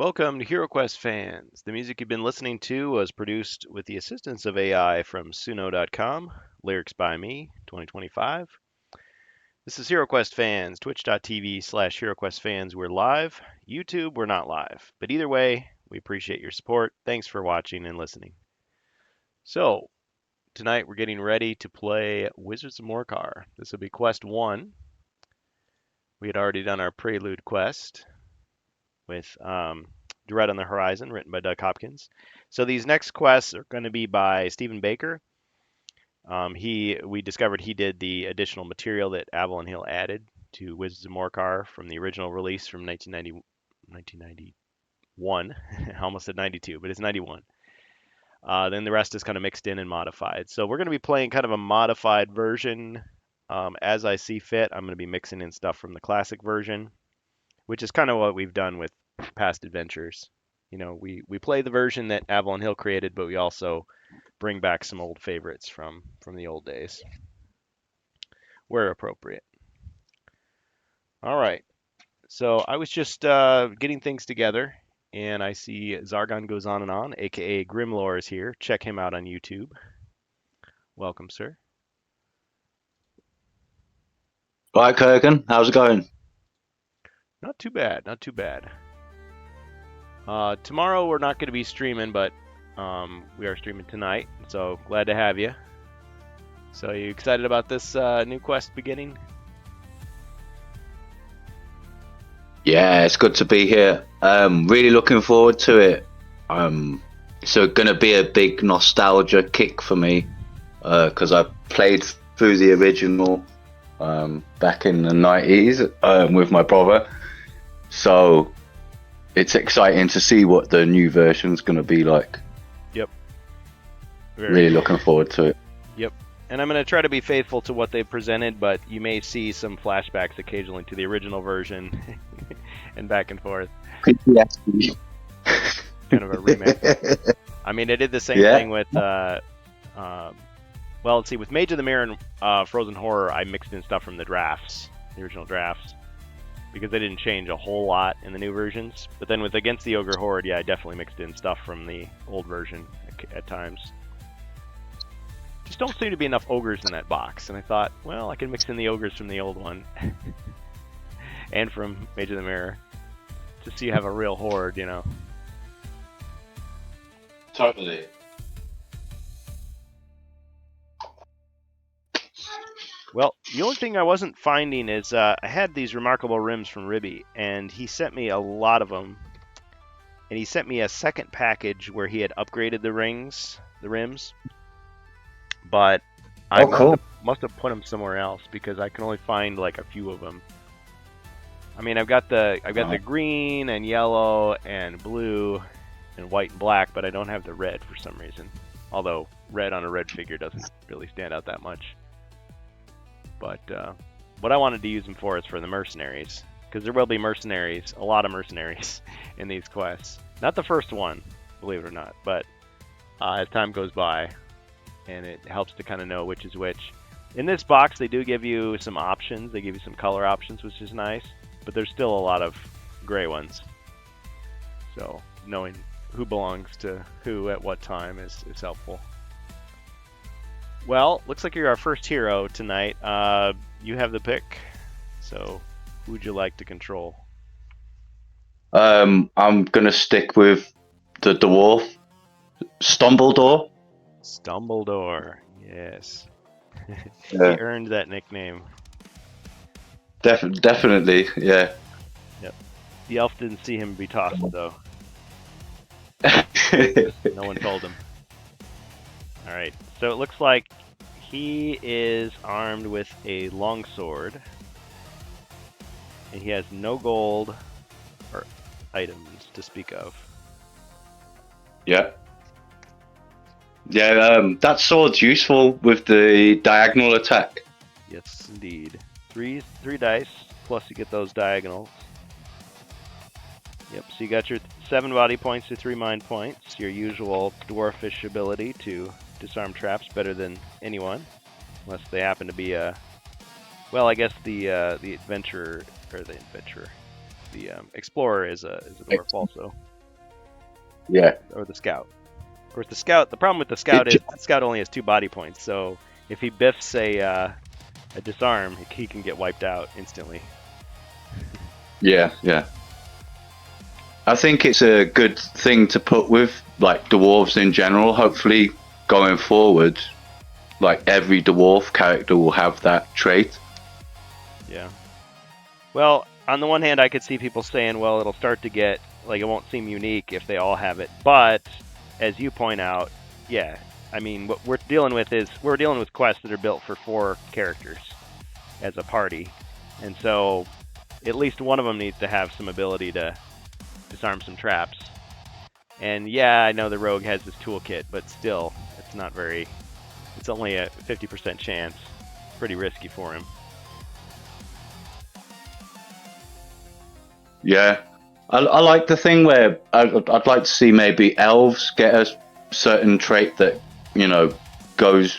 Welcome to HeroQuest fans. The music you've been listening to was produced with the assistance of AI from Suno.com. Lyrics by me, 2025. This is HeroQuest fans, twitch.tv/HeroQuest fans. We're live. YouTube, we're not live. But either way, we appreciate your support. Thanks for watching and listening. So, tonight we're getting ready to play Wizards of Morcar. This will be Quest 1. We had already done our Prelude quest with Dread on the Horizon, written by Doug Hopkins. So these next quests are going to be by Stephen Baker. We discovered he did the additional material that Avalon Hill added to Wizards of Morcar from the original release from 1991. I almost said 92, but it's 91. Then the rest is kind of mixed in and modified. So we're going to be playing kind of a modified version as I see fit. I'm going to be mixing in stuff from the classic version, which is kind of what we've done with past adventures. You know, we play the version that Avalon Hill created, but we also bring back some old favorites from the old days where appropriate. All right. So I was just getting things together, and I see Zargon Goes On and On, aka Grimlore, is here. Check him out on YouTube. Welcome, sir. Right, Kurgan, how's it going? Not too bad, not too bad. Tomorrow we're not going to be streaming, but we are streaming tonight, so glad to have you. So are you excited about this new quest beginning? Yeah, it's good to be here. Really looking forward to it. It's going to be a big nostalgia kick for me because I played through the original back in the 90s with my brother. So it's exciting to see what the new version's going to be like. Yep. Really looking forward to it. Yep. And I'm going to try to be faithful to what they presented, but you may see some flashbacks occasionally to the original version and back and forth. PTSD. Kind of a remake. I mean, I did the same thing with, well, let's see, with Mage of the Mirror and Frozen Horror, I mixed in stuff from the drafts, the original drafts, because they didn't change a whole lot in the new versions. But then with Against the Ogre Horde, yeah, I definitely mixed in stuff from the old version at times. Just don't seem to be enough ogres in that box, and I thought, well, I can mix in the ogres from the old one and from Mage of the Mirror, just so you have a real horde, you know. Totally. Well, the only thing I wasn't finding is I had these remarkable rims from Ribby, and he sent me a lot of them. And he sent me a second package where he had upgraded the rims. But I must have put them somewhere else because I can only find like a few of them. I mean, I've got the green and yellow and blue and white and black, but I don't have the red for some reason. Although red on a red figure doesn't really stand out that much. But what I wanted to use them for is for the mercenaries, because there will be mercenaries, a lot of mercenaries in these quests. Not the first one, believe it or not, but as time goes by, and it helps to kind of know which is which. In this box, they do give you some options. They give you some color options, which is nice, but there's still a lot of gray ones. So knowing who belongs to who at what time is helpful. Well, looks like you're our first hero tonight. You have the pick. So, who would you like to control? I'm gonna stick with the dwarf, Stumbledore. Stumbledore, yes. Yeah. He earned that nickname. Definitely, yeah. Yep. The elf didn't see him be tossed, though. No one told him. All right. So it looks like he is armed with a longsword, and he has no gold or items to speak of. Yeah. Yeah, that sword's useful with the diagonal attack. Yes, indeed. Three dice, plus you get those diagonals. Yep, so you got your 7 body points to 3 mind points, your usual dwarfish ability to disarm traps better than anyone, unless they happen to be a... Well, I guess the explorer is a dwarf also. Yeah. or the scout. Of course, the problem with the scout It, is the scout only has 2 body points, so if he biffs a disarm, he can get wiped out instantly. yeah, yeah. I think it's a good thing to put with like dwarves in general. Hopefully, going forward, like every dwarf character will have that trait. Yeah. Well, on the one hand, I could see people saying, well, it'll start to get, like, it won't seem unique if they all have it. But, as you point out, yeah, I mean, what we're dealing with quests that are built for 4 characters as a party. And so, at least one of them needs to have some ability to disarm some traps. And yeah, I know the rogue has this toolkit, but still, it's only a 50% chance. Pretty risky for him. Yeah, I like the thing where I'd like to see maybe elves get a certain trait that goes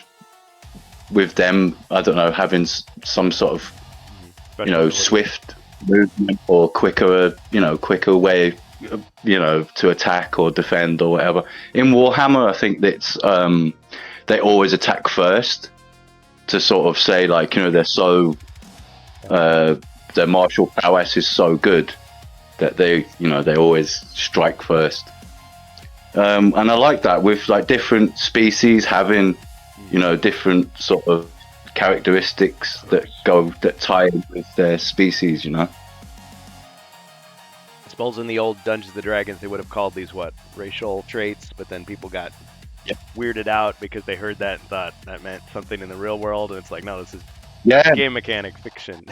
with them. I don't know, having some sort of Special ability. swift movement or quicker way to attack or defend or whatever. In Warhammer, I think that's they always attack first to sort of say like they're so their martial prowess is so good that they always strike first. And I like that with like different species having different sort of characteristics that tie in with their species. I suppose in the old Dungeons and Dragons they would have called these racial traits, but then people got weirded out because they heard that and thought that meant something in the real world, and it's like, no, this is game mechanic fiction.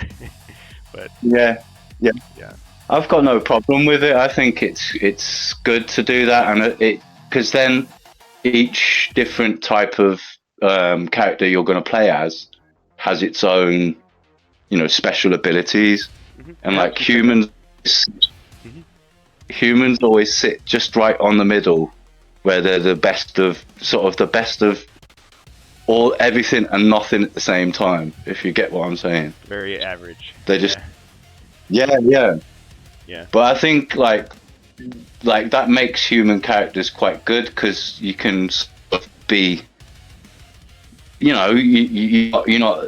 But yeah. I've got no problem with it. I think it's good to do that, and it because then each different type of character you're going to play as has its own, special abilities, and like humans always sit just right on the middle, where they're the best of everything and nothing at the same time. If you get what I'm saying. Very average. They just yeah. But I think like that makes human characters quite good because you can sort of be, you're not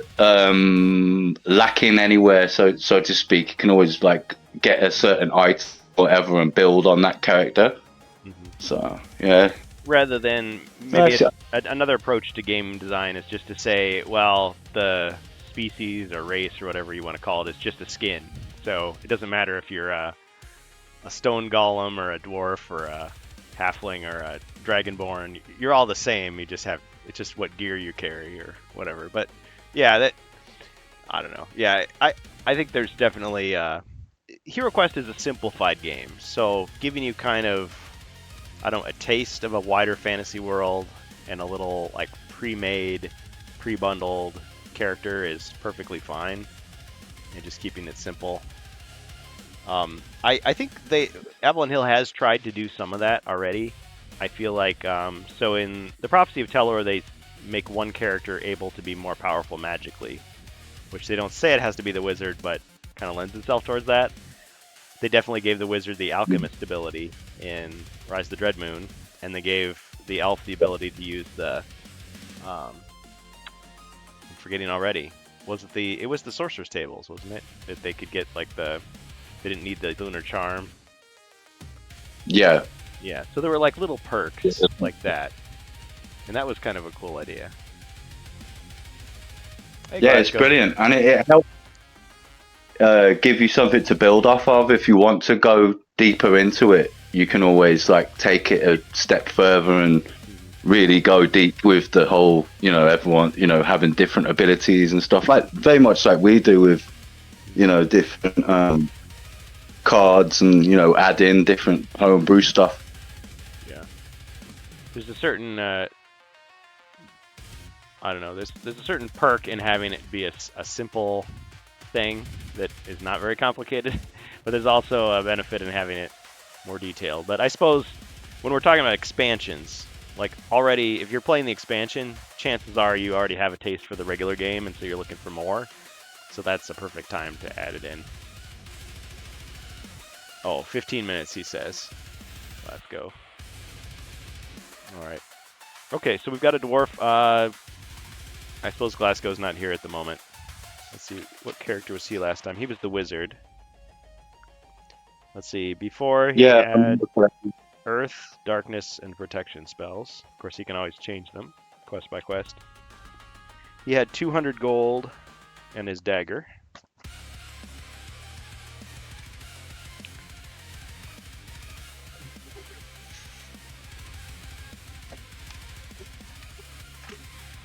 lacking anywhere, so to speak. You can always like get a certain item or whatever and build on that character. So yeah. Rather than maybe another approach to game design is just to say, well, the species or race or whatever you want to call it is just a skin. So it doesn't matter if you're a stone golem or a dwarf or a halfling or a dragonborn. You're all the same. It's just what gear you carry or whatever. But yeah, I don't know. Yeah, I think there's definitely Hero Quest is a simplified game, so giving you kind of a taste of a wider fantasy world and a little like pre-made, pre-bundled character is perfectly fine, and just keeping it simple. I think Avalon Hill has tried to do some of that already. I feel like so in the Prophecy of Telor they make one character able to be more powerful magically, which they don't say it has to be the wizard, but kind of lends itself towards that. They definitely gave the wizard the alchemist ability in Rise of the Dreadmoon, and they gave the elf the ability to use the I'm forgetting already. It was the sorcerer's tables, wasn't it? That they could get like they didn't need the lunar charm. Yeah. Yeah. So there were like little perks like that, and that was kind of a cool idea. Yeah, it's brilliant, and it helps give you something to build off of. If you want to go deeper into it, you can always like take it a step further and really go deep with the whole, everyone, having different abilities and stuff, like very much like we do with, different cards and, add in different homebrew stuff. Yeah. There's a certain, I don't know, there's a certain perk in having it be a simple thing that is not very complicated, but there's also a benefit in having it more detailed. But I suppose when we're talking about expansions, like already, if you're playing the expansion, chances are you already have a taste for the regular game, and so you're looking for more. So that's a perfect time to add it in. Oh, 15 minutes, he says. Let's go. All right. Okay, so we've got a dwarf. I suppose Glasgow's not here at the moment. Let's see, what character was he last time? He was the wizard. Let's see, before he Yeah, had Earth, Darkness, and Protection spells. Of course, he can always change them, quest by quest. He had 200 gold and his dagger.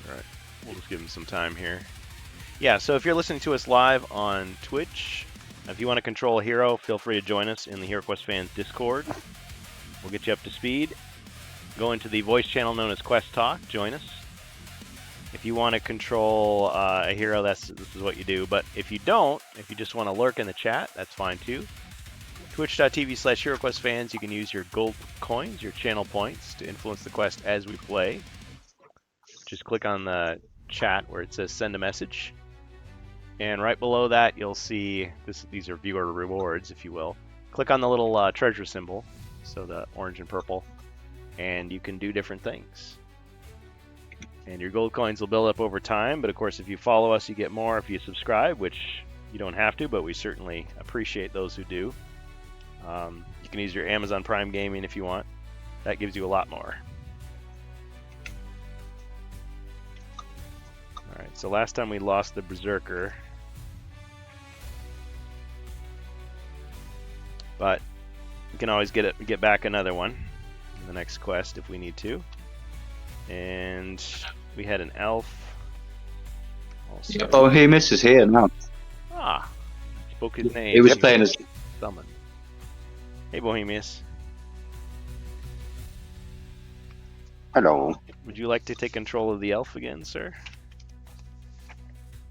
Alright, we'll just give him some time here. Yeah, so if you're listening to us live on Twitch, if you want to control a hero, feel free to join us in the HeroQuest Fans Discord. We'll get you up to speed. Go into the voice channel known as Quest Talk, join us. If you want to control a hero, this is what you do. But if you don't, if you just want to lurk in the chat, that's fine too. Twitch.tv/HeroQuest Fans, you can use your gold coins, your channel points, to influence the quest as we play. Just click on the chat where it says send a message. And right below that, you'll see, these are viewer rewards, if you will. Click on the little treasure symbol, so the orange and purple, and you can do different things. And your gold coins will build up over time, but of course if you follow us you get more if you subscribe, which you don't have to, but we certainly appreciate those who do. You can use your Amazon Prime Gaming if you want. That gives you a lot more. Alright, so last time we lost the Berserker. But we can always get back another one in the next quest if we need to. And we had an elf. Also. Yeah, Bohemus is here now. Ah, spoke his name. He was playing as. Summon. Hey, Bohemius. Hello. Would you like to take control of the elf again, sir?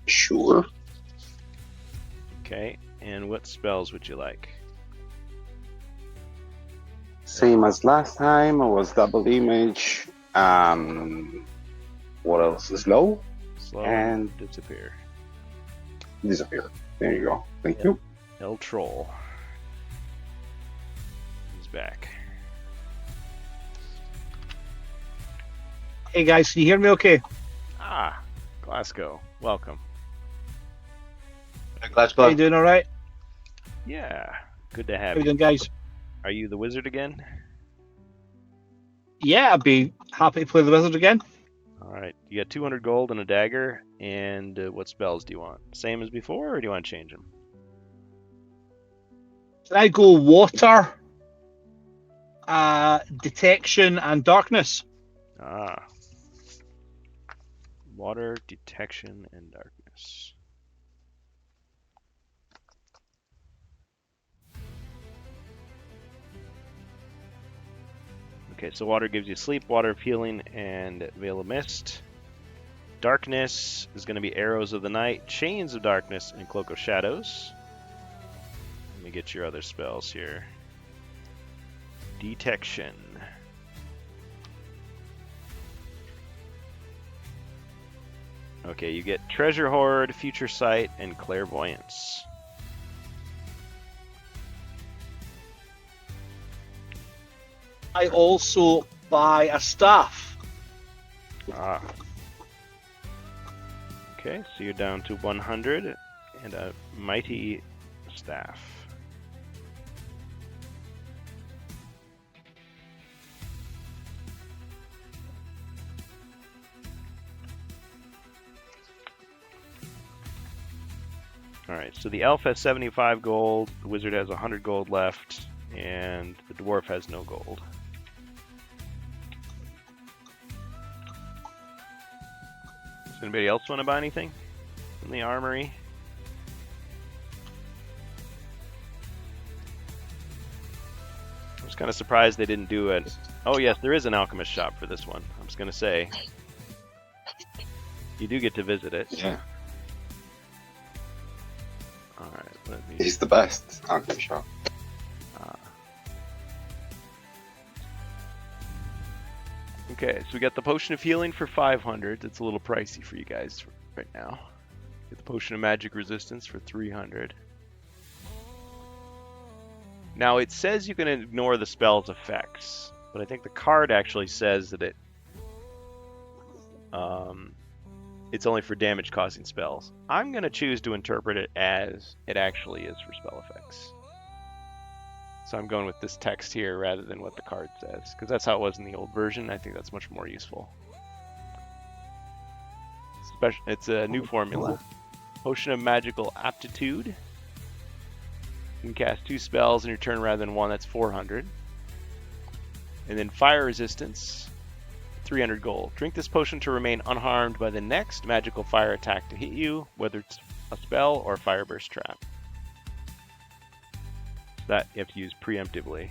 Sure. Okay, and what spells would you like? Same as last time. It was double image. What else? Slow Slow and disappear. disappear. There you go. Thank you. El Troll. He's back. Hey guys, can you hear me okay? Ah, Glasgow. Welcome. How Glasgow. you doing alright? Yeah, good to How have you you. doing guys? Are you the wizard again? Yeah, I'd be happy to play the wizard again. Alright, you got 200 gold and a dagger, and what spells do you want? Same as before, or do you want to change them? Can I go water, detection and darkness? Ah. Water, detection, and darkness. Okay, so water gives you sleep, water of healing, and veil of mist. Darkness is going to be arrows of the night, chains of darkness, and cloak of shadows. Let me get your other spells here. Detection. Okay, you get treasure hoard, future sight, and clairvoyance. I also buy a staff. Ah. Okay, so you're down to 100 and a mighty staff. Alright, so the elf has 75 gold, the wizard has 100 gold left, and the dwarf has no gold. Does anybody else want to buy anything from the armory? I was kind of surprised they didn't do it. Oh yes, there is an alchemist shop for this one. I was going to say. You do get to visit it. Yeah. Alright, let me... He's the best. Alchemy shop. Okay, so we got the Potion of Healing for 500. It's a little pricey for you guys right now. Get the Potion of Magic Resistance for 300. Now it says you can ignore the spell's effects, but I think the card actually says that it's only for damage-causing spells. I'm going to choose to interpret it as it actually is for spell effects. So I'm going with this text here rather than what the card says, because that's how it was in the old version. I think that's much more useful. It's a new formula. Potion of Magical Aptitude. You can cast 2 spells in your turn rather than 1. That's 400. And then Fire Resistance, 300 gold. Drink this potion to remain unharmed by the next magical fire attack to hit you, whether it's a spell or a fire burst trap. That you have to use preemptively.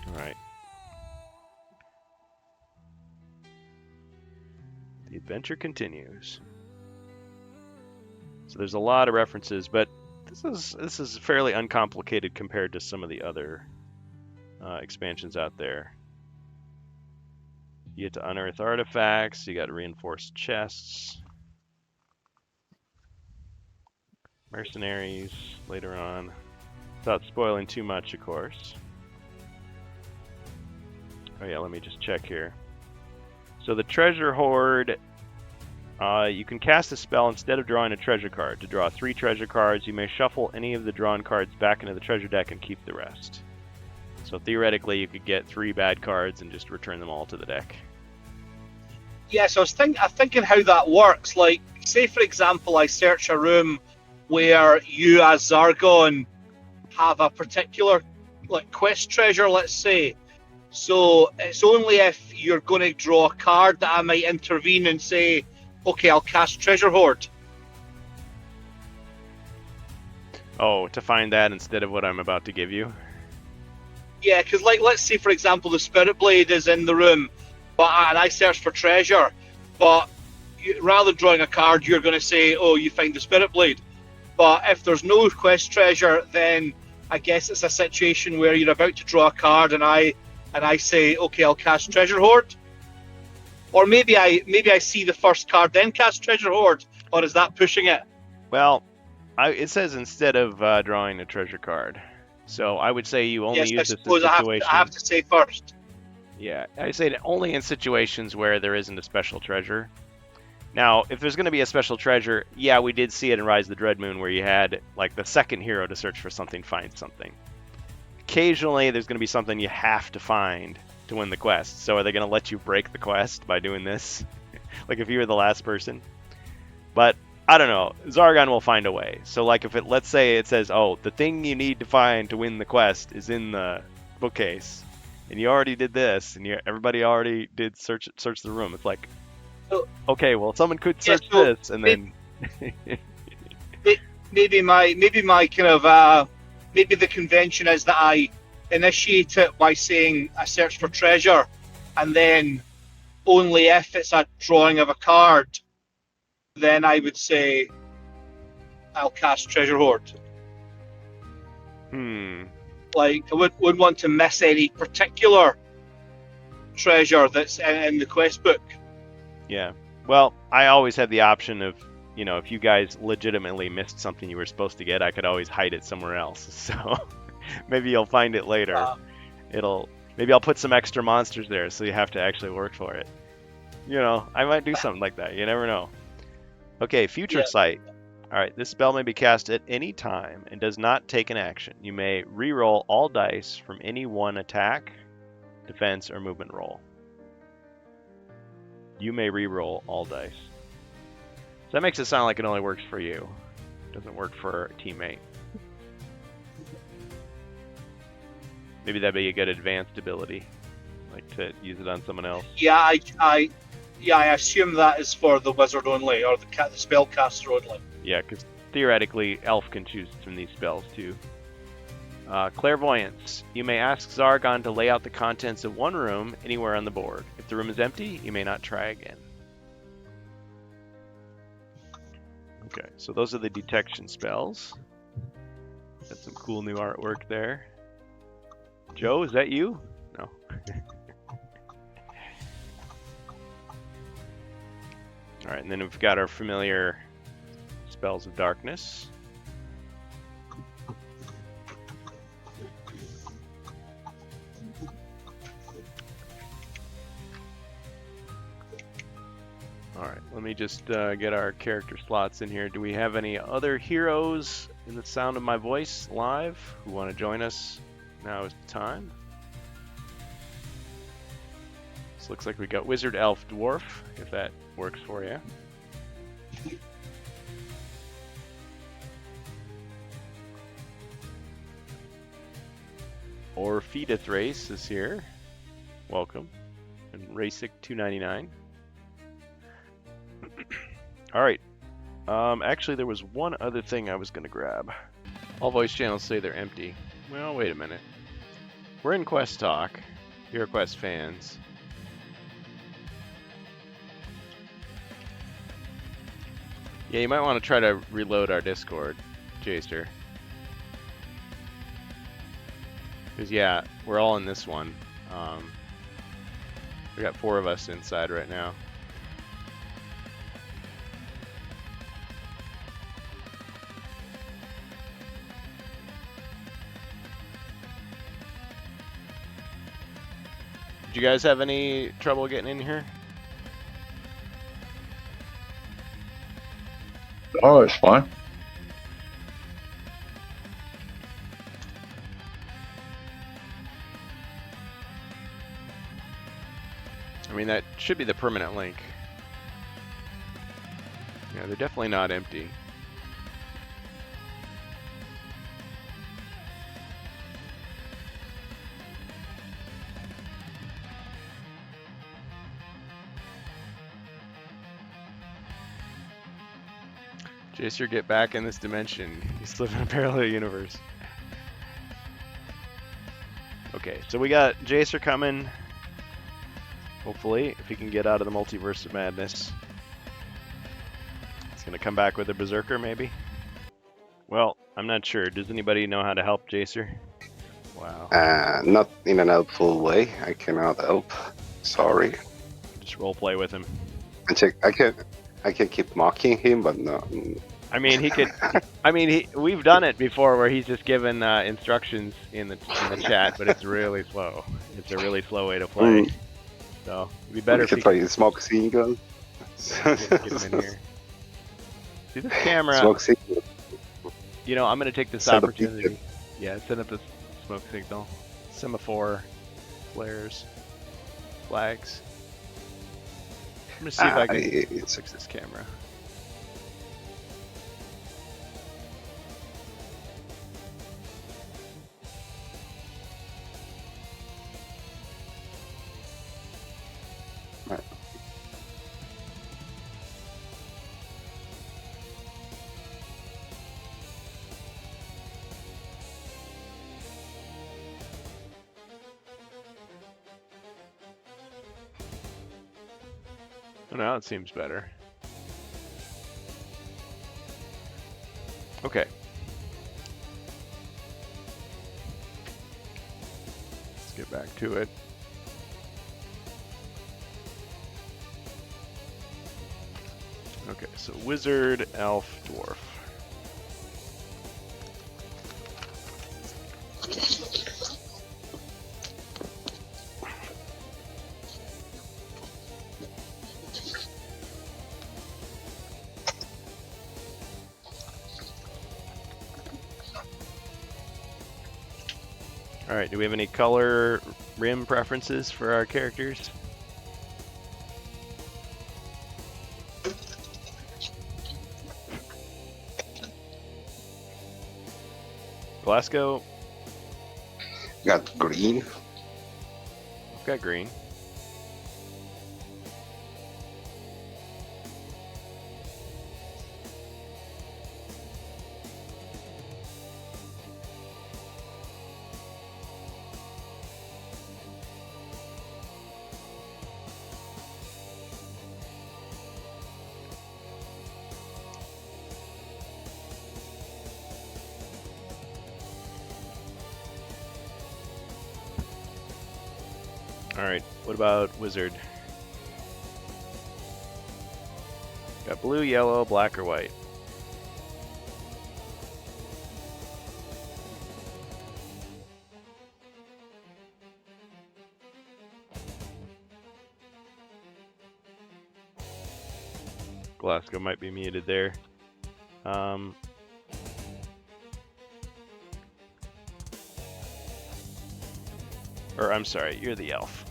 Alright. The adventure continues. So there's a lot of references, but this is fairly uncomplicated compared to some of the other expansions out there. You get to unearth artifacts, you got reinforced chests, mercenaries later on, without spoiling too much, of course. Oh yeah, let me just check here. So the treasure hoard, you can cast a spell instead of drawing a treasure card. To draw 3 treasure cards, you may shuffle any of the drawn cards back into the treasure deck and keep the rest. So theoretically, you could get 3 bad cards and just return them all to the deck. Yes, I was thinking how that works. Like, say for example, I search a room where you as Zargon have a particular quest treasure, let's say. So it's only if you're going to draw a card that I might intervene and say, okay, I'll cast Treasure Hoard. Oh, to find that instead of what I'm about to give you? Yeah, because let's say for example the Spirit Blade is in the room, and I search for treasure, but rather than drawing a card, you're going to say, oh, you find the Spirit Blade. But if there's no quest treasure, then I guess it's a situation where you're about to draw a card, and I say, okay, I'll cast Treasure Hoard. Or maybe I see the first card, then cast Treasure Hoard. Or is that pushing it? Well, it says instead of drawing a treasure card. So I would say you only use this in situations. I have to say first. Yeah, I say that only in situations where there isn't a special treasure. Now, if there's going to be a special treasure, yeah, we did see it in Rise of the Dreadmoon where you had like the second hero to search for something, find something. Occasionally, there's going to be something you have to find to win the quest. So are they going to let you break the quest by doing this? Like if you were the last person? But I don't know. Zargon will find a way. So like if let's say it says, oh, the thing you need to find to win the quest is in the bookcase, and you already did this, and everybody already did search the room. It's like, okay, well, someone could search this, and then maybe my kind of maybe the convention is that I initiate it by saying I search for treasure, and then only if it's a drawing of a card, then I would say I'll cast Treasure Hoard. Like I wouldn't want to miss any particular treasure that's in the quest book. Yeah. Well, I always have the option of, if you guys legitimately missed something you were supposed to get, I could always hide it somewhere else. So maybe you'll find it later. Maybe I'll put some extra monsters there so you have to actually work for it. I might do something like that. You never know. Okay, Future Sight. All right, this spell may be cast at any time and does not take an action. You may re-roll all dice from any one attack, defense, or movement roll. You may re-roll all dice. So that makes it sound like it only works for you. It doesn't work for a teammate. Maybe that'd be a good advanced ability, like to use it on someone else. Yeah, I assume that is for the wizard only, or the spellcaster only. Yeah, because theoretically, Elf can choose from these spells too. Clairvoyance. You may ask Zargon to lay out the contents of one room anywhere on the board. If the room is empty, you may not try again. Okay, so those are the detection spells. Got some cool new artwork there. Joe, is that you? No. Alright, and then we've got our familiar spells of darkness. Alright, let me just get our character slots in here. Do we have any other heroes in the sound of my voice live who want to join us? Now is the time. This looks like we got Wizard, Elf, Dwarf, if that works for you. Or Feedith Race is here. Welcome. And Rasic 299. Alright. Actually, there was one other thing I was going to grab. All voice channels say they're empty. Well, wait a minute. We're in Quest Talk. Hero Quest fans. Yeah, you might want to try to reload our Discord, Jaster. Because, yeah, we're all in this one. We got 4 of us inside right now. Did you guys have any trouble getting in here? Oh, it's fine. I mean, that should be the permanent link. Yeah, they're definitely not empty. Jacer, get back in this dimension. You still live in a parallel universe. Okay, so we got Jacer coming. Hopefully, if he can get out of the multiverse of madness. He's gonna come back with a berserker, maybe? Well, I'm not sure. Does anybody know how to help Jacer? Wow. Not in an helpful way. I cannot help. Sorry. Just roleplay with him. I can keep mocking him, but no. I mean, he could. I mean, we've done it before, where he's just given instructions in the chat, but it's really slow. It's a really slow way to play. So it'd be better We if can he try smoke signal. get him in here. See this camera? Smoke signal. You know, I'm gonna take this Send a opportunity. beacon. Yeah, send up the smoke signal, semaphore, flares, flags. I'm gonna see if I can It's fix this camera. Right. Oh, now it seems better. Okay. Let's get back to it. Okay, so wizard, elf, dwarf. Alright, do we have any color rim preferences for our characters? Glasgow, got green. we've got green. Alright, what about wizard? Got blue, yellow, black, or white. Glasgow might be muted there. Or I'm sorry, you're the elf.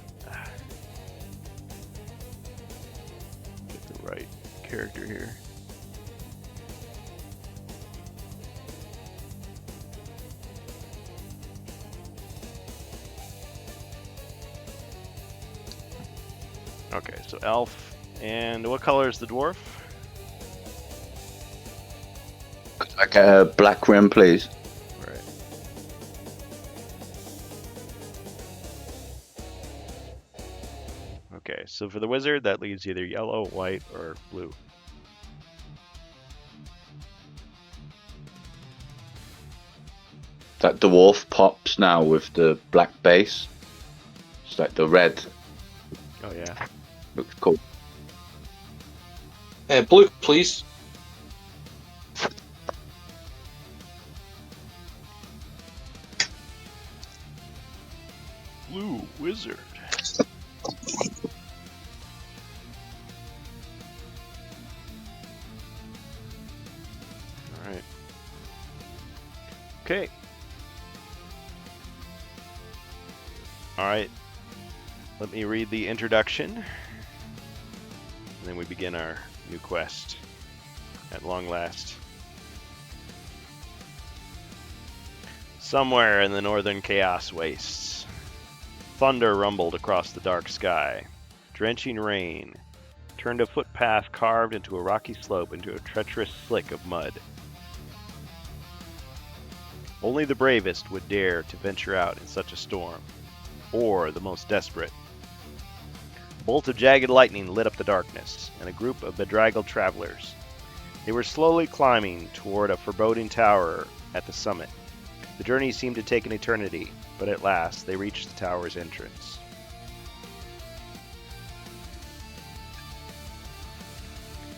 Get the right character here. Okay, so elf. And what color is the dwarf? Could I get a black rim, please? Right. Okay, so for the wizard, that leaves either yellow, white, or blue. That dwarf pops now with the black base. It's like the red. Oh yeah. Looks cool. Blue, please. Blue wizard. All right. Okay. All right. Let me read the introduction, and then we begin our new quest at long last. Somewhere in the northern chaos wastes, thunder rumbled across the dark sky. Drenching rain turned a footpath carved into a rocky slope into a treacherous slick of mud. Only the bravest would dare to venture out in such a storm, or the most desperate. A bolt of jagged lightning lit up the darkness, and a group of bedraggled travelers. They were slowly climbing toward a foreboding tower at the summit. The journey seemed to take an eternity, but at last they reached the tower's entrance.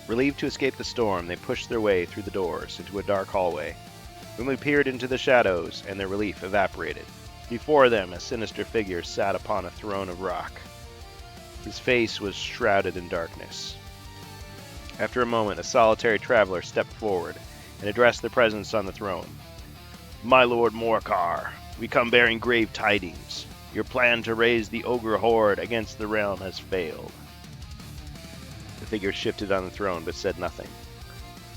Relieved to escape the storm, they pushed their way through the doors into a dark hallway. When we peered into the shadows, and their relief evaporated. Before them, a sinister figure sat upon a throne of rock. His face was shrouded in darkness. After a moment, a solitary traveler stepped forward and addressed the presence on the throne. "My lord Morcar, we come bearing grave tidings. Your plan to raise the ogre horde against the realm has failed." The figure shifted on the throne but said nothing.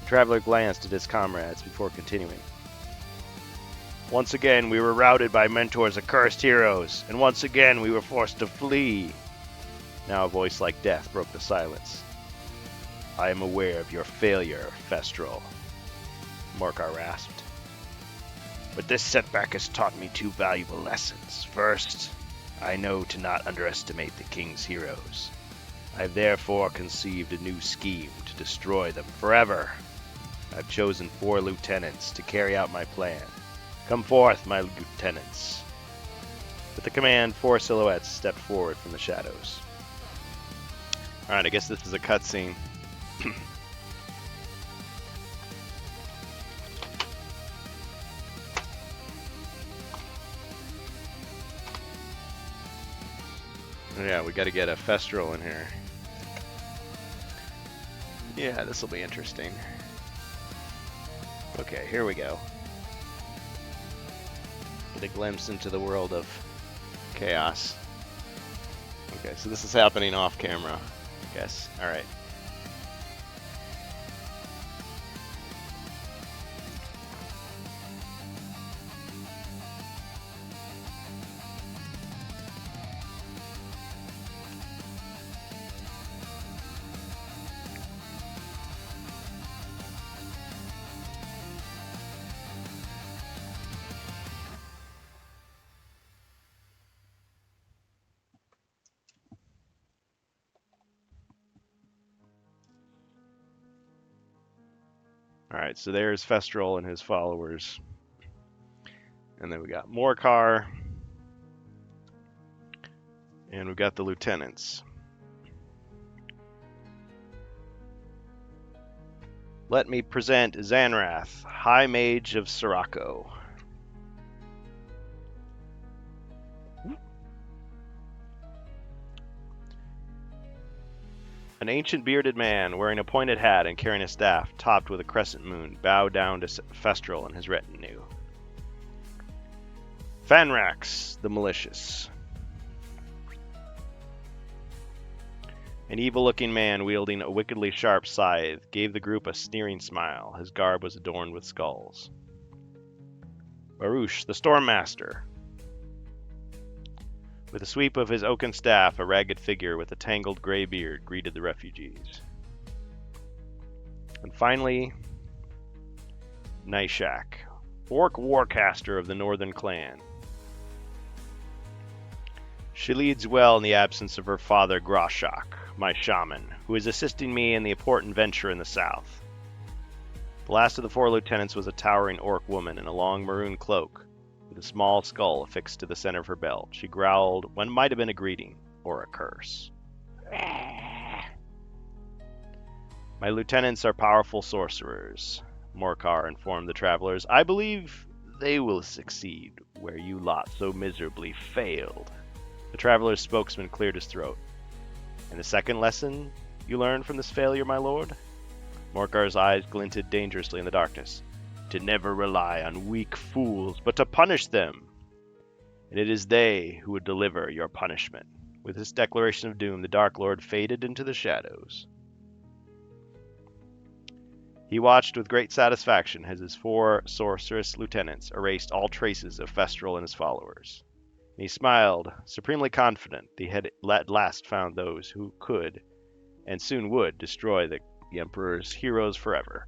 The traveler glanced at his comrades before continuing. "Once again we were routed by Mentor's accursed heroes, and once again we were forced to flee." Now a voice like death broke the silence. "I am aware of your failure, Festral," Morcar rasped. "But this setback has taught me two valuable lessons. First, I know to not underestimate the king's heroes. I have therefore conceived a new scheme to destroy them forever. I've chosen 4 lieutenants to carry out my plan. Come forth, my lieutenants." With the command, 4 silhouettes stepped forward from the shadows. Alright, I guess this is a cutscene. Yeah, we gotta get a Festral in here. Yeah, this will be interesting. Okay, here we go. Get a glimpse into the world of chaos. Okay, so this is happening off camera, I guess. Alright. Alright, so there's Festral and his followers. And then we got Morcar. And we've got the lieutenants. Let me present Zanrath, High Mage of Sirocco. An ancient bearded man, wearing a pointed hat and carrying a staff topped with a crescent moon, bowed down to Festral and his retinue. Fanrax, the malicious. An evil-looking man wielding a wickedly sharp scythe gave the group a sneering smile. His garb was adorned with skulls. Baruch, the Stormmaster. With a sweep of his oaken staff, a ragged figure with a tangled gray beard greeted the refugees. And finally, Nishak, Orc Warcaster of the Northern Clan. She leads well in the absence of her father Groshok, my shaman, who is assisting me in the important venture in the south. The last of the 4 lieutenants was a towering orc woman in a long maroon cloak, with a small skull affixed to the center of her belt. She growled what might have been a greeting or a curse. My lieutenants are powerful sorcerers, Morcar informed the travelers. I believe they will succeed where you lot so miserably failed. The traveler's spokesman cleared his throat. And the second lesson you learned from this failure, my lord? Morcar's eyes glinted dangerously in the darkness. To never rely on weak fools, but to punish them. And it is they who would deliver your punishment. With this declaration of doom, the Dark Lord faded into the shadows. He watched with great satisfaction as his 4 sorceress lieutenants erased all traces of Festral and his followers. And he smiled, supremely confident that he had at last found those who could, and soon would, destroy the Emperor's heroes forever.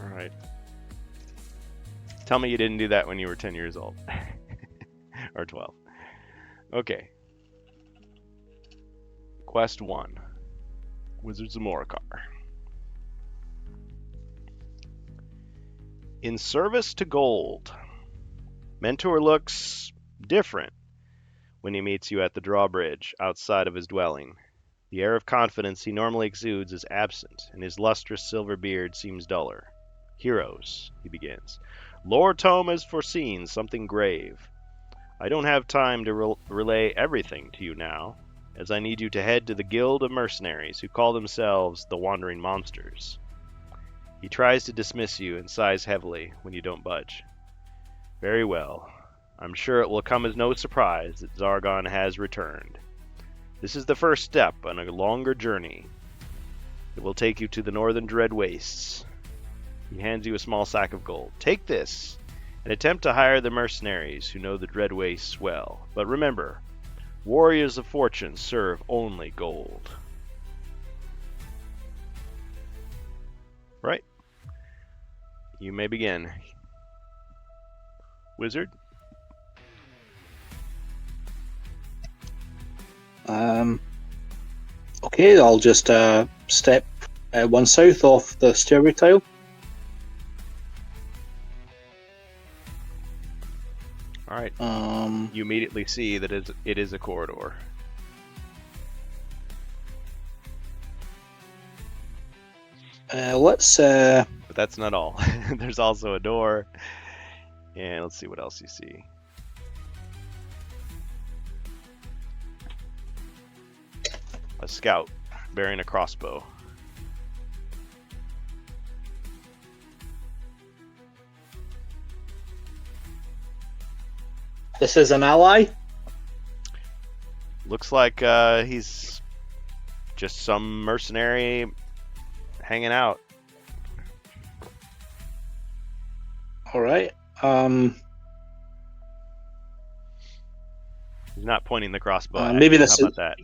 Alright. Tell me you didn't do that when you were 10 years old. Or 12. Okay. Quest 1. Wizards of Morcar. In service to gold. Mentor looks different when he meets you at the drawbridge outside of his dwelling. The air of confidence he normally exudes is absent, and his lustrous silver beard seems duller. Heroes, he begins. Lord Tome has foreseen something grave. I don't have time to relay everything to you now, as I need you to head to the Guild of Mercenaries who call themselves the Wandering Monsters. He tries to dismiss you and sighs heavily when you don't budge. Very well. I'm sure it will come as no surprise that Zargon has returned. This is the first step on a longer journey. It will take you to the Northern Dread Wastes. He hands you a small sack of gold. Take this and attempt to hire the mercenaries who know the Dread Wastes well. But remember, warriors of fortune serve only gold. Right. You may begin. Wizard? Okay, I'll just step 1 south off the stairway tile. Alright. You immediately see that it is a corridor. Let's But that's not all. There's also a door. And let's see what else you see. A scout bearing a crossbow. This is an ally. Looks like he's just some mercenary hanging out. All right. He's not pointing the crossbow at maybe you. this How is- about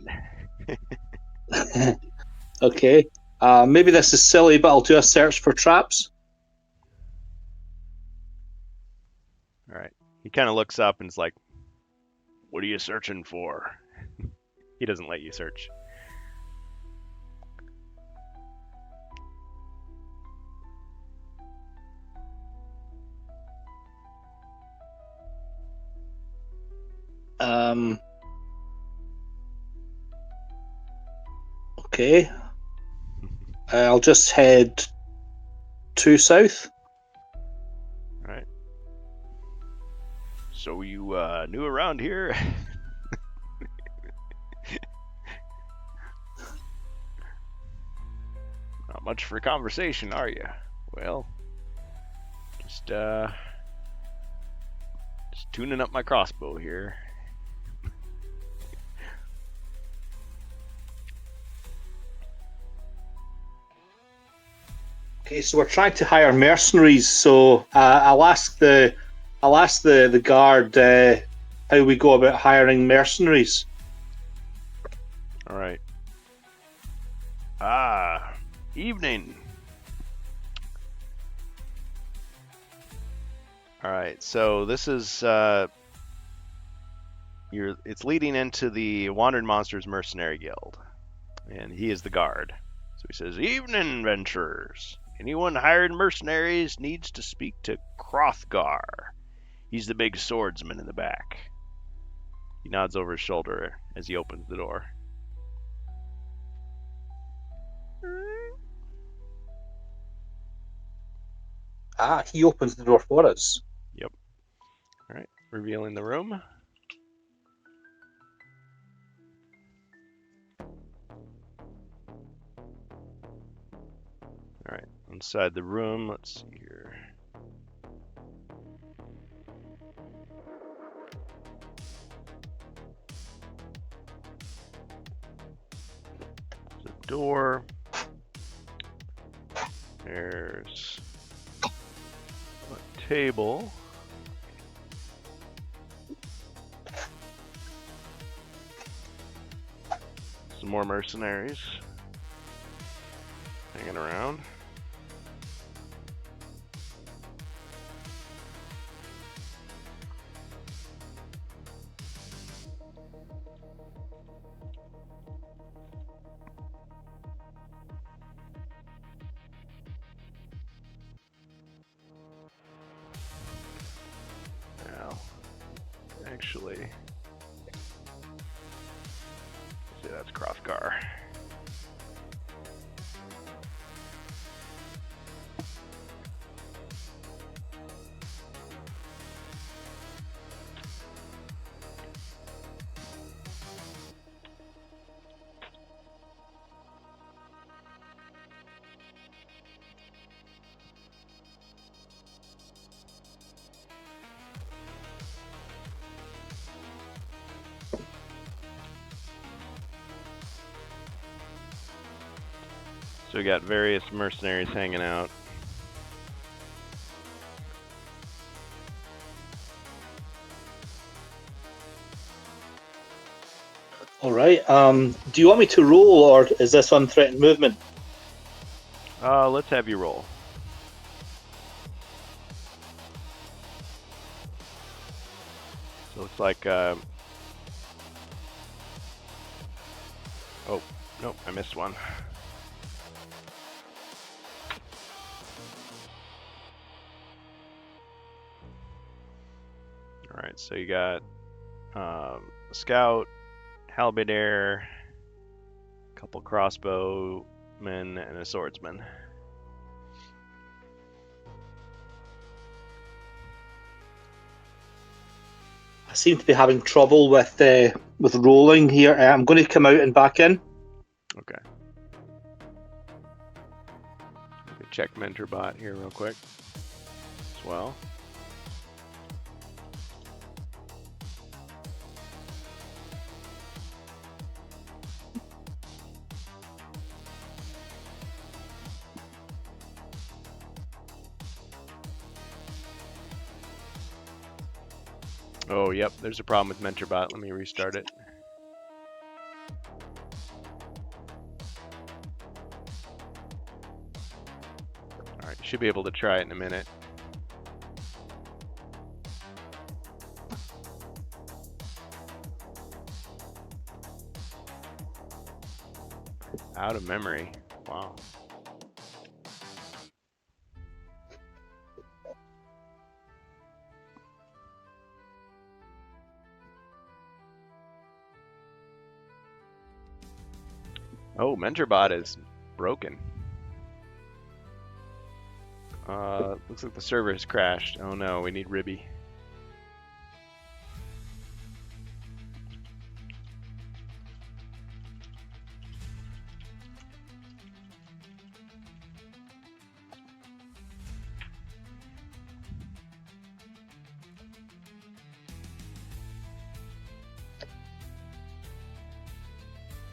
that? Okay. Maybe this is silly, but I'll do a search for traps. Alright. He kind of looks up and is like, what are you searching for? He doesn't let you search. Okay. I'll just head 2 south. All right. So you new around here? Not much for conversation, are you? Well, just tuning up my crossbow here. Okay, so we're trying to hire mercenaries. So I'll ask the guard how we go about hiring mercenaries. All right. Evening. All right. So this is it's leading into the Wandering Monsters Mercenary Guild, and he is the guard. So he says, "Evening, adventurers. Anyone hiring mercenaries needs to speak to Krothgar. He's the big swordsman in the back." He nods over his shoulder as he opens the door. He opens the door for us. Yep. All right. Revealing the room. All right. Inside the room, let's see here. There's a door. There's a table. Some more mercenaries hanging around. Now, actually, see, that's Krothgar. So we got various mercenaries hanging out. All right. Do you want me to roll, or is this unthreatened movement? Let's have you roll. So it's like, oh, nope, I missed one. All right, so you got a scout, halberdier, a couple crossbowmen, and a swordsman. I seem to be having trouble with rolling here. I'm going to come out and back in. Okay. Let me check MentorBot here real quick as well. Oh, yep, there's a problem with MentorBot. Let me restart it. Alright, should be able to try it in a minute. Out of memory. Wow. Oh, MentorBot is broken. Looks like the server has crashed. Oh no, we need Ribby.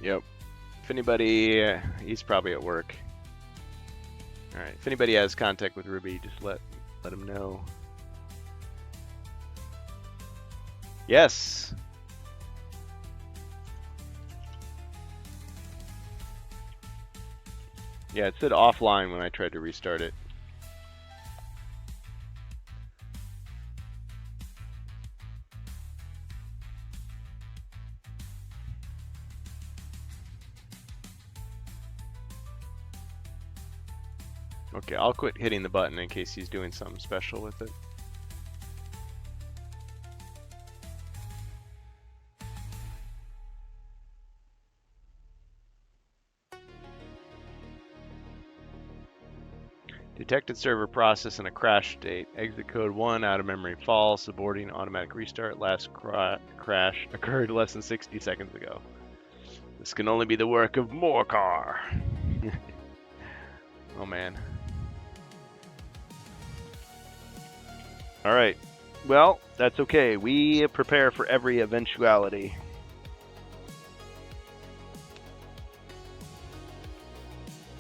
Yep. If anybody, he's probably at work. All right. If anybody has contact with Ruby, just let him know. Yes. Yeah, it said offline when I tried to restart it. Okay, I'll quit hitting the button in case he's doing something special with it. Detected server process in a crash state. Exit code 1, out of memory false, aborting automatic restart. Last crash occurred less than 60 seconds ago. This can only be the work of Morcar. Oh man. Alright. Well, that's okay. We prepare for every eventuality.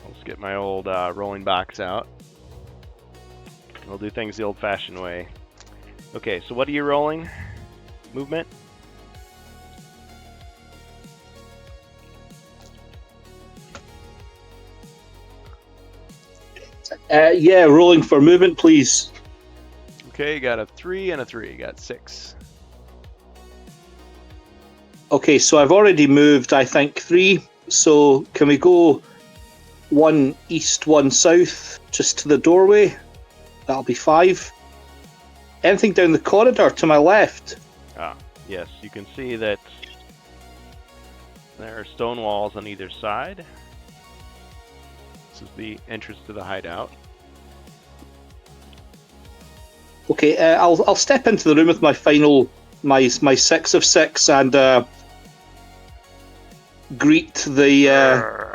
Let's get my old rolling box out. We'll do things the old-fashioned way. Okay, so what are you rolling? Movement? Yeah, rolling for movement, please. Okay, you got a 3 and a 3. You got 6. Okay, so I've already moved, I think, 3. So can we go 1 east, 1 south, just to the doorway? That'll be 5. Anything down the corridor to my left? Ah, yes, you can see that there are stone walls on either side. This is the entrance to the hideout. Okay, I'll step into the room with my final my 6 of 6 and greet the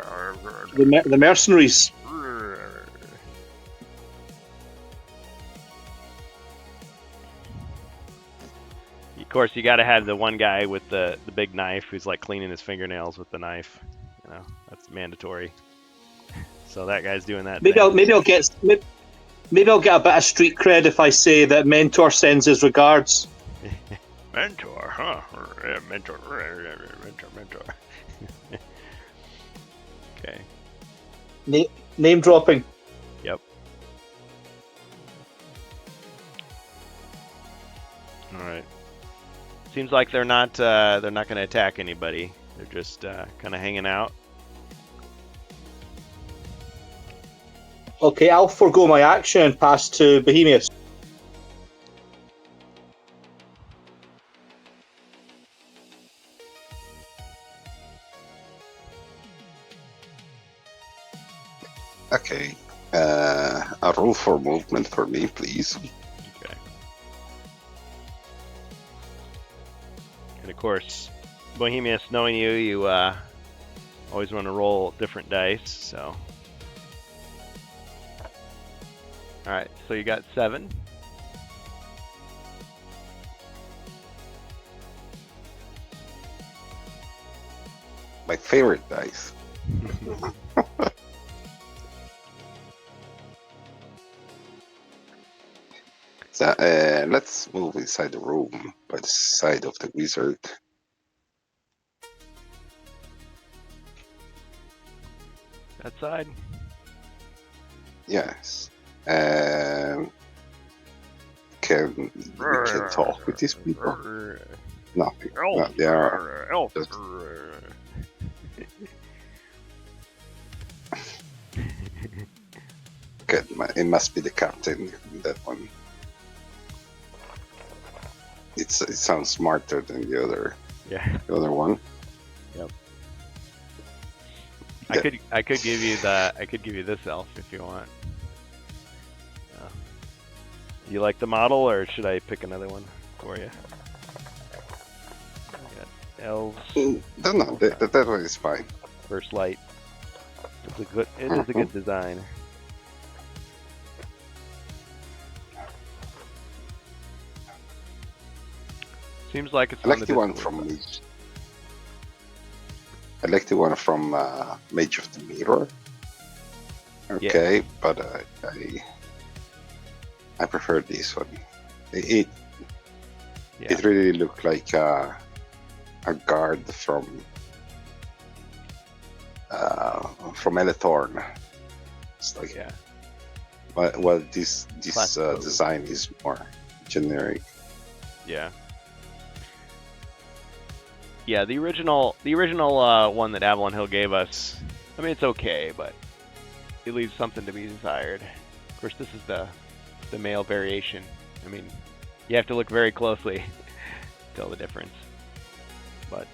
mercenaries. Of course, you got to have the one guy with the big knife who's like cleaning his fingernails with the knife. You know, that's mandatory. So that guy's doing that. Maybe I'll get a bit of street cred if I say that Mentor sends his regards. Mentor, huh? Yeah, mentor. Okay. Name dropping. Yep. All right. Seems like they're not going to attack anybody. They're just kind of hanging out. Okay, I'll forego my action and pass to Bohemius. Okay. A roll for movement for me, please. Okay. And of course, Bohemius, knowing you always want to roll different dice, so. Alright, so you got 7. My favorite dice. So, let's move inside the room by the side of the wizard. That side? Yes. Can we can talk with these people? Nothing. No, they are just... Good. It must be the captain. That one. It sounds smarter than the other. Yeah. The other one. Yep. Yeah. I could give you this elf if you want. You like the model, or should I pick another one for you? We got elves. No, that one is fine. First light. It's a good. It is a good design. Seems like it's I like on the one Discord from side. I like the one from Mage of the Mirror. Okay, but I prefer this one. It Yeah. really looked like a guard from Elethorn. It's like, Yeah. well, this Classic pose. design is more generic. Yeah. Yeah, the original one that Avalon Hill gave us, I mean, it's okay, but it leaves something to be desired. Of course, this is the male variation. I mean, you have to look very closely to tell the difference. But,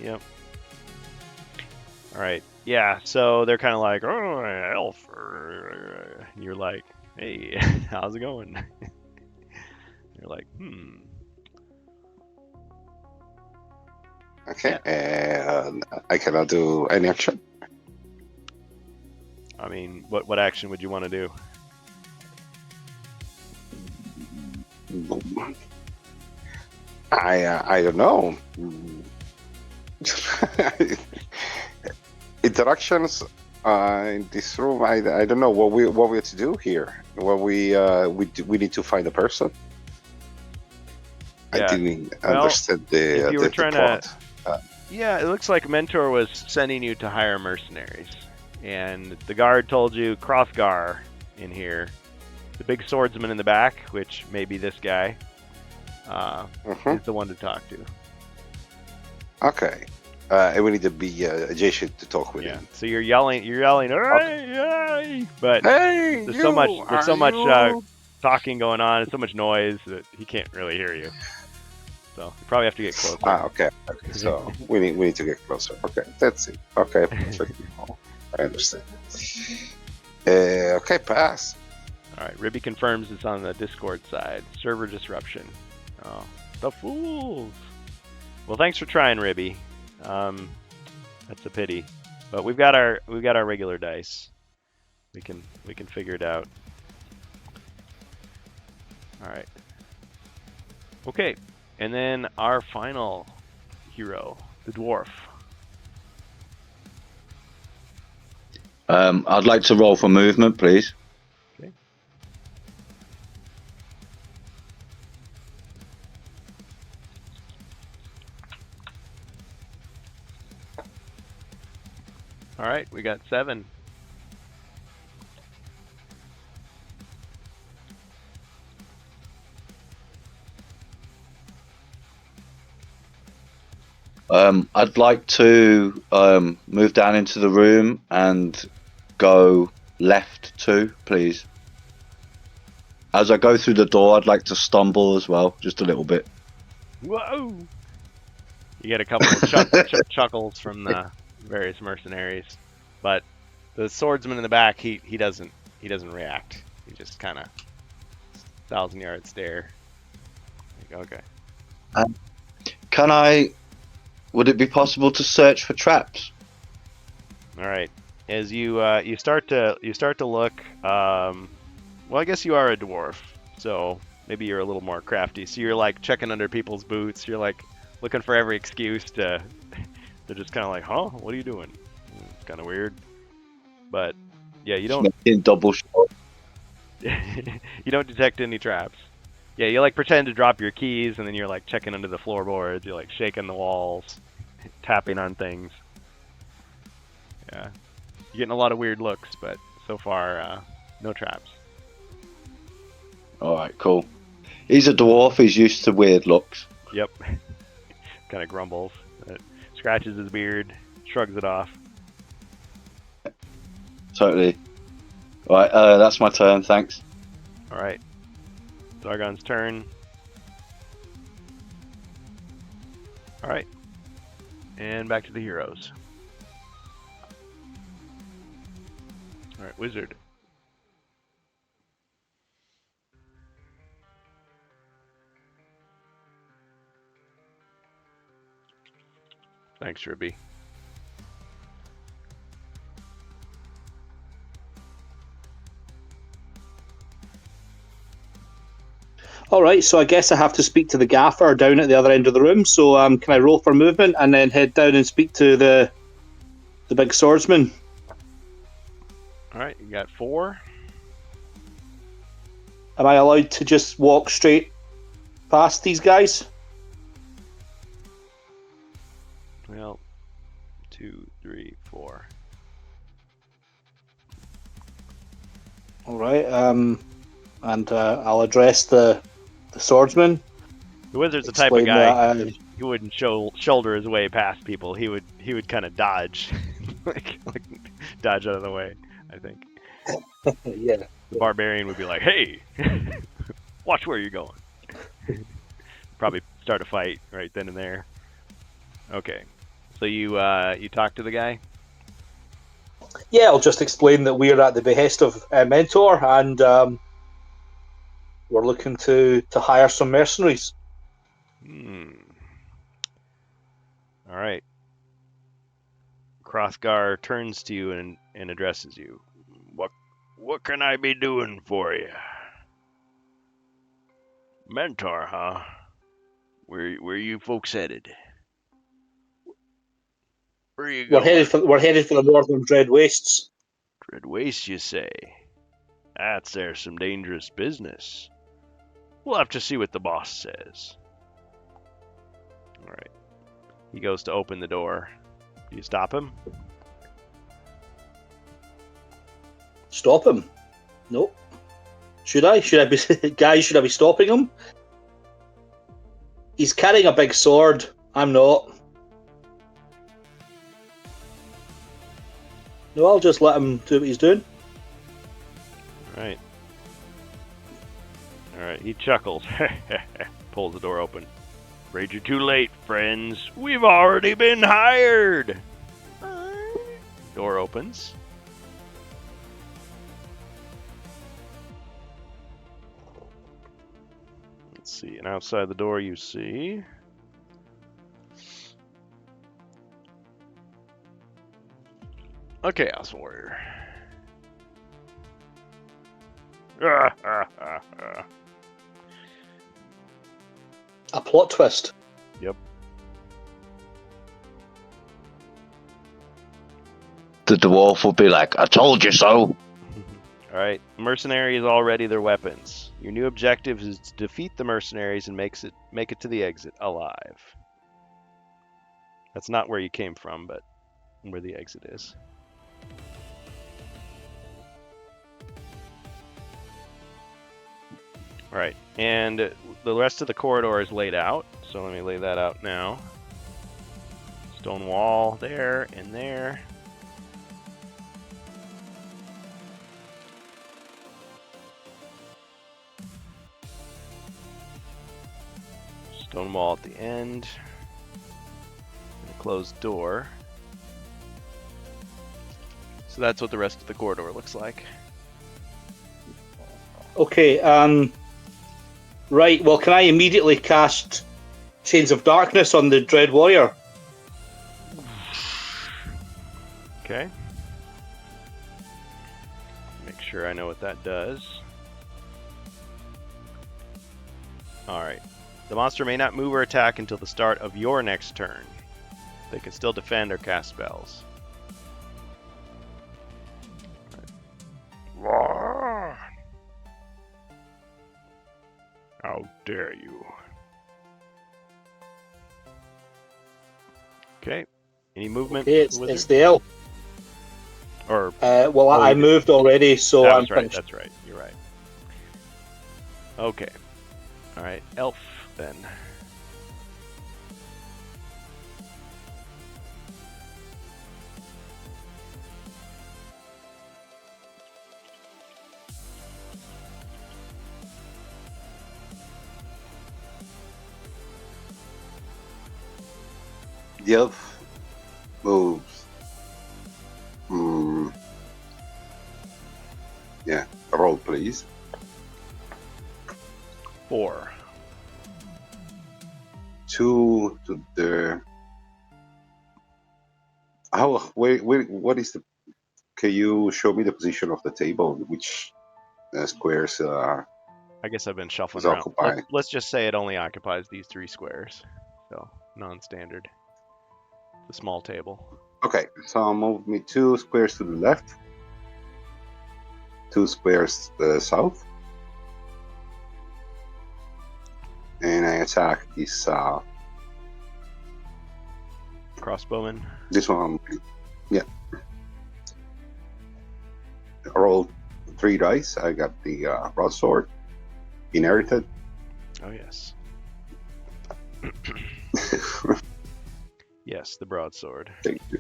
yep. Alright, yeah, so they're kind of like, oh, elf. And you're like, hey, how's it going? You're like, Okay, and I cannot do any action. I mean, what action would you want to do? I don't know. Interactions in this room. I don't know what we have to do here. What we need to find a person. I Yeah. didn't Well, understand if you were the trying to- plot. Yeah, it looks like Mentor was sending you to hire mercenaries. And the guard told you Krothgar in here. The big swordsman in the back, which may be this guy, Mhm. is the one to talk to. Okay, and we need to be adjacent to talk with Yeah. him. So you're yelling, hey, hey! But Hey, there's so much you? talking going on, and so much noise that he can't really hear you. So you probably have to get closer. Okay. So we need to get closer. Okay, that's it. Okay, perfect. I understand. Okay, pass. All right, Ribby confirms it's on the Discord side. Server disruption. Oh, the fools. Well, thanks for trying, Ribby. That's a pity, but we've got our regular dice. We can figure it out. All right. Okay, and then our final hero, the dwarf. I'd like to roll for movement, please. Okay. All right, we got 7. I'd like to move down into the room and go left 2, please. As I go through the door, I'd like to stumble as well, just a little bit. Whoa! You get a couple of chuckles from the various mercenaries, but the swordsman in the back, he doesn't react. He just kind of 1,000-yard stare. Like, okay. Would it be possible to search for traps? All right. As you start to look, well, I guess you are a dwarf, so maybe you're a little more crafty. So you're like checking under people's boots. You're like looking for every excuse to. They're just kind of like, huh? What are you doing? It's kind of weird, but yeah, you don't. In double shot. You don't detect any traps. Yeah, you like pretend to drop your keys, and then you're like checking under the floorboards. You're like shaking the walls, tapping on things. Yeah, you're getting a lot of weird looks, but so far, no traps. Alright, cool. He's a dwarf, he's used to weird looks. Yep. Kind of grumbles. Scratches his beard, shrugs it off. Totally. Alright, that's my turn, thanks. All right. Zargon's turn. All right. And back to the heroes. All right, wizard. Thanks, Ribby. All right, so I guess I have to speak to the gaffer down at the other end of the room. So can I roll for movement and then head down and speak to the big swordsman? All right, you got 4. Am I allowed to just walk straight past these guys? Well, 2, 3, 4. All right, and I'll address the swordsman. The wizard's the type of Explain guy that, he wouldn't shoulder his way past people. He would kind of dodge, like dodge out of the way. I think yeah. the barbarian would be like, "Hey, watch where you're going." Probably start a fight right then and there. Okay, so you talk to the guy. Yeah, I'll just explain that we're at the behest of Mentor, and we're looking to hire some mercenaries. All right. Crossgar turns to you and addresses you. What can I be doing for you? Mentor, huh? Where you folks headed? Where are you We're going? headed for the northern Dread Wastes. Dread Waste, you say? There's some dangerous business. We'll have to see what the boss says. All right. He goes to open the door. Do you stop him? Stop him? Nope. Should I? Should I be guys? Should I be stopping him? He's carrying a big sword. I'm not. No, I'll just let him do what he's doing. All right. He chuckles. Pulls the door open. Afraid you're too late, friends. We've already been hired. Door opens. Let's see. And outside the door, you see a Chaos Warrior. A plot twist. Yep. The dwarf will be like, I told you so. Alright, mercenaries all ready their weapons. Your new objective is to defeat the mercenaries and make it to the exit alive. That's not where you came from, but where the exit is. Alright, and the rest of the corridor is laid out, so let me lay that out now. Stone wall there and there. Stone wall at the end. And a closed door. So that's what the rest of the corridor looks like. Okay. Right. Well, can I immediately cast Chains of Darkness on the Dread Warrior? Okay. Make sure I know what that does. Alright. The monster may not move or attack until the start of your next turn. They can still defend or cast spells. Right. How dare you? Okay. Any movement? Okay, it's the elf. Or I moved already, so I'm that's right. finished. That's right. You're right. Okay. All right. Elf then. The elf moves. Yeah, roll please. 4. 2 to the How? Wait. What is the? Can you show me the position of the table? Which squares I guess I've been shuffling is around. occupied? Let's just say it only occupies these 3 squares. So non-standard. The small table. Okay, so move me 2 squares to the left, 2 squares south, and I attack this Crossbowman. this one. Yeah. I rolled 3 dice. I got the broadsword, inherited. Oh yes. Yes, the broadsword. Thank you.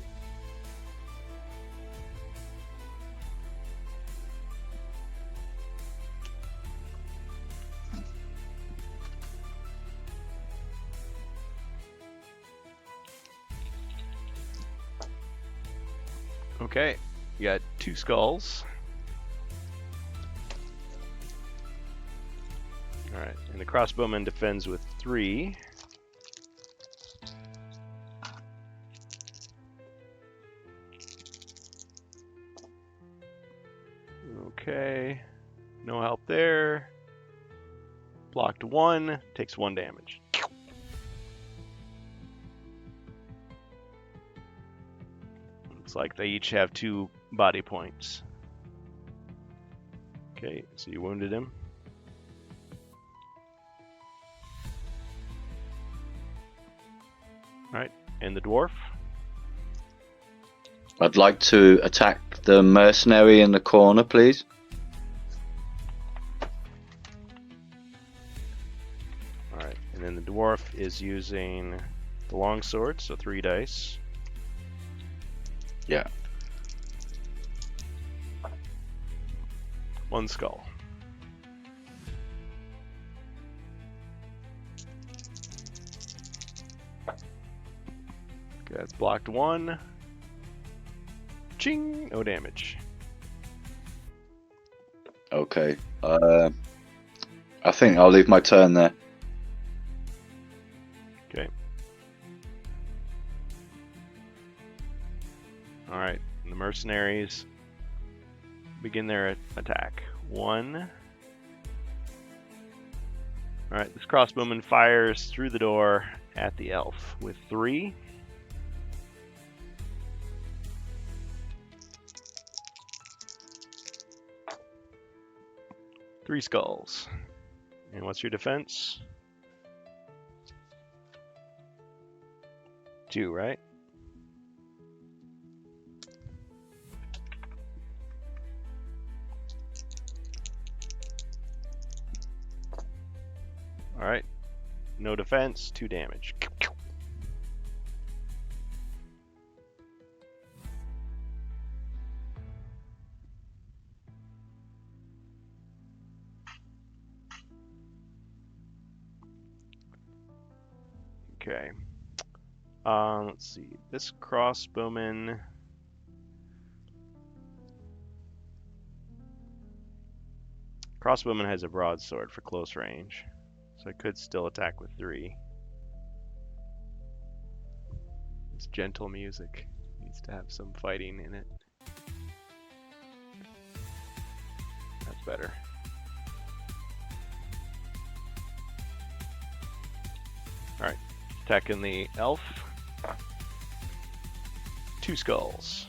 Okay, you got 2 skulls. Alright, and the crossbowman defends with 3. Okay, no help there. Blocked 1, takes 1 damage. Looks like they each have 2 body points. Okay, so you wounded him. Alright, and the dwarf? I'd like to attack the mercenary in the corner, please. Alright, and then the dwarf is using the longsword, so 3 dice. Yeah. 1 skull. Okay, that's blocked 1. Ching! No damage. Okay. I think I'll leave my turn there. Okay. Alright, the mercenaries begin their attack. 1. Alright, this crossbowman fires through the door at the elf with 3. Three skulls. And what's your defense? 2, right? Alright. No defense, 2 damage. Okay. Let's see. This crossbowman. Crossbowman has a broadsword for close range, so I could still attack with 3. This gentle music needs to have some fighting in it. That's better. Alright, attacking the elf. 2 skulls.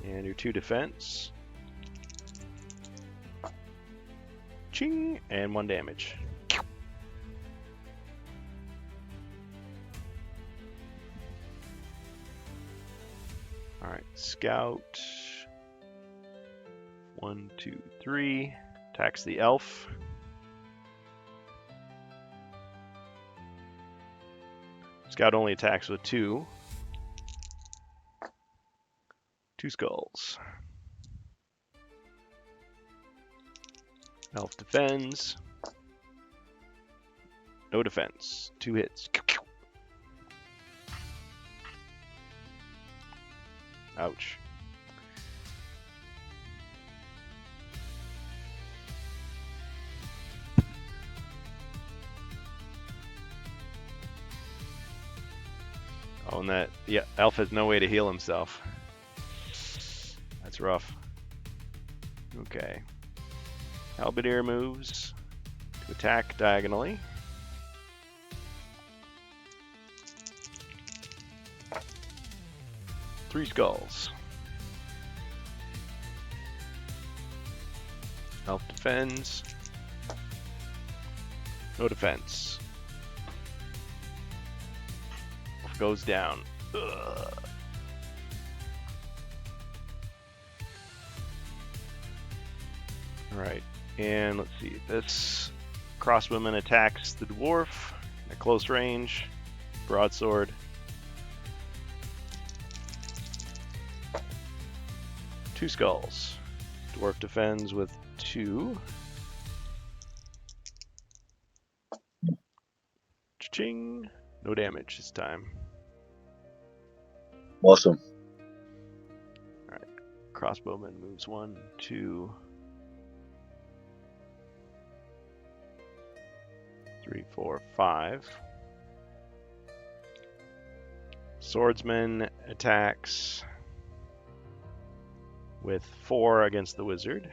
And your 2 defense. Ching! And 1 damage. Alright, scout. 1, 2, 3. Attacks the elf. Scout only attacks with 2. 2 skulls. Elf defends. No defense. 2 hits. Ouch. Oh, and that elf has no way to heal himself. That's rough. Okay. Halberdier moves to attack diagonally. Three skulls. Elf defends. No defense. Elf goes down. Ugh. Alright, and let's see. This crossbowman attacks the dwarf at close range. Broadsword. Two skulls. Dwarf defends with 2. Cha-ching! No damage this time. Awesome. Crossbowman moves 1, 2, 3, 4, 5. Swordsman attacks with 4 against the wizard.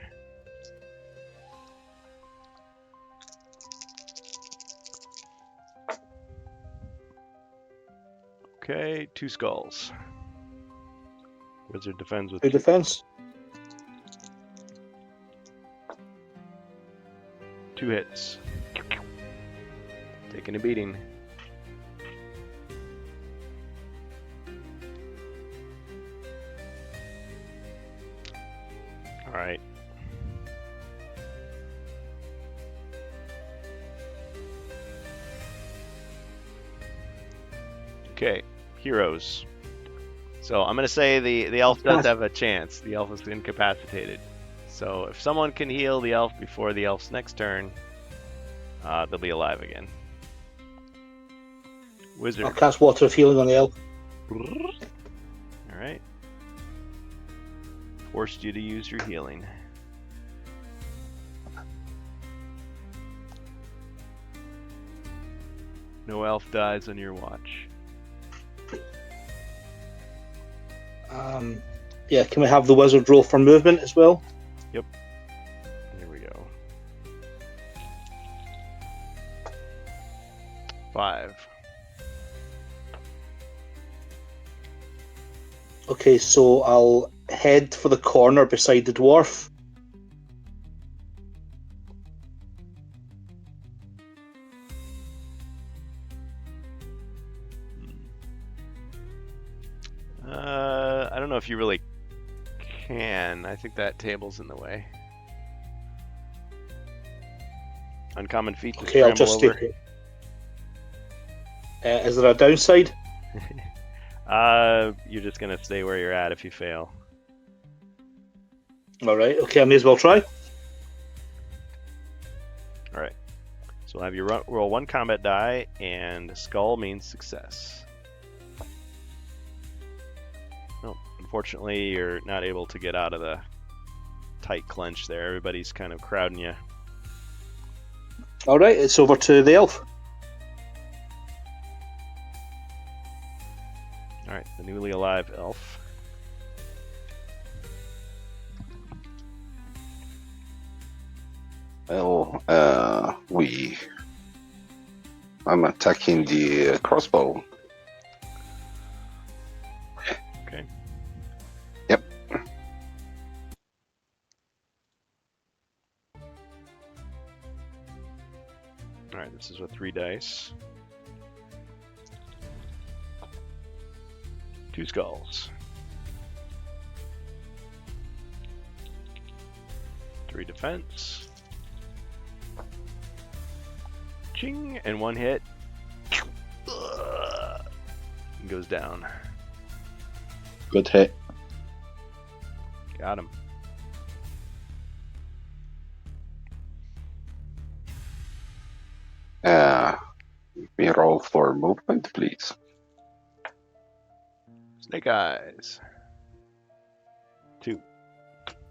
Okay, 2 skulls. Wizard defends with Who defense? 2 hits. Taking a beating. Alright. Okay, heroes. So I'm going to say the elf does have a chance. The elf is incapacitated. So if someone can heal the elf before the elf's next turn, they'll be alive again. Wizard. I'll cast Water of Healing on the elf. Alright. Forced you to use your healing. No elf dies on your watch. Yeah, can we have the wizard roll for movement as well? Here we go. 5. Okay, so I'll head for the corner beside the dwarf. I don't know if you really can. I think that table's in the way. Uncommon feat to Okay, I'll scramble just over. take it. Is there a downside? You're just gonna stay where you're at if you fail. Alright, okay, I may as well try. Alright. So we'll have you roll 1 combat die, and skull means success. Nope. Unfortunately, you're not able to get out of the tight clench there. Everybody's kind of crowding you. Alright, it's over to the elf. Alright, the newly alive elf. Well, I'm attacking the crossbow. Okay. Yep. Alright, this is with 3 dice. 2 skulls. 3 defense. Ching! And 1 hit. Goes down. Good hit. Got him. Me roll for movement, please. Snake eyes. 2.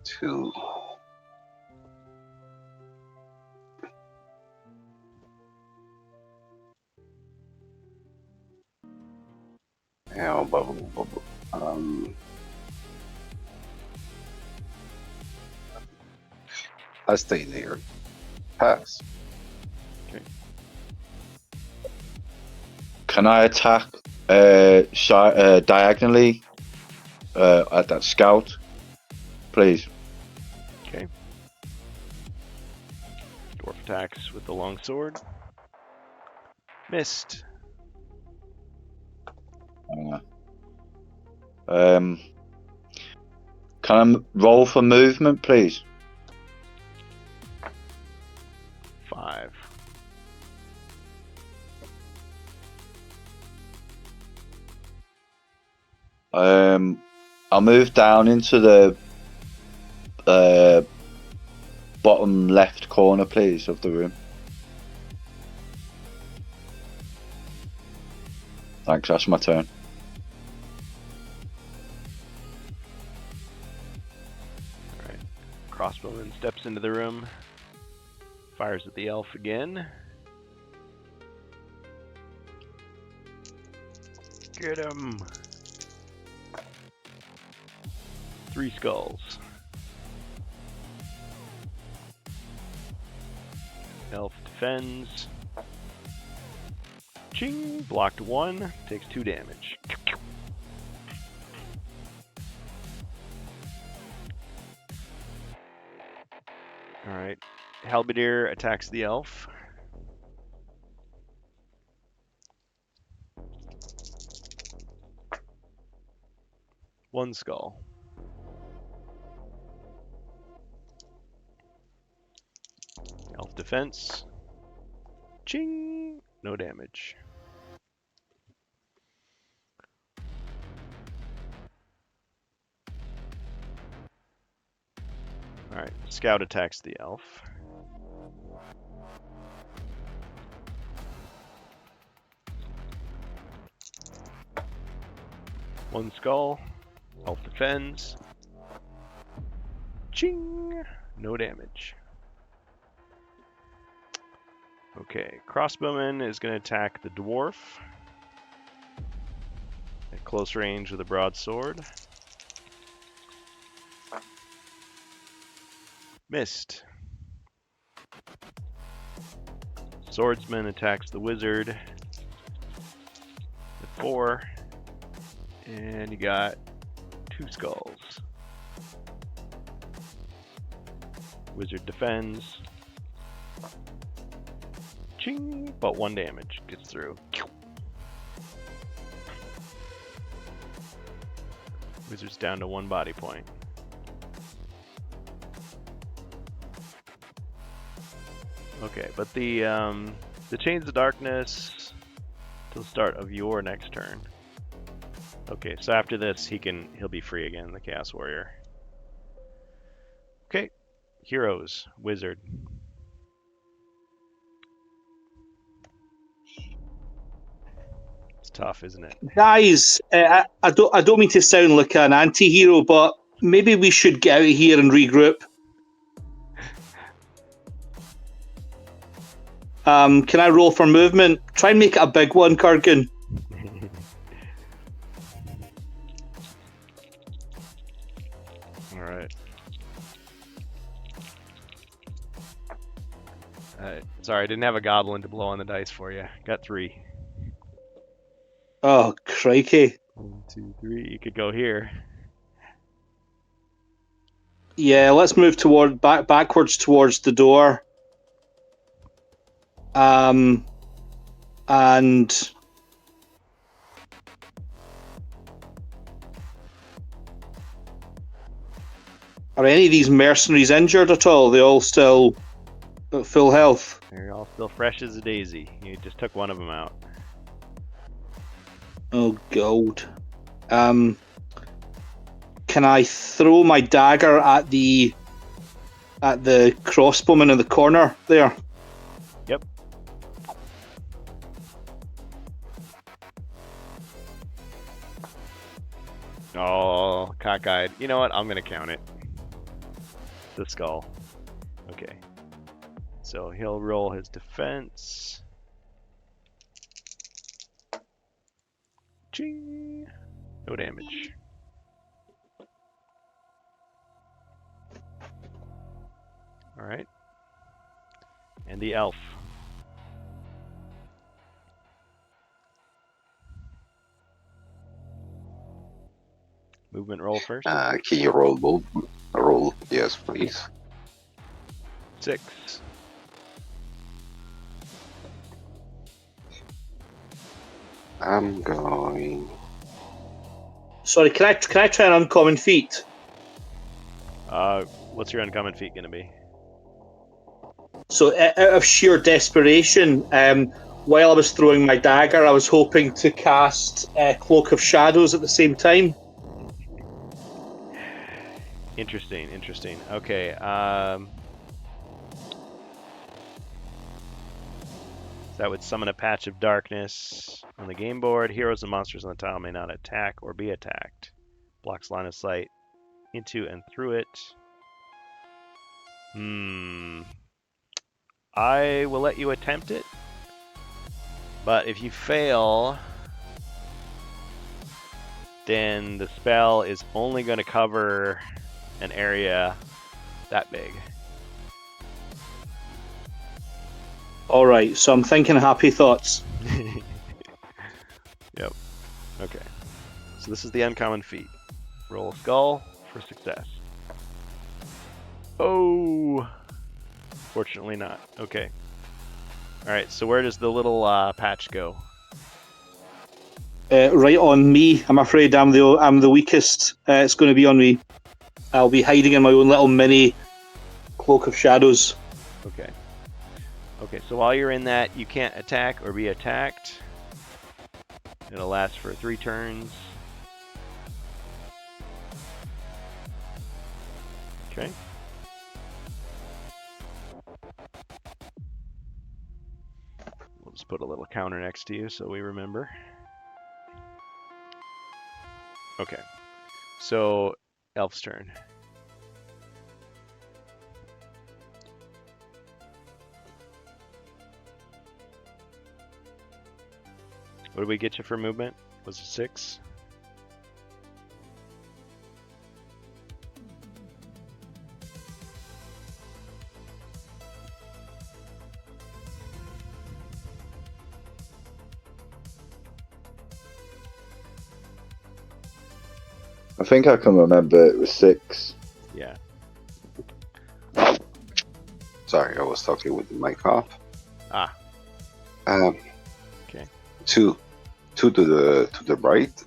2. Yeah, um, I'll stay there. Pass. Can I attack diagonally at that scout, please? Okay. Dwarf attacks with the long sword. Missed. Can I roll for movement, please? 5. I'll move down into the bottom left corner, please, of the room. Thanks, that's my turn. Alright. Crossbowman steps into the room. Fires at the elf again. Get him! 3 skulls. Elf defends. Ching! Blocked 1. Takes 2 damage. Alright. Halberdier attacks the elf. One skull. Elf defense. Ching! No damage. Alright, scout attacks the elf. One skull. Elf defends. Ching! No damage. Okay, crossbowman is going to attack the dwarf at close range with a broadsword. Missed. Swordsman attacks the wizard at 4. And you got 2 skulls. Wizard defends. Ching! But 1 damage. Gets through. Wizard's down to 1 body point. Okay, but the Chains of Darkness till the start of your next turn. Okay, so after this he'll be free again, the Chaos Warrior. Okay. Heroes, Wizard. It's tough, isn't it? Guys, I don't mean to sound like an anti-hero, but maybe we should get out of here and regroup. Can I roll for movement? Try and make it a big one, Kurgan. Alright. Sorry, I didn't have a goblin to blow on the dice for you. Got 3. Oh, crikey. 1, 2, 3. You could go here. Yeah, let's move backwards towards the door. And are any of these mercenaries injured at all? They all still at full health? They're all still fresh as a daisy. You just took one of them out. Oh, God. Can I throw my dagger at the crossbowman in the corner there? Yep. Oh, cockeyed. You know what? I'm going to count it. The skull. Okay. So he'll roll his defense. Ching. No damage. All right. And the elf. Movement roll first. Can you roll both? Roll, yes, please. 6. I'm going. Sorry, can I try an uncommon feat? What's your uncommon feat going to be? So, out of sheer desperation, while I was throwing my dagger, I was hoping to cast Cloak of Shadows at the same time. Interesting. Okay. That would summon a patch of darkness on the game board. Heroes and monsters on the tile may not attack or be attacked. Blocks line of sight into and through it. I will let you attempt it. But if you fail, then the spell is only going to cover an area that big. All right, so I'm thinking happy thoughts. Yep. Okay. So this is the uncommon feat. Roll a skull for success. Oh! Fortunately not. Okay. Alright, so where does the little patch go? Right on me. I'm afraid I'm the weakest. It's going to be on me. I'll be hiding in my own little mini Cloak of Shadows. Okay. Okay, so while you're in that, you can't attack or be attacked. It'll last for 3 turns. Okay. We'll just put a little counter next to you so we remember. Okay. So, Elf's turn. What did we get you for movement? Was it 6? I think I can remember it was 6. Yeah. Sorry, I was talking with the mic off. Ah. Okay. Two to the right.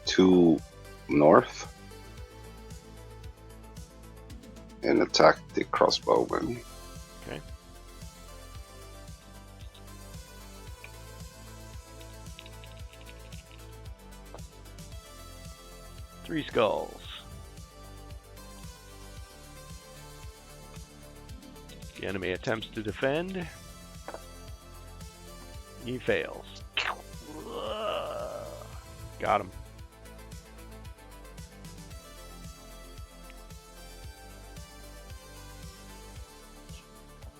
2 north. And attack the crossbowman. Okay. Three skulls. The enemy attempts to defend. He fails. Got him.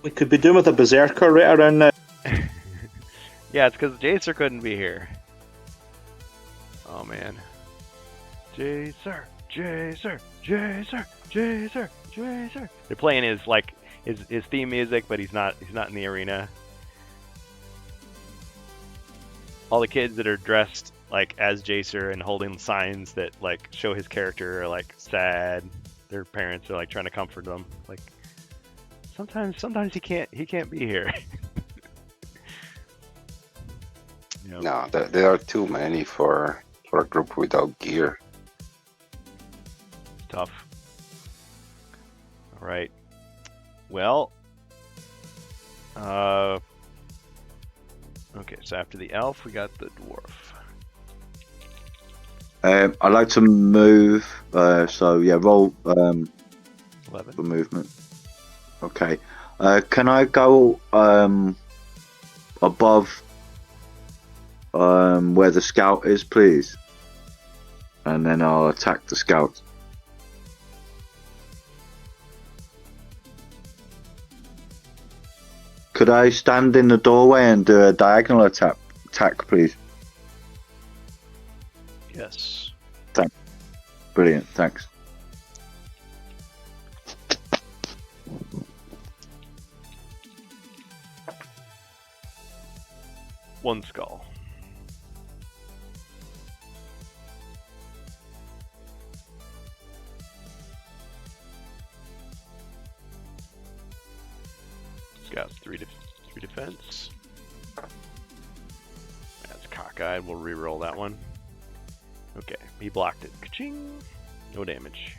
We could be doing with a berserker right around now. Yeah, it's because Jacer couldn't be here. Oh man. Jacer, Jacer, Jacer, Jacer, Jacer. They're playing his theme music, but he's not in the arena. All the kids that are dressed like as Jacer and holding signs that like show his character are like sad. Their parents are like trying to comfort them. Like sometimes he can't be here. Yep. No, there are too many for a group without gear. Tough. All right. Well. Okay, so after the elf, we got the dwarf. I'd like to move. So yeah, roll 11. for movement. Okay. Can I go above where the scout is, please? And then I'll attack the scout. Could I stand in the doorway and do a diagonal attack, please? Yes. Brilliant, thanks. One skull. Scout's three defense. That's cockeyed. We'll re-roll that one. Okay, he blocked it. Ka-ching! No damage.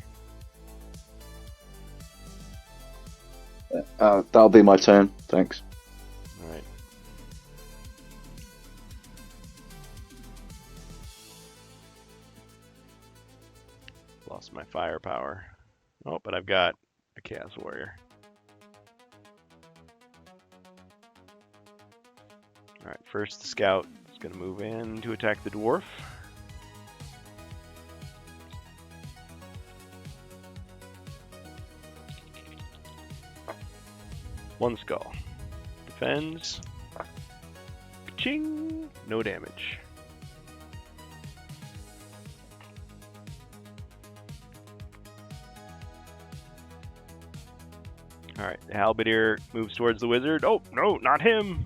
That'll be my turn. Thanks. All right. Lost my firepower. Oh, but I've got a Chaos Warrior. All right, first the scout is going to move in to attack the dwarf. One skull. Defends. Ching! No damage. Alright, the halberdier moves towards the wizard. Oh, no, not him!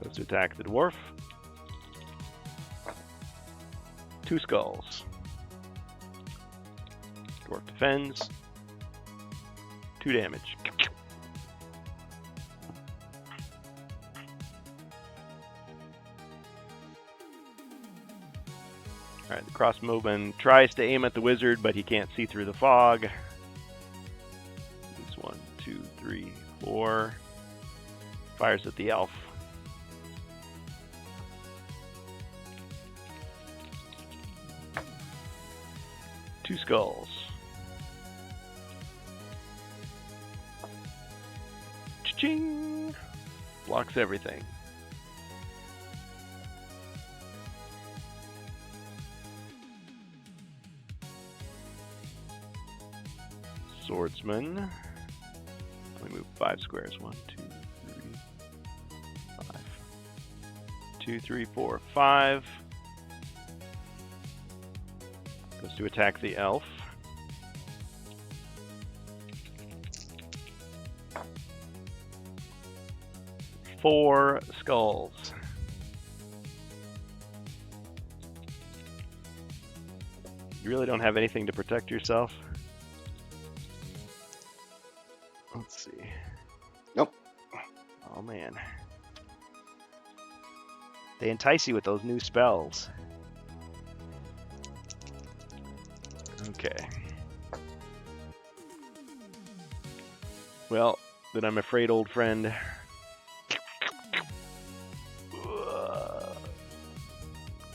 Goes to attack the dwarf. Two skulls. Dwarf defends. 2 damage. Alright, the crossbowman tries to aim at the wizard, but he can't see through the fog. Moves 1, 2, 3, 4. Fires at the elf. Two skulls. Ching! Blocks everything. Swordsman. Let me move 5 squares. 1, 2, 3, 5. 2, 3, 4, 5. Goes to attack the elf. Four skulls. You really don't have anything to protect yourself? Let's see. Nope. Oh man. They entice you with those new spells. Okay. Well, then I'm afraid, old friend.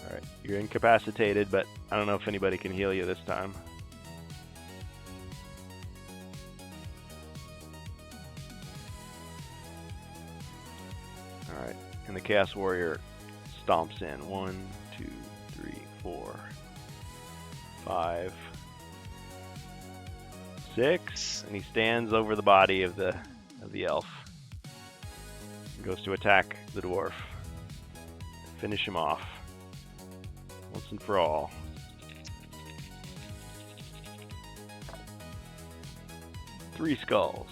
Alright, you're incapacitated, but I don't know if anybody can heal you this time. Alright, and the Chaos Warrior stomps in. 1, 2, 3, 4, 5, 6, and he stands over the body of the elf. And goes to attack the dwarf. Finish him off. Once and for all. Three skulls.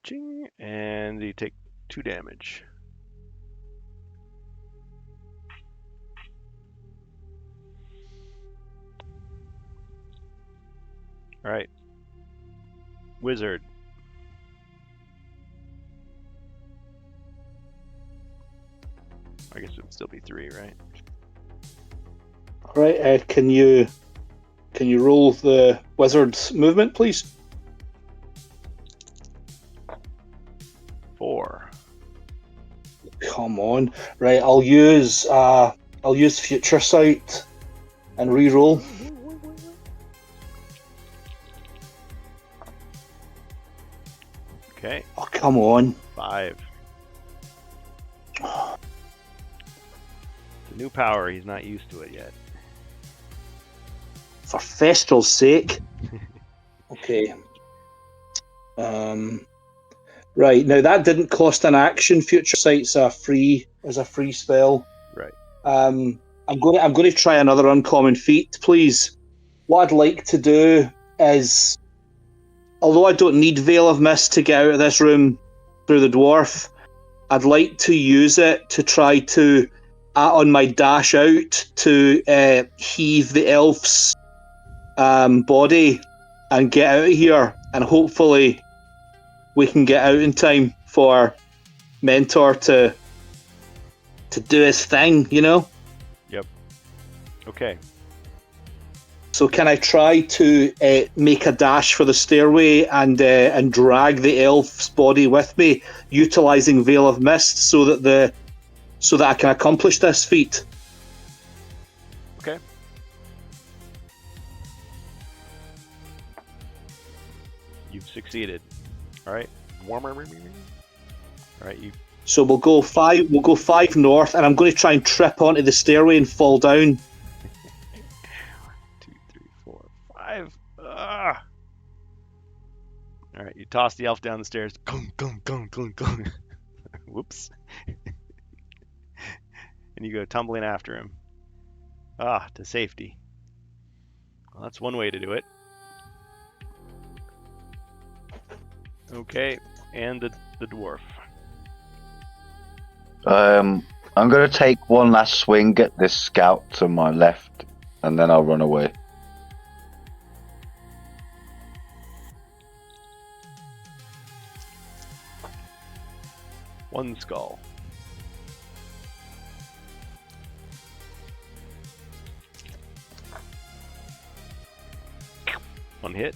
Ching, and you take 2 damage. Alright. Wizard. I guess it would still be 3, right? Right, can you roll the wizard's movement, please? 4. Come on. Right, I'll use Future Sight and re-roll. Okay. Oh, come on. 5. It's a new power, he's not used to it yet. For Festral's sake. Okay. Right, now that didn't cost an action. Future Sight's a free spell. Right. I'm going to try another uncommon feat, please. What I'd like to do is, although I don't need Veil of Mist to get out of this room through the dwarf, I'd like to use it to try to, on my dash out, to heave the elf's body and get out of here, and hopefully we can get out in time for Mentor to do his thing, you know? Okay. So can I try to make a dash for the stairway and drag the elf's body with me, utilizing Veil of Mist, so that I can accomplish this feat? Okay. You've succeeded. All right. All right. You. So we'll go 5 north, and I'm going to try and trip onto the stairway and fall down. 2, 3, 4, 5. Ah. All right. You toss the elf down the stairs. Gung, gung, gung, gung, gung. Whoops. And you go tumbling after him. To safety. Well, that's one way to do it. Okay, and the dwarf. I'm gonna take one last swing at this scout to my left, and then I'll run away. One skull. One hit.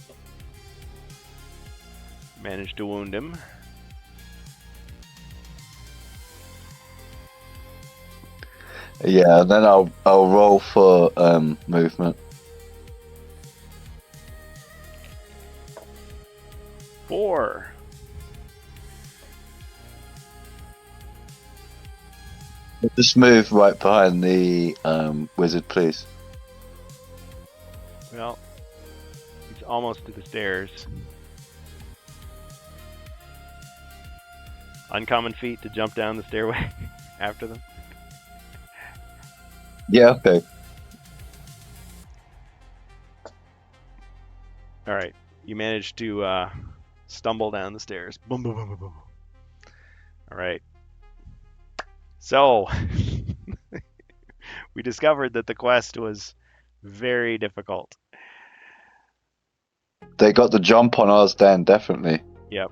Managed to wound him. Yeah, and then I'll roll for movement. 4. Just move right behind the wizard, please. Well, he's almost to the stairs. Uncommon feat to jump down the stairway after them. Yeah, okay. All right, you managed to stumble down the stairs. Boom, boom, boom, boom, boom. All right. So, we discovered that the quest was very difficult. They got the jump on us then, definitely. Yep.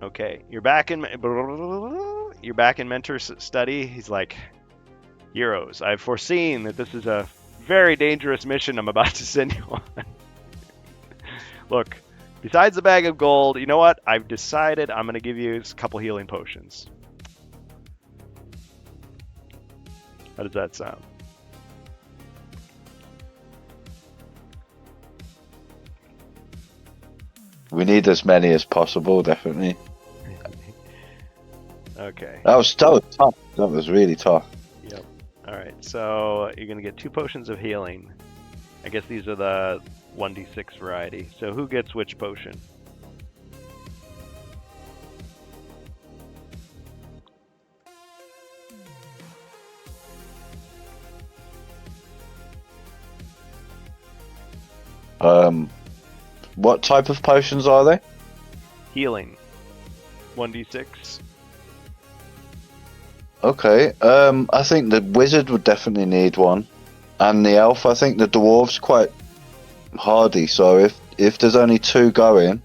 Okay, you're back in Mentor's study. He's like, heroes, I've foreseen that this is a very dangerous mission I'm about to send you on. Look, besides the bag of gold, you know what? I've decided I'm going to give you a couple healing potions. How does that sound? We need as many as possible, definitely. Okay. That was tough. That was really tough. Yep. All right. So you're going to get 2 potions of healing. I guess these are the 1d6 variety. So who gets which potion? What type of potions are they? Healing. 1d6. Okay. I think the wizard would definitely need one, and the elf. I think the dwarf's quite hardy. So if there's only 2 going,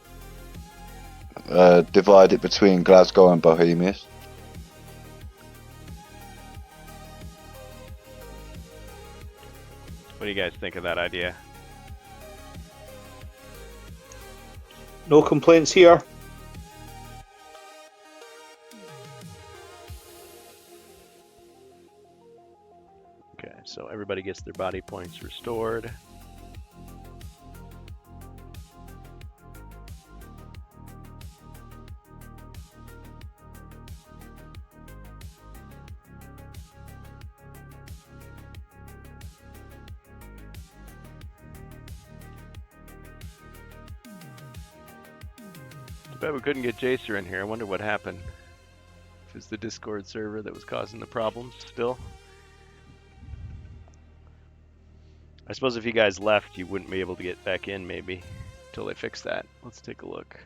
divide it between Glasgow and Bohemius. What do you guys think of that idea? No complaints here. Okay, so everybody gets their body points restored. Too bad we couldn't get Jacer in here. I wonder what happened. If it's the Discord server that was causing the problems still. I suppose if you guys left, you wouldn't be able to get back in, maybe, until they fix that. Let's take a look.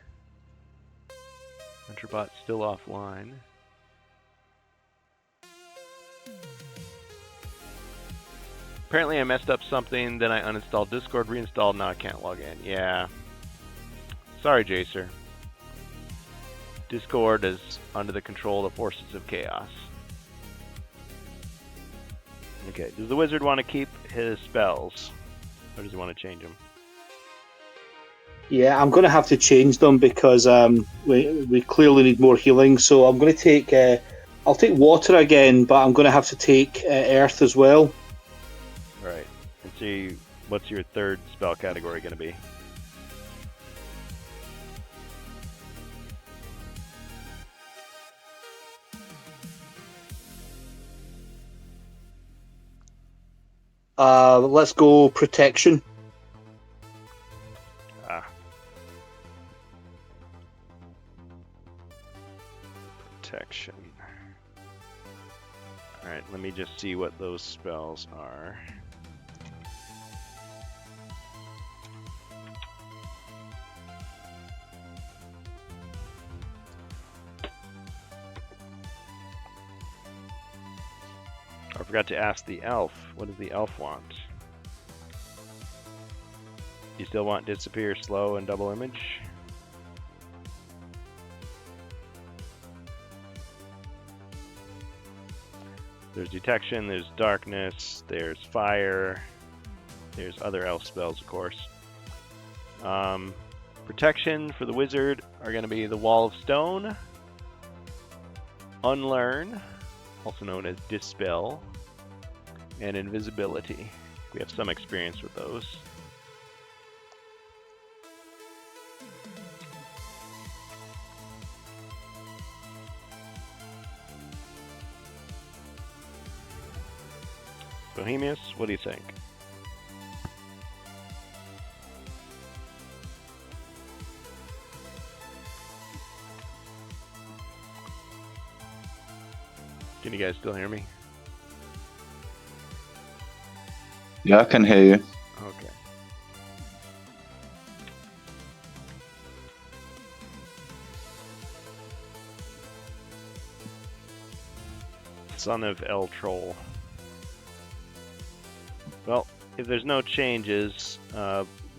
Hunterbot's still offline. Apparently I messed up something, then I uninstalled Discord, reinstalled, now I can't log in. Yeah. Sorry, Jacer. Discord is under the control of forces of chaos. Okay, does the wizard want to keep his spells? Or does he want to change them? Yeah, I'm going to have to change them because we clearly need more healing. So I'm going to take I'll take water again, but I'm going to have to take earth as well. Right. And see, what's your third spell category going to be? Let's go protection. Protection. Alright, let me just see what those spells are. I forgot to ask the elf. What does the elf want? You still want disappear, slow, and double image? There's detection, there's darkness, there's fire, there's other elf spells, of course. Protection for the wizard are going to be the Wall of Stone, Unlearn, also known as Dispel, and Invisibility. We have some experience with those. Bohemius, what do you think? Can you guys still hear me? Yeah, I can hear you. Okay. Son of El Troll. Well, if there's no changes,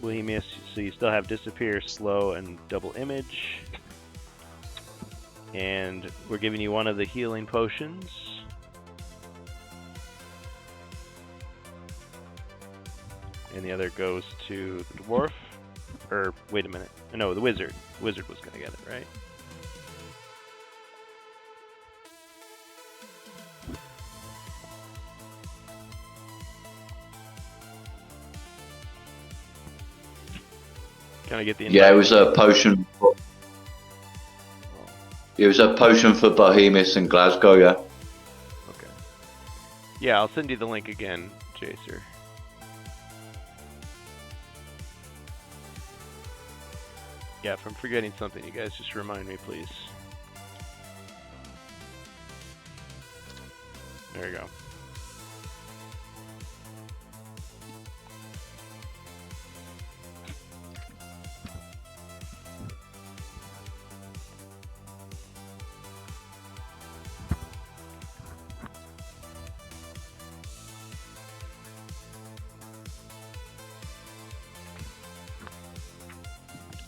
Bohemius, so you still have disappear, slow, and double image. And we're giving you one of the healing potions. And the other goes to the dwarf. Or, wait a minute. No, the wizard. The wizard was going to get it, right? Can I get the invite? Yeah, it was a potion. It was a potion for Bohemius in Glasgow, yeah. Okay. Yeah, I'll send you the link again, Jacer. Yeah, if I'm forgetting something, you guys just remind me, please. There you go.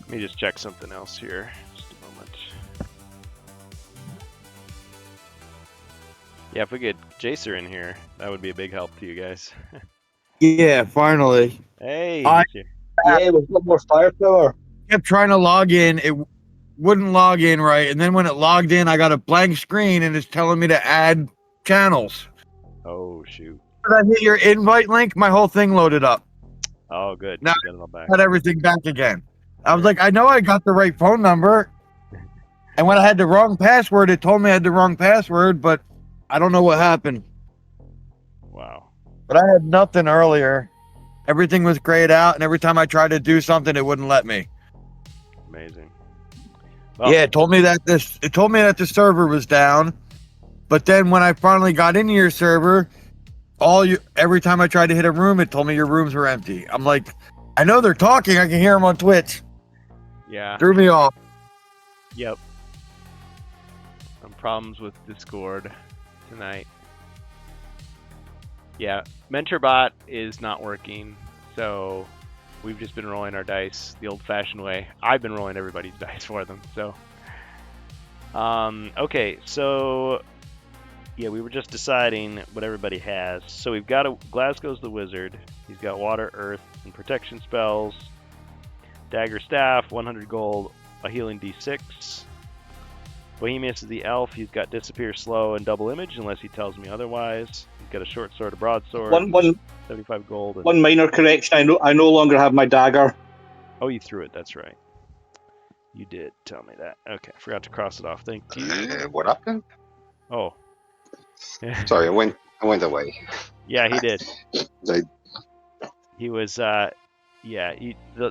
Let me just check something else here. Just a moment. Yeah, if we get Jacer in here, that would be a big help to you guys. Yeah, finally. Hey, I- he's here. Yeah, we've got more firepower. Kept trying to log in. It wouldn't log in right. And then when it logged in, I got a blank screen and it's telling me to add channels. Oh, shoot. When I hit your invite link, my whole thing loaded up. Oh, good. Now- Get it all back. Got everything back again. I was like, I know I got the right phone number. And when I had the wrong password, it told me I had the wrong password, but I don't know what happened. Wow. But I had nothing earlier. Everything was grayed out, and every time I tried to do something, it wouldn't let me. Amazing. Well, Yeah, it told me that the server was down. But then when I finally got into your server, every time I tried to hit a room, it told me your rooms were empty. I'm like, I know they're talking. I can hear them on Twitch. yeah. Threw me off. Yep. Some problems with Discord tonight. Yeah, MentorBot is not working, so we've just been rolling our dice the old-fashioned way. I've been rolling everybody's dice for them, so. Okay, so yeah, we were just deciding what everybody has. So we've got Glasgow's the wizard. He's got water, earth, and protection spells. Dagger staff, 100 gold, a healing d6. Bohemius is the elf. He's got disappear slow and double image unless he tells me otherwise. He's got a short sword, a broadsword, 75 gold. One minor correction. I no longer have my dagger. Oh, you threw it. That's right. You did tell me that. Okay, I forgot to cross it off. Thank you. What happened? Oh. Sorry, I went away. Yeah, he did. He was, the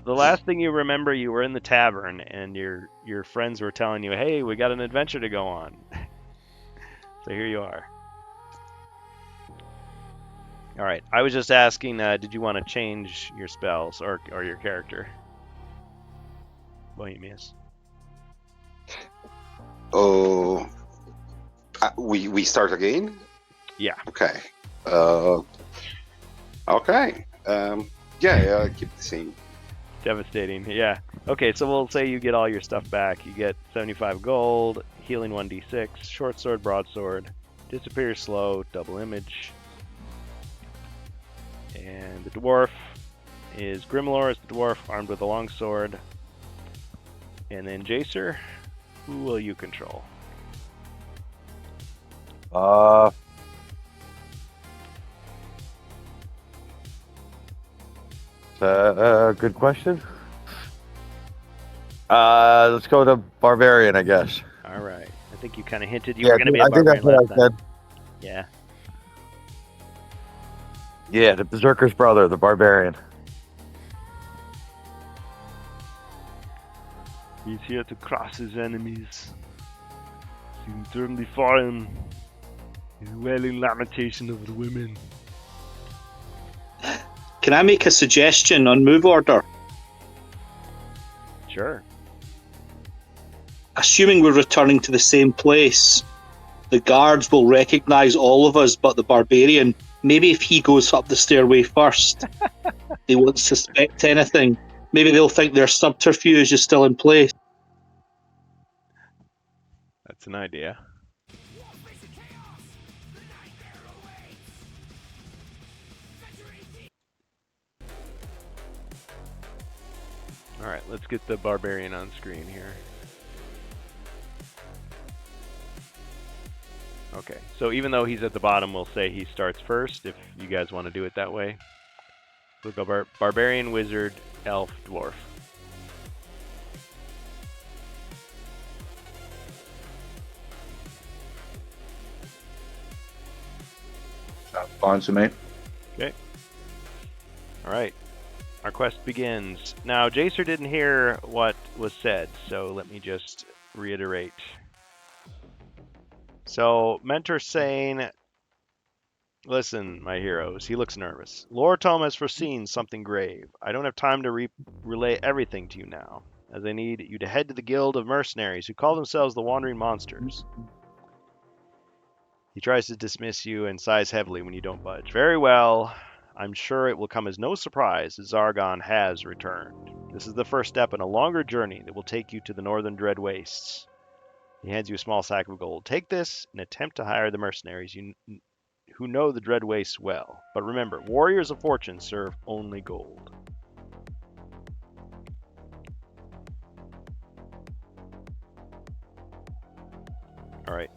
last thing you remember, you were in the tavern and your friends were telling you, hey, we got an adventure to go on. So here you are. All right, I was just asking, did you want to change your spells or your character? Bohemius. Oh, we start again? Yeah. Okay. Okay. Yeah, keep the same. Devastating, yeah. Okay, so we'll say you get all your stuff back. You get 75 gold, healing 1d6, short sword, broadsword, disappear slow, double image. And the dwarf is Grimlor is the dwarf, armed with a long sword. And then Jacer, who will you control? Good question. Let's go to Barbarian, I guess. All right. I think you kind of hinted you were going to be a I think barbarian that's last what I time. said. Yeah. Yeah, the Berserker's brother, the Barbarian. He's here to cross his enemies. Seems eternally foreign. His wailing lamentation of the women. Can I make a suggestion on move order? Sure. Assuming we're returning to the same place, the guards will recognise all of us but the barbarian. Maybe if he goes up the stairway first, they won't suspect anything. Maybe they'll think their subterfuge is still in place. That's an idea. Alright, let's get the barbarian on screen here. Okay, so even though he's at the bottom, we'll say he starts first, if you guys want to do it that way. We'll go barbarian, wizard, elf, dwarf. Sounds fine to me. Alright, our quest begins. Now, Jacer didn't hear what was said, so let me just reiterate. So, Mentor's saying, listen, my heroes, he looks nervous. Lord Tom has foreseen something grave. I don't have time to relay everything to you now, as I need you to head to the guild of mercenaries who call themselves the Wandering Monsters. He tries to dismiss you and sighs heavily when you don't budge. Very well. I'm sure it will come as no surprise that Zargon has returned. This is the first step in a longer journey that will take you to the northern Dread Wastes. He hands you a small sack of gold. Take this and attempt to hire the mercenaries who know the Dread Wastes well. But remember, warriors of fortune serve only gold. Alright.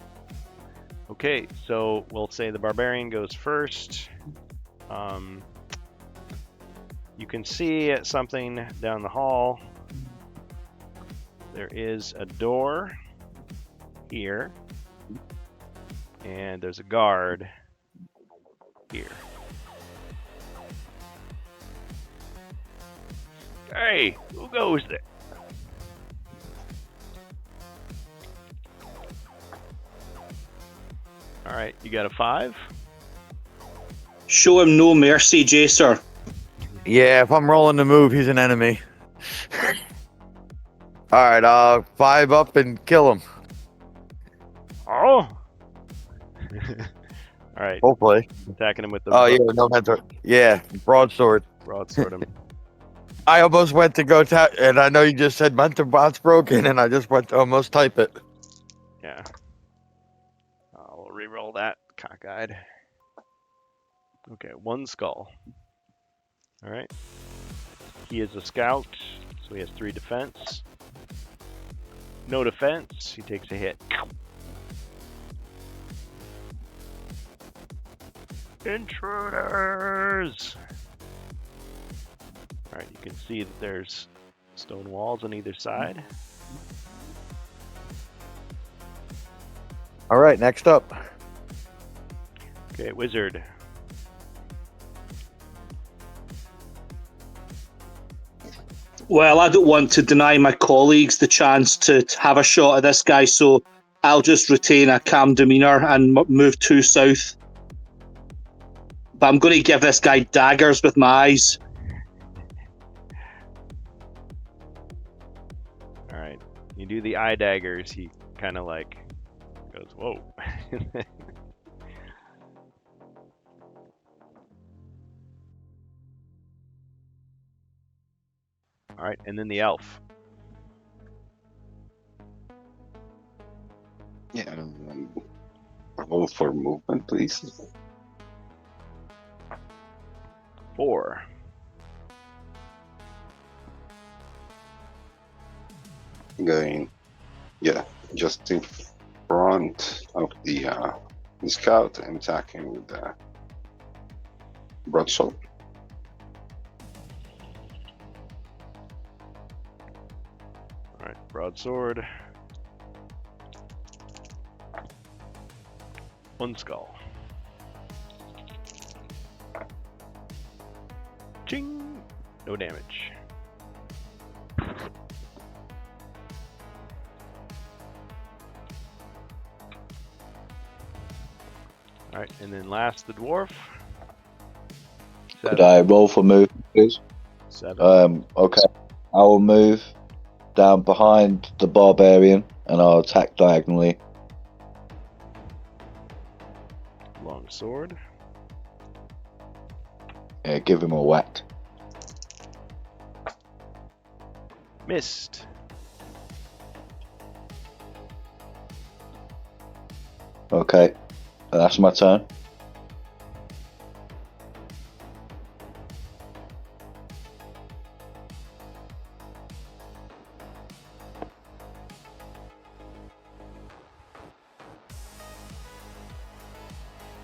Okay, so we'll say the barbarian goes first. You can see something down the hall. There is a door here, and there's a guard here. Hey, who goes there? All right, you got a 5. Show him no mercy, Jacer. Yeah, if I'm rolling to move, he's an enemy. All right, 5 up and kill him. Oh. All right, Hopefully. attacking him with the Oh yeah, no mentor. Yeah, broadsword. broadsword him. I almost went to go tap, and I know you just said mentor bot's broken, and I just went to almost type it. Yeah. We'll re-roll that cockeyed. Okay, 1 skull. All right. He is a scout, so he has 3 defense. No defense. He takes a hit. Intruders! Alright, you can see that there's stone walls on either side. All right, next up. Okay, wizard. Well, I don't want to deny my colleagues the chance to have a shot at this guy, so I'll just retain a calm demeanour and move 2 south. But I'm going to give this guy daggers with my eyes. Alright, you do the eye daggers, he kind of like goes, whoa. Alright, and then the elf. Yeah. Roll for movement, please. 4. Going, yeah, just in front of the scout and attacking with the broadsword. Alright, broadsword. 1 skull. Ching! No damage. Alright, and then last the dwarf. Could I roll for move, please? 7. Okay. I will move down behind the barbarian and I'll attack diagonally. Long sword. Yeah, give him a whack. Missed. Okay. That's my turn.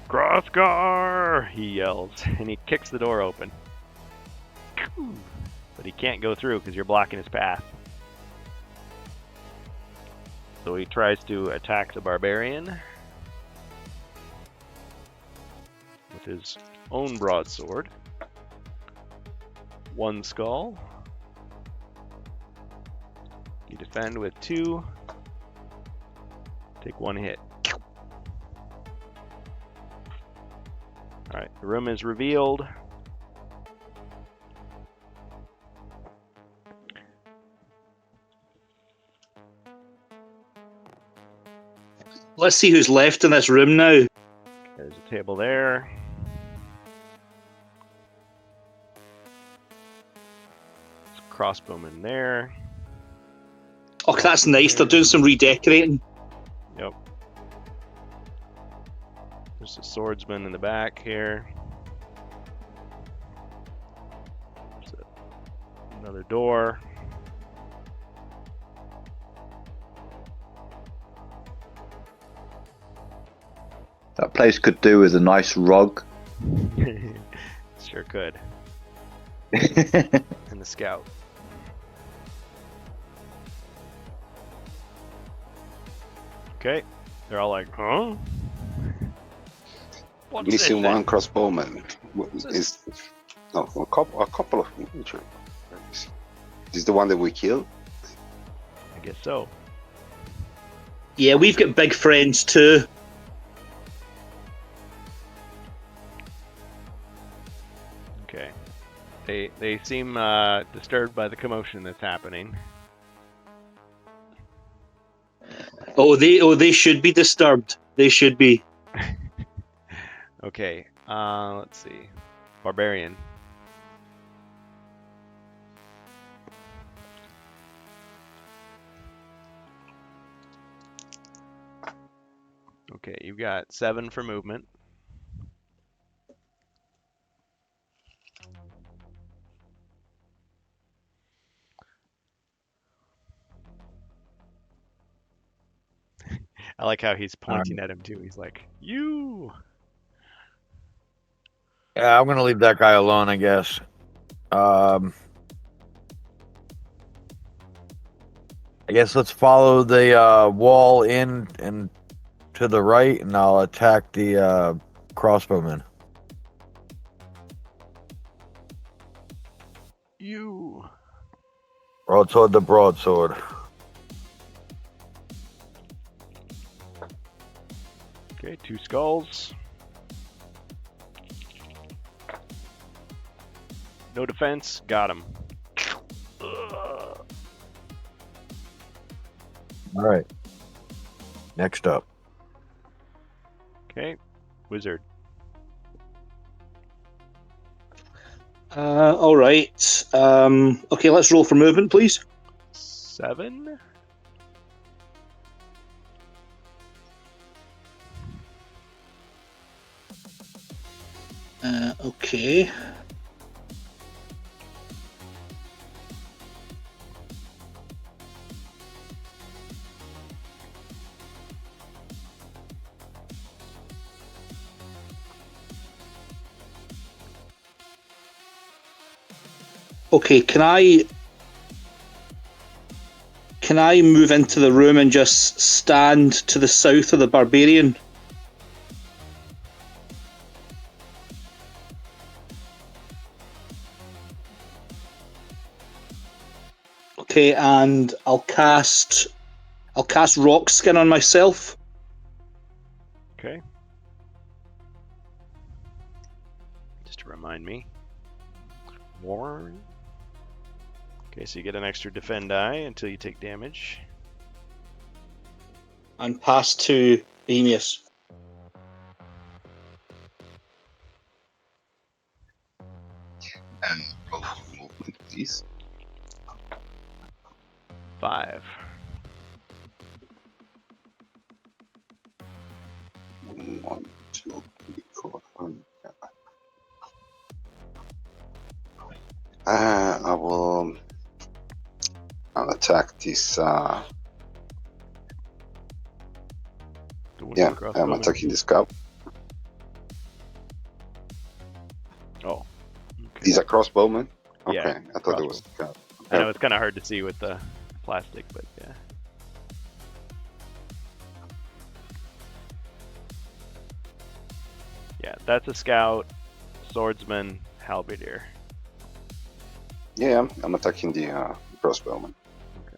Grothgar! He yells, and he kicks the door open. But he can't go through because you're blocking his path. So he tries to attack the barbarian with his own broadsword. 1 skull. You defend with 2. Take 1 hit. Alright, the room is revealed. Let's see who's left in this room now. There's a table there. There's a crossbowman there. Oh, that's nice. They're doing some redecorating. Yep. There's a swordsman in the back here. There's another door. That place could do with a nice rug. Sure could. And the scout. Okay. They're all like, huh? What's Missing this? one crossbowman. Is no a couple of injured. Is this the one that we killed? I guess so. Yeah, we've got big friends too. They seem disturbed by the commotion that's happening. They should be disturbed. They should be. Okay, let's see. Barbarian. Okay, you've got 7 for movement. I like how he's pointing at him too. He's like, "You." Yeah, I'm gonna leave that guy alone, I guess. I guess let's follow the wall in and to the right, and I'll attack the crossbowman. You. Broadsword the broadsword. Okay, 2 skulls. No defense. Got him. All right. Next up. Okay, wizard. All right. Okay, let's roll for movement, please. 7. Okay. Okay, can I move into the room and just stand to the south of the barbarian? Okay, and I'll cast rock skin on myself. Okay. Just to remind me. Warn. Okay, so you get an extra defend die until you take damage. And pass to Bohemius. And roll for movement, please. 5. 1, 2, 3, 4. I'll attack this. The one Yeah, across I'm the attacking the scout. Oh. He's a crossbowman. Okay, Yeah, I thought it was a scout. I know it's kind of hard to see with the plastic, but yeah. Yeah, that's a scout, swordsman, halberdier. Yeah, I'm attacking the crossbowman. Okay.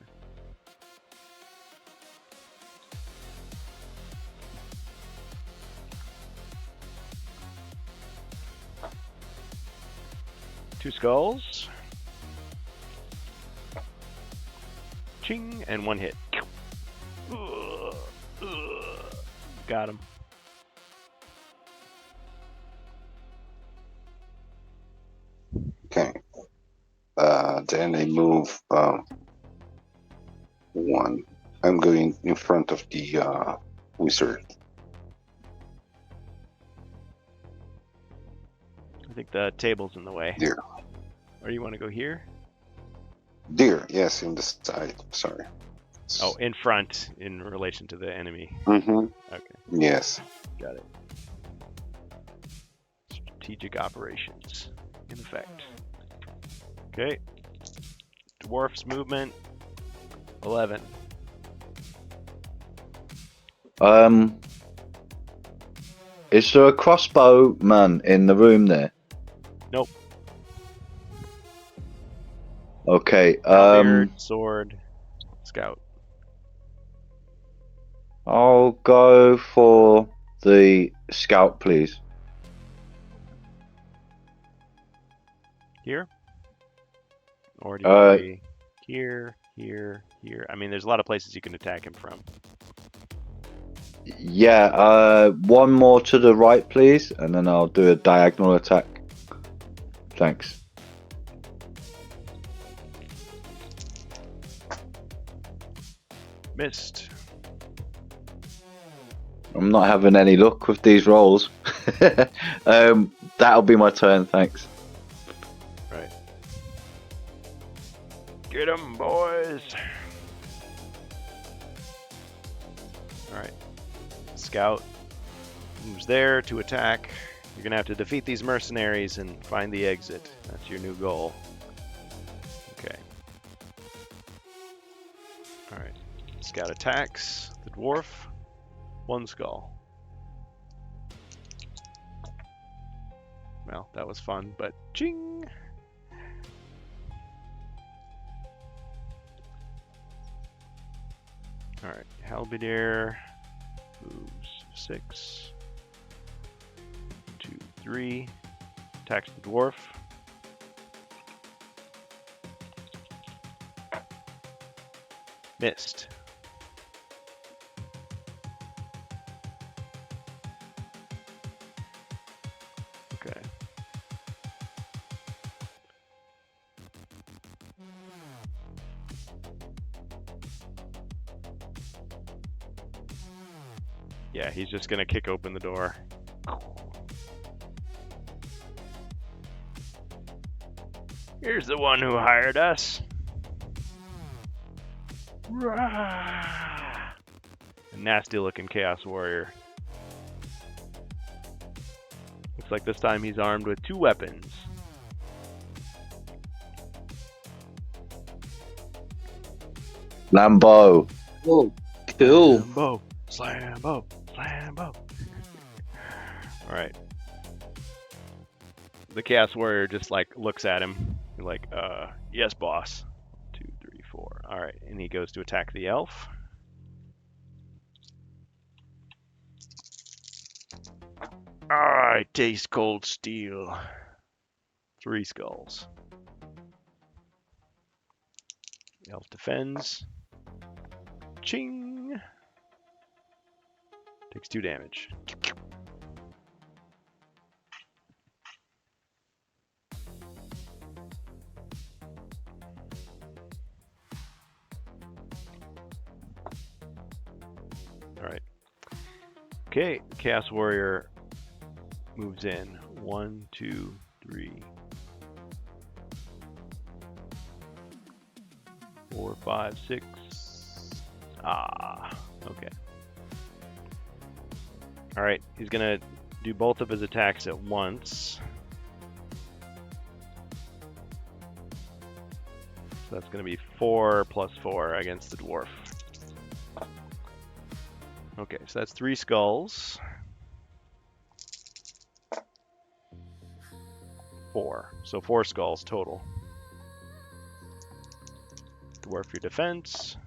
Two skulls. Ching, and 1 hit. Got him. Okay. Then I move 1. I'm going in front of the wizard. I think the table's in the way. Dear. Or you want to go here? Dear, yes, in the side. Sorry. Oh, in front in relation to the enemy. Mm-hmm. Okay, Yes. got it. Strategic operations in effect. Okay. Dwarf's movement 11. Is there a crossbow man in the room there? Nope. Okay. Halberd, sword, scout. I'll go for the scout, please. Here? Or do you be here, here, here? I mean, there's a lot of places you can attack him from. Yeah, one more to the right, please, and then I'll do a diagonal attack. Thanks. Missed. I'm not having any luck with these rolls. That'll be my turn, thanks. Right. Get 'em, boys. All right. Scout moves there to attack. You're gonna have to defeat these mercenaries and find the exit. That's your new goal. Okay. All right. Scout attacks the dwarf. 1 skull. Well, that was fun, but ching! Alright, Halberdier moves 6, 2, 3, attacks the dwarf. Missed. Okay. Yeah, he's just gonna kick open the door. Here's the one who hired us. A nasty looking Chaos Warrior. Looks like this time he's armed with 2 weapons. Lambo. Oh, cool. Slambo, slambo, slambo. Alright. The Chaos Warrior just like looks at him. Like, yes, boss. 2, 3, 4. Alright, and he goes to attack the elf. I taste cold steel. 3 skulls. The elf defends. Ching! Takes 2 damage. Alright. Okay, Chaos Warrior moves in. 1, 2, 3, 4, 5, 6. Okay. Alright, he's gonna do both of his attacks at once. So that's gonna be 4 plus 4 against the dwarf. Okay, so that's 3 skulls. 4. So 4 skulls total. Dwarf your defense.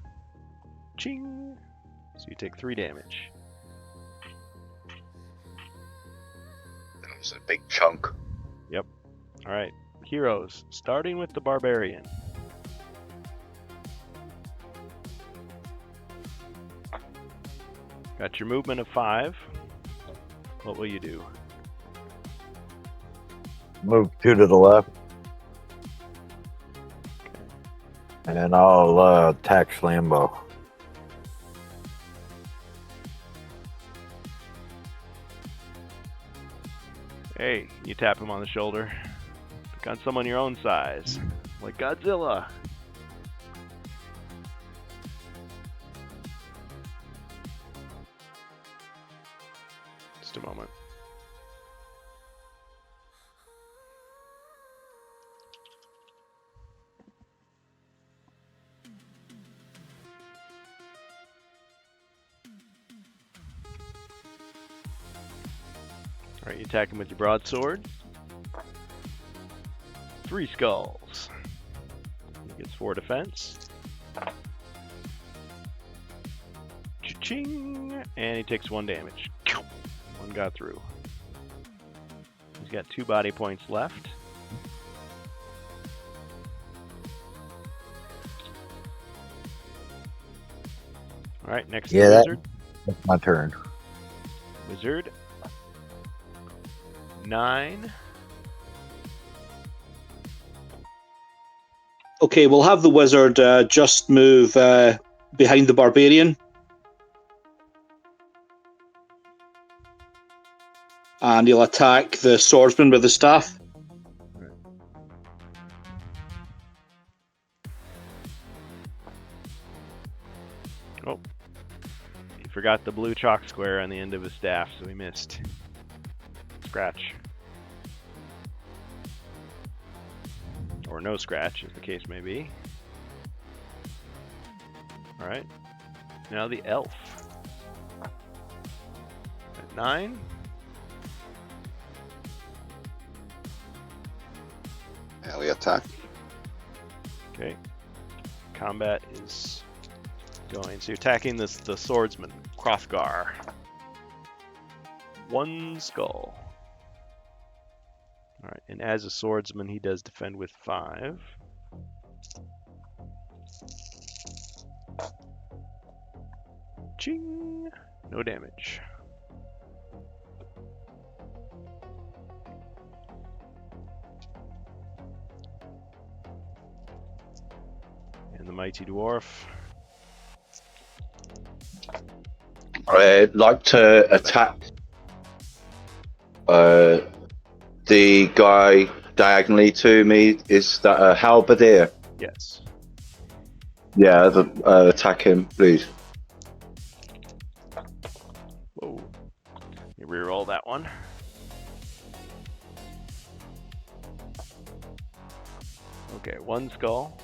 Ching! So you take 3 damage. That was a big chunk. Yep. Alright. Heroes. Starting with the barbarian. Got your movement of 5. What will you do? Move 2 to the left. And then I'll attack Slambo. Hey, you tap him on the shoulder. Pick on someone your own size. Like Godzilla. Just a moment. Alright, you attack him with your broadsword. 3 skulls. He gets 4 defense. Cha-ching! And he takes 1 damage. 1 got through. He's got 2 body points left. All right, next Yeah, to the that- wizard. That's my turn. Wizard. 9. Okay, we'll have the wizard just move behind the barbarian. And he'll attack the swordsman with the staff. Oh. He forgot the blue chalk square on the end of his staff, so he missed. Scratch. Or no scratch, as the case may be. Alright. Now the elf. At 9. Melee attack. Okay. Combat is going. So you're attacking the swordsman, Hrothgar. 1 skull. Alright, and as a swordsman, he does defend with 5. Ching! No damage. And the mighty dwarf. I'd like to attack the guy diagonally to me. Is that a halberdier? Yes. Yeah, attack him, please. Whoa. You reroll that one. Okay, 1 skull.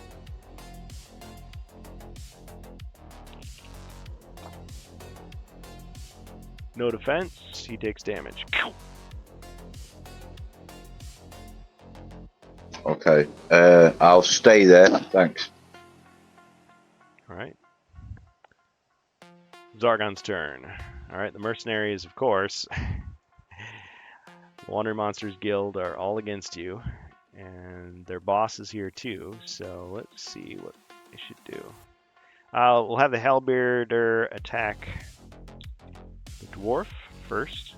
No defense, he takes damage. Okay, I'll stay there. Thanks. Alright. Zargon's turn. Alright, the mercenaries, of course. The Wandering Monsters Guild are all against you. And their boss is here too, so let's see what they should do. We'll have the halberdier attack the dwarf first.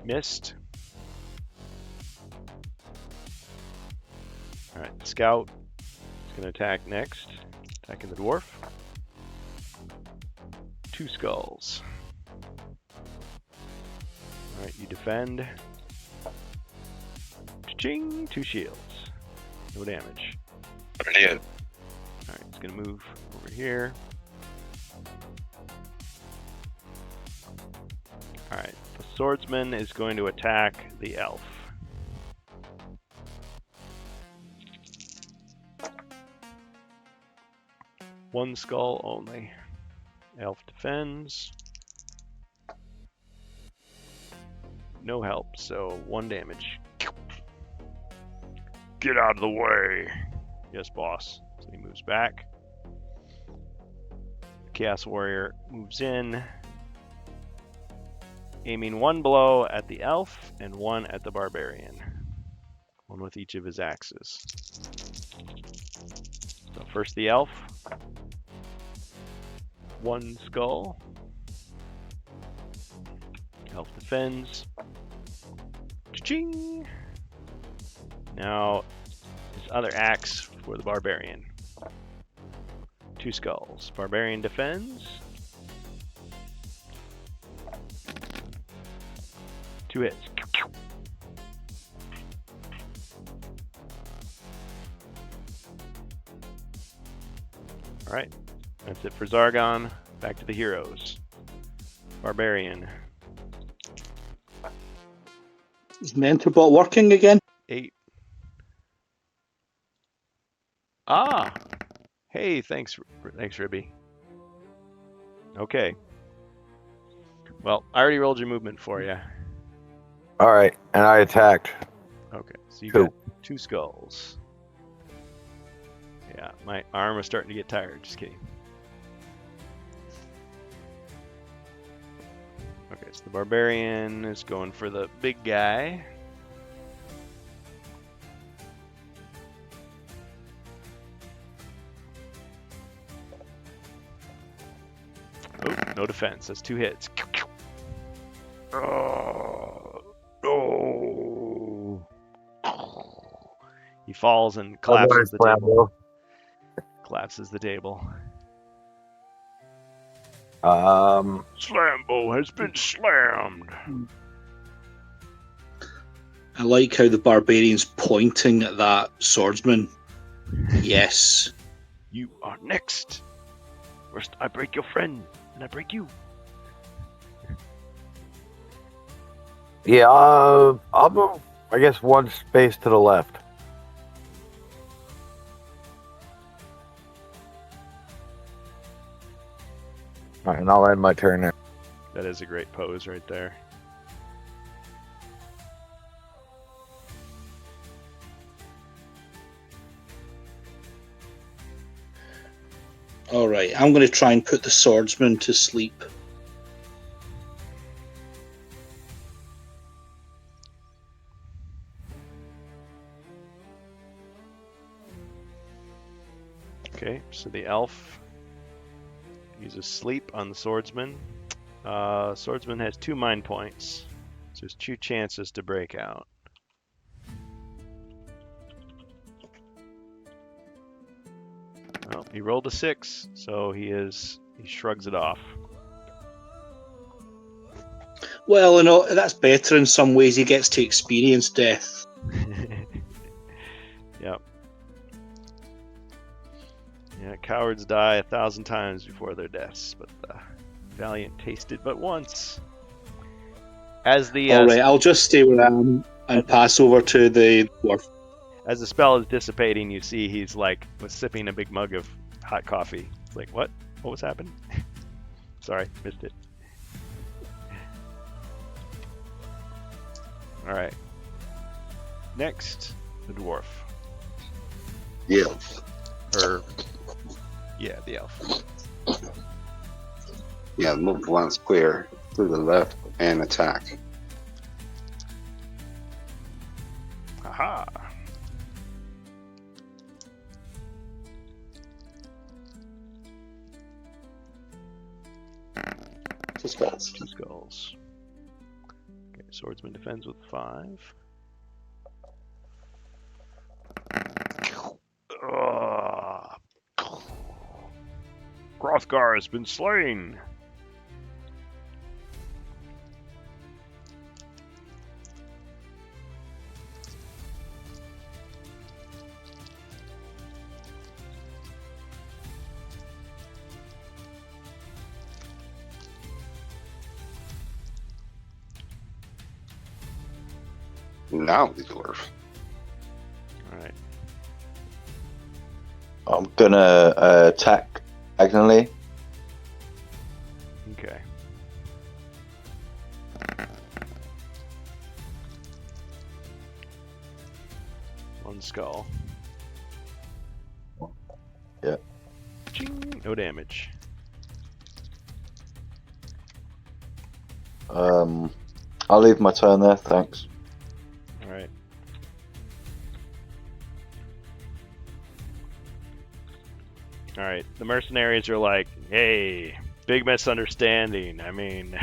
Missed. Alright, the scout is going to attack next. Attacking the dwarf. 2 skulls. Alright, you defend. Ching! 2 shields. No damage. Brilliant. Alright, it's going to move over here. Alright, the swordsman is going to attack the elf. One skull only. Elf defends. No help, so 1 damage. Get out of the way! Yes, boss. So he moves back. The Chaos Warrior moves in, aiming 1 blow at the elf and 1 at the barbarian. 1 with each of his axes. So first the elf. 1 skull. Elf defends. Cha-ching! Now his other axe for the barbarian. 2 skulls. Barbarian defends. 2 hits. Alright, that's it for Zargon. Back to the heroes. Barbarian. Is Mentorbot working again? 8. Ah! Hey, thanks, Ribby. Okay. Well, I already rolled your movement for you. All right, and I attacked. Okay, so you 2. got 2 skulls. Yeah, my arm is starting to get tired. Just kidding. Okay, so the barbarian is going for the big guy. No defense. That's 2 hits. No. He falls and collapses the table. Collapses the table. Slambo has been slammed. I like how the barbarian's pointing at that swordsman. Yes. You are next. First, I break your friend, and I break you. Yeah, I'll move, I guess, 1 space to the left. All right, and I'll end my turn there. That is a great pose right there. All right, I'm going to try and put the swordsman to sleep. Okay, so the elf uses sleep on the swordsman. Swordsman has 2 mind points, so there's 2 chances to break out. Well, he rolled a 6, so he shrugs it off. Well, that's better in some ways. He gets to experience death. Yep. Yeah, cowards die 1,000 times before their deaths, but the valiant tasted but once. As the All right, I'll just stay where I am and pass over to the dwarf. As the spell is dissipating, you see he's like was sipping a big mug of hot coffee. It's like, what? What was happening? Sorry, missed it. All right. Next, the dwarf. Yeah. Or, yeah, the elf. Yeah, move 1 square to the left and attack. Aha! Two skulls. 2 skulls. Okay, swordsman defends with 5. Hrothgar has been slain. Now the dwarf. All right. I'm gonna attack diagonally. Okay. One skull. Yeah. Ching, no damage. I'll leave my turn there, thanks. All right. All right. The mercenaries are like, "Hey, big misunderstanding. I mean,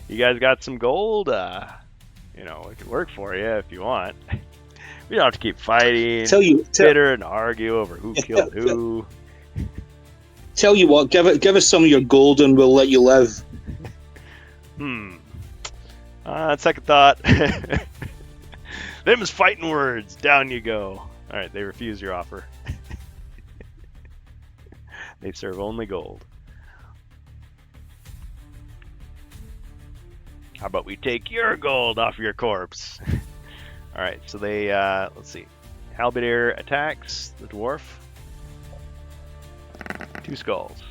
you guys got some gold? It could work for you if you want. We don't have to keep fighting, bitter, and argue over who killed who." Tell you what, give us some of your gold and we'll let you live. Second thought. Them's fighting words. Down you go. All right, they refuse your offer. They serve only gold. How about we take your gold off your corpse? All right, so they, let's see. Halberdier attacks the dwarf. 2 skulls.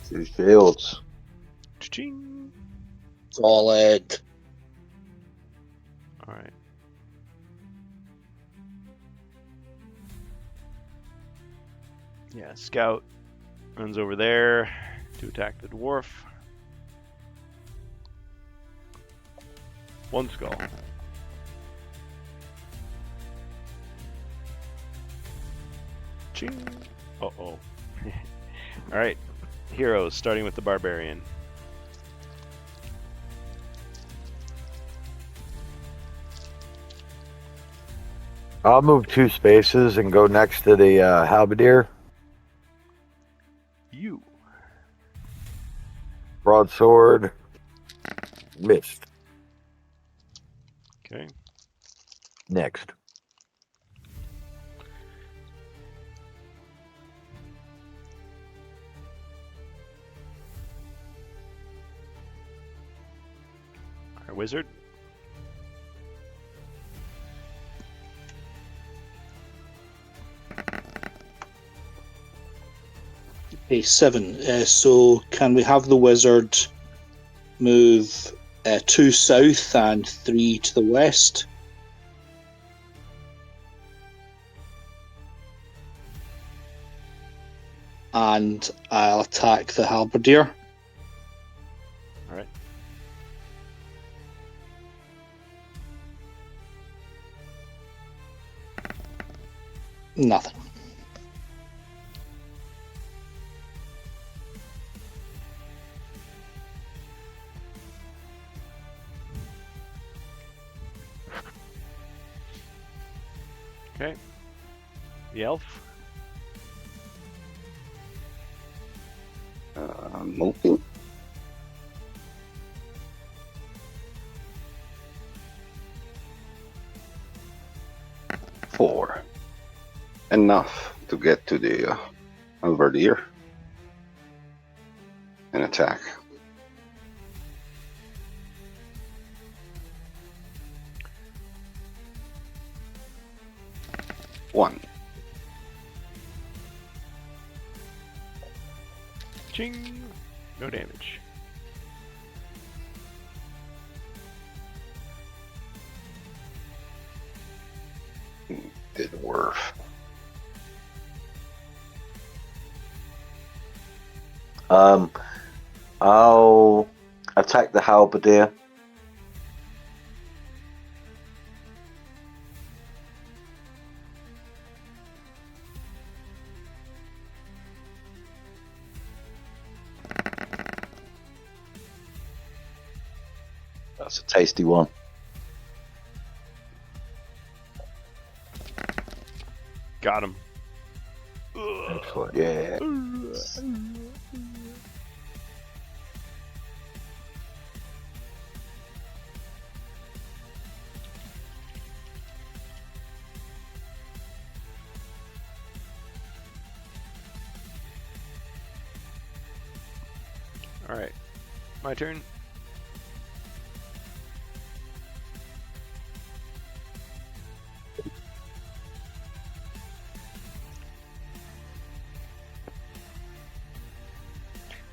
Two shields. Cha-ching. Solid. All right. Yeah, scout runs over there to attack the dwarf. 1 skull. Ching. Uh-oh. Alright. Heroes, starting with the barbarian. I'll move 2 spaces and go next to the halberdier. You. Broadsword. Missed. Okay. Next. Our wizard. Okay, 7. So can we have the wizard move 2 south and 3 to the west? And I'll attack the halberdier. Alright. Nothing. Okay. The elf. Moving. Four. Enough to get to the halberdier and attack. One. Ching. No damage. Didn't work. I'll attack the halberdier. That's a tasty one. Got him. Excellent. Yeah. Alright. My turn.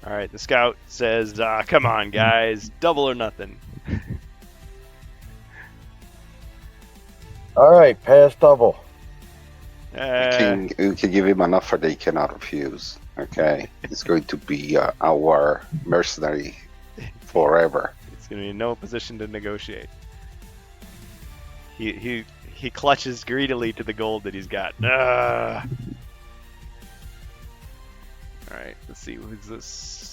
Alright, the scout says, come on, guys. Double or nothing. All right, pass double. We can give him an offer they cannot refuse. Okay, it's going to be our mercenary forever. It's going to be in no position to negotiate. He clutches greedily to the gold that he's got. Alright, let's see.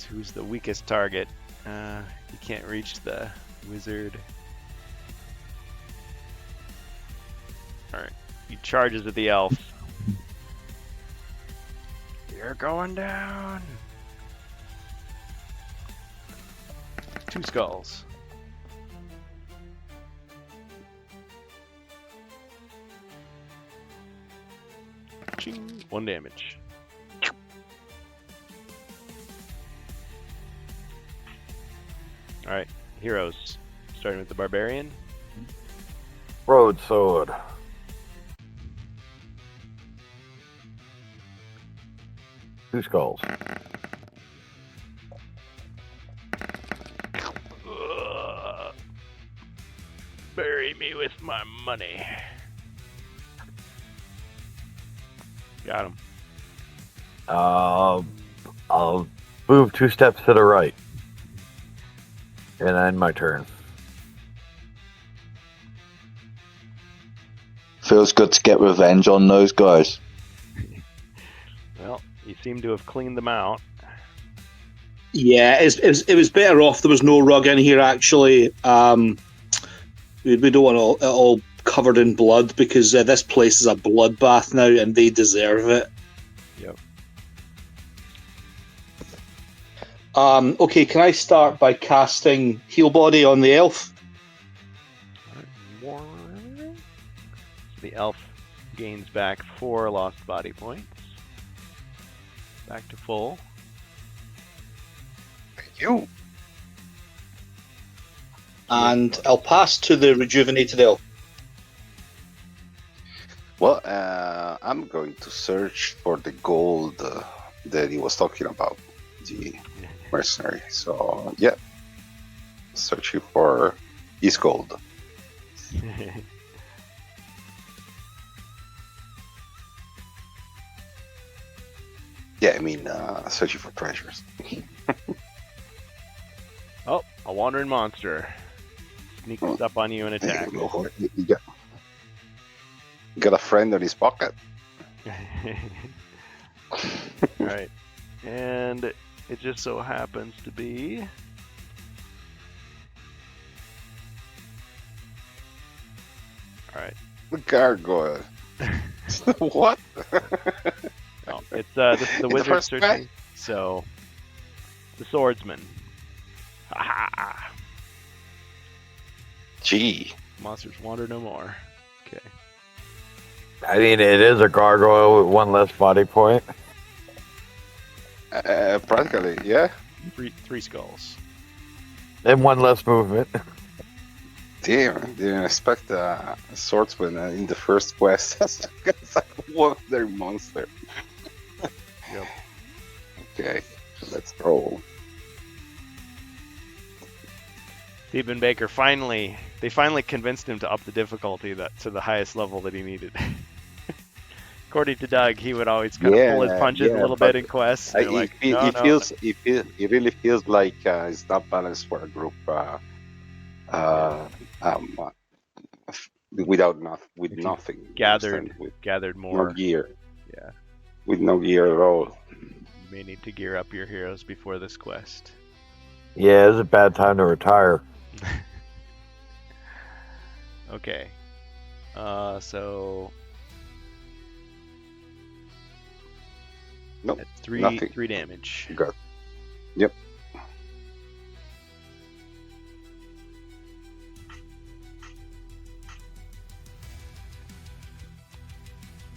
Who's the weakest target? He can't reach the wizard. Alright, he charges with the elf. You're going down. 2 skulls. Ching. 1 damage. Alright, heroes. Starting with the barbarian. Broadsword. Two skulls. Bury me with my money. Got him. I'll move 2 steps to the right. And end my turn. Feels good to get revenge on those guys. Well, you seem to have cleaned them out. Yeah, it was better off there was no rug in here, actually. We don't want it all covered in blood, because this place is a bloodbath now, and they deserve it. Yep. Okay, can I start by casting Heal Body on the elf? The elf gains back 4 lost body points. Back to full. You. And I'll pass to the rejuvenated elf. Well, I'm going to search for the gold that he was talking about, the mercenary. So, yeah. Searching for his gold. Yeah, I mean, searching for treasures. Oh, a wandering monster. Sneaks up on you and attacks. You got a friend in his pocket. Right. And it just so happens to be... Alright. The gargoyle. What? No, it's this is the In the wizard first searching. way? So, the swordsman. Ha! Gee. Monsters wander no more. Okay. I mean, it is a gargoyle with 1 less body point. Practically, yeah. Three skulls. And 1 less movement. Damn, didn't expect a swordsman in the first quest. It's like one of their monster. Yep. Okay, let's roll. Stephen Baker finally convinced him to up the difficulty to the highest level that he needed. According to Doug, he would always kind of pull his punches a little bit in quests. They're like, It really feels like it's not balanced for a group. Without nothing. gathered With more. no gear. Yeah. With no gear at all. You may need to gear up your heroes before this quest. Yeah, it's a bad time to retire. Okay. So Nope. that's Nothing. 3 damage. Got. Yep.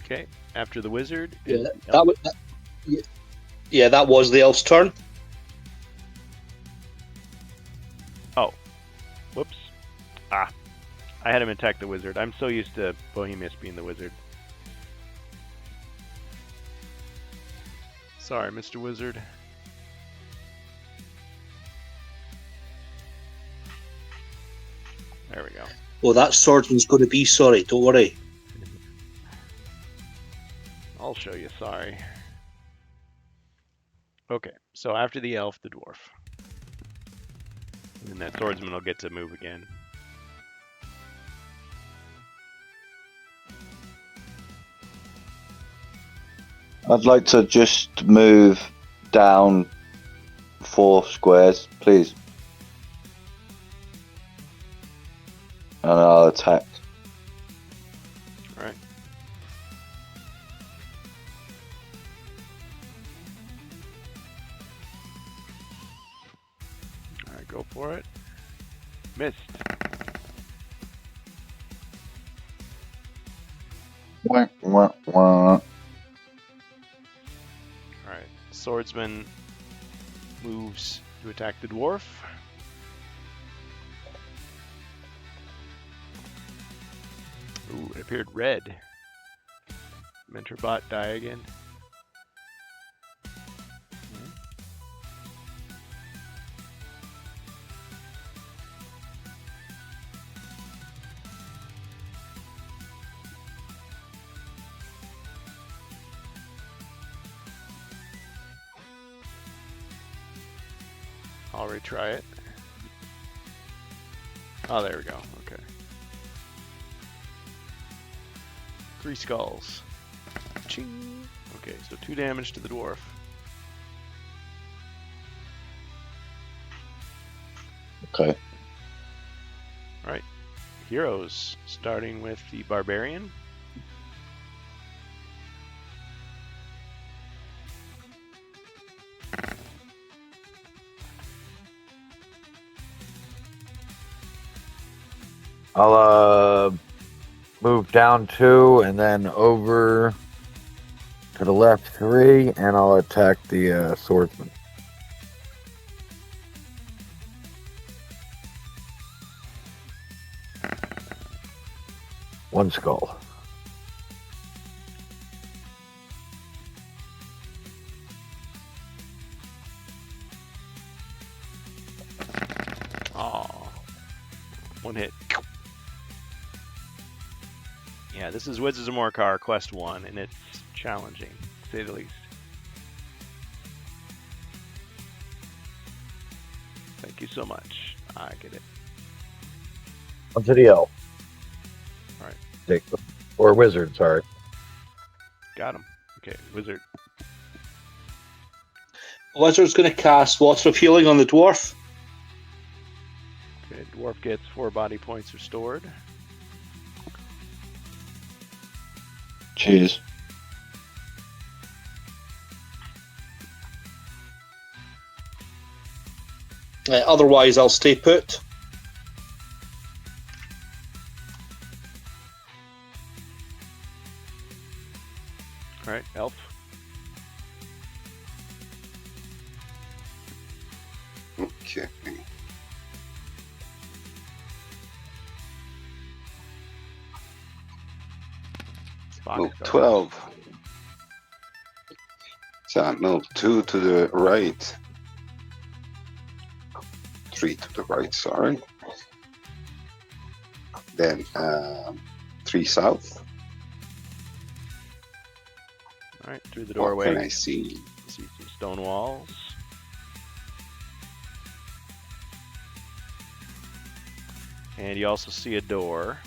Okay. After the wizard. Yeah, that was the elf's turn. Whoops. I had him attack the wizard. I'm so used to Bohemius being the wizard. Sorry, Mr. Wizard. There we go. Well, that swordsman's going to be sorry, don't worry. I'll show you sorry. Okay, so after the elf, the dwarf. And that swordsman will get to move again. I'd like to just move down 4 squares, please. And I'll attack. Alright. Alright, go for it. Missed. Wah, wah, wah. Alright. Swordsman moves to attack the dwarf. Ooh, it appeared red. Mentorbot die again. I'll retry it. Oh, there we go. Okay. 3 skulls. Ching. Okay, so 2 damage to the dwarf. Okay. Alright. Heroes, starting with the barbarian. I'll move down 2 and then over to the left 3, and I'll attack the swordsman. One skull. Aw. 1 hit. Yeah, this is Wizards of Morcar Quest 1, and it's challenging, to say the least. Thank you so much. I get it. Onto the elf. Alright. Or wizard, sorry. Got him. Okay, wizard. Wizard's going to cast Water of Healing on the dwarf. Okay, dwarf gets 4 body points restored. Cheers. Otherwise, I'll stay put. Alright, elf. Okay. Move Boxcar. 12. So I move 2 to the right. 3 to the right, sorry. Then 3 south. Alright, through the What doorway. can I see? See some stone walls. And you also see a door.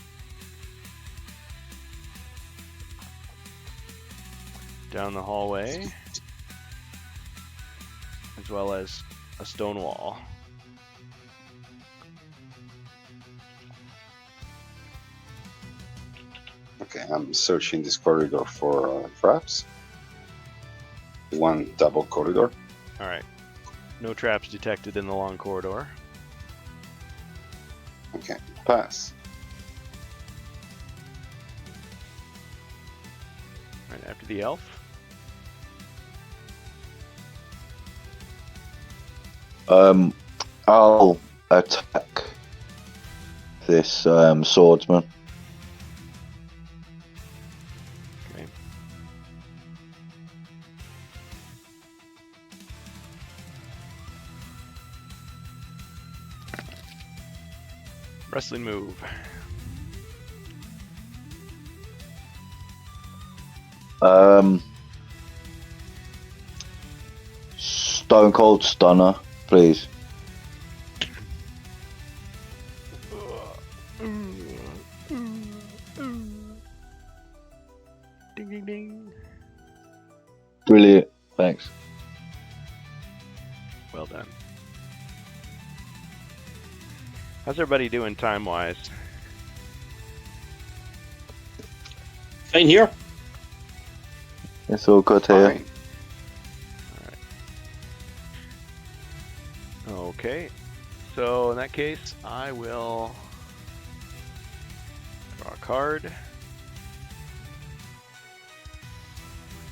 Down the hallway. As well as a stone wall. Okay, I'm searching this corridor for traps. 1 double corridor. Alright. No traps detected in the long corridor. Okay, pass. Alright, after the elf. I'll attack this swordsman. Okay. Wrestling move. Stone Cold Stunner, please. Ding ding ding. Brilliant. Thanks. Well done. How's everybody doing time-wise? Fine here. It's all good here. Fine. Okay. So in that case, I will draw a card.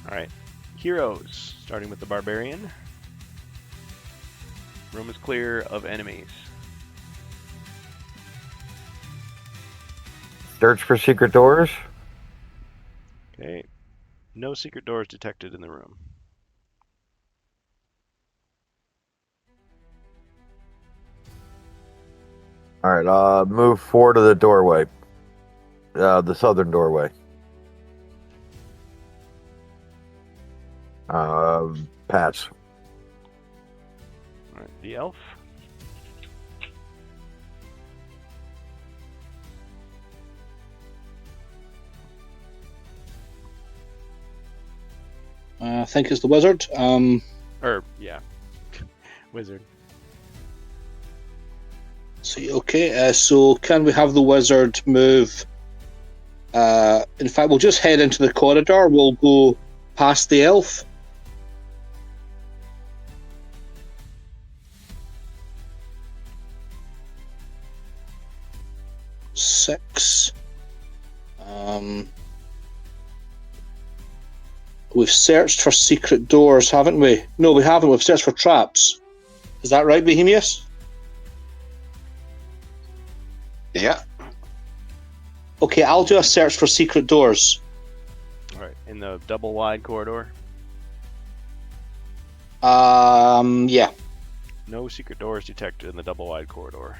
Alright. Heroes, starting with the barbarian. Room is clear of enemies. Search for secret doors. Okay. No secret doors detected in the room. All right, move 4 to the doorway. The southern doorway. Pass. Alright, the elf. I think it's the wizard. Yeah. Wizard. See, okay. So can we have the wizard move? In fact, we'll just head into the corridor. We'll go past the elf. Six. We've searched for secret doors, haven't we? No, we haven't. We've searched for traps. Is that right, Bohemius? Yeah. Okay, I'll do a search for secret doors. All right, in the double wide corridor. Yeah. No secret doors detected in the double wide corridor.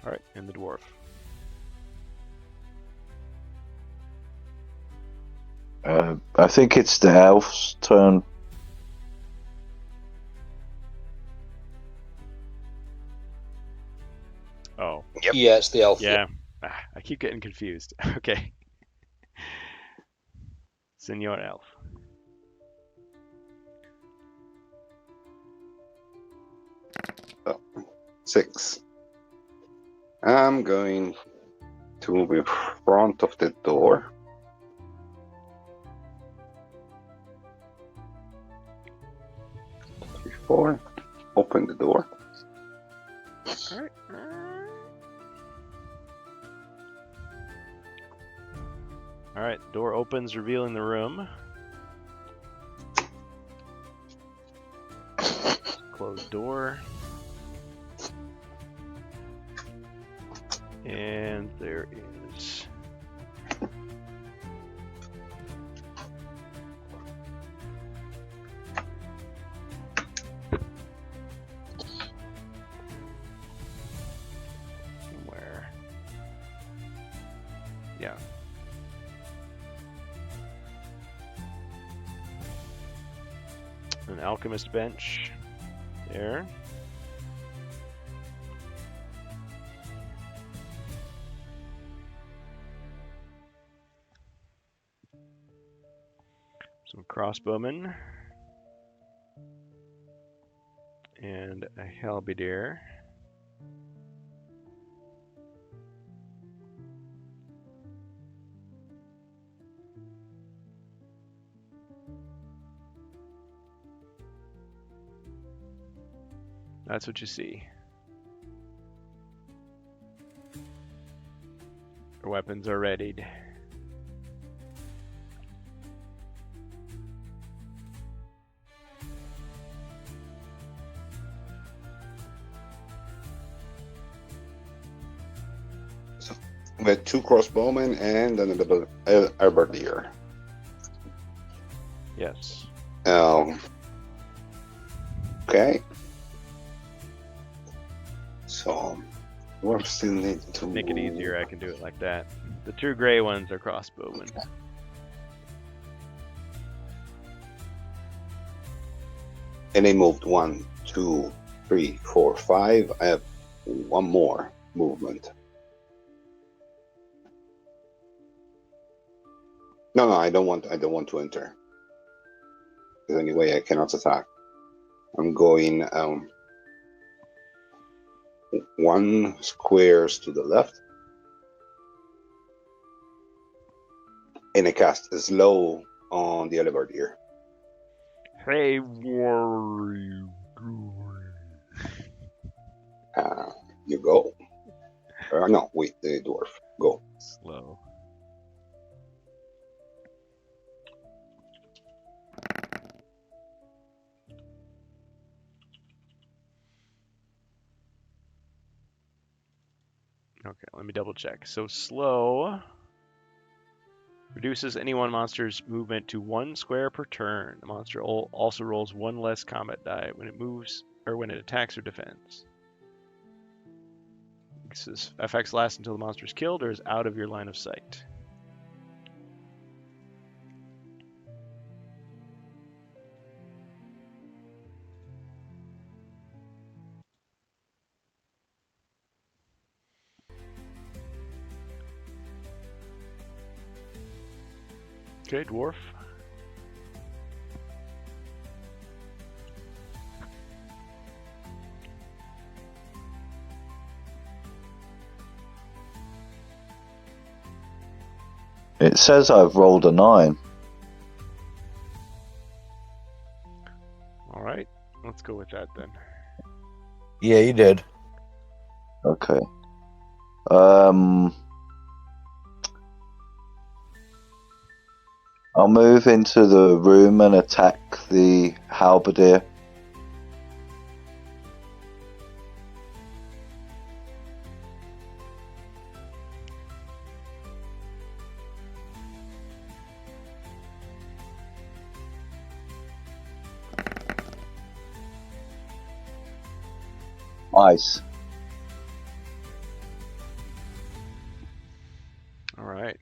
All right, and the dwarf. I think it's the elf's turn. Oh, Yep. Yeah, it's the elf. yeah. I keep getting confused. Okay. Senor Elf. So, 6. I'm going to move in front of the door. Four. Open the door. All right. All right. Door opens, revealing the room. Closed door. And there is somewhere. Yeah. An alchemist bench there. Some crossbowmen. And a halberdier. That's what you see. Your weapons are readied. With 2 crossbowmen and then a double halberdier. Yes. Okay. So, we still need to Make it easier, I can do it like that. The 2 gray ones are crossbowmen. And they moved 1, 2, 3, 4, 5. I have 1 more movement. No, I don't want to enter. Because anyway, I cannot attack. I'm going 1 squares to the left. And I cast slow on the halberdier. Hey, warrior. You go. No, wait, the dwarf. Go. Slow. Okay, let me double check. So slow reduces any one monster's movement to 1 square per turn. The monster also rolls 1 less combat die when it moves or when it attacks or defends. This effects last until the monster is killed or is out of your line of sight. Okay, dwarf. It says I've rolled a 9. All right, let's go with that then. Yeah, you did. Okay. I'll move into the room and attack the halberdier. Nice. All right.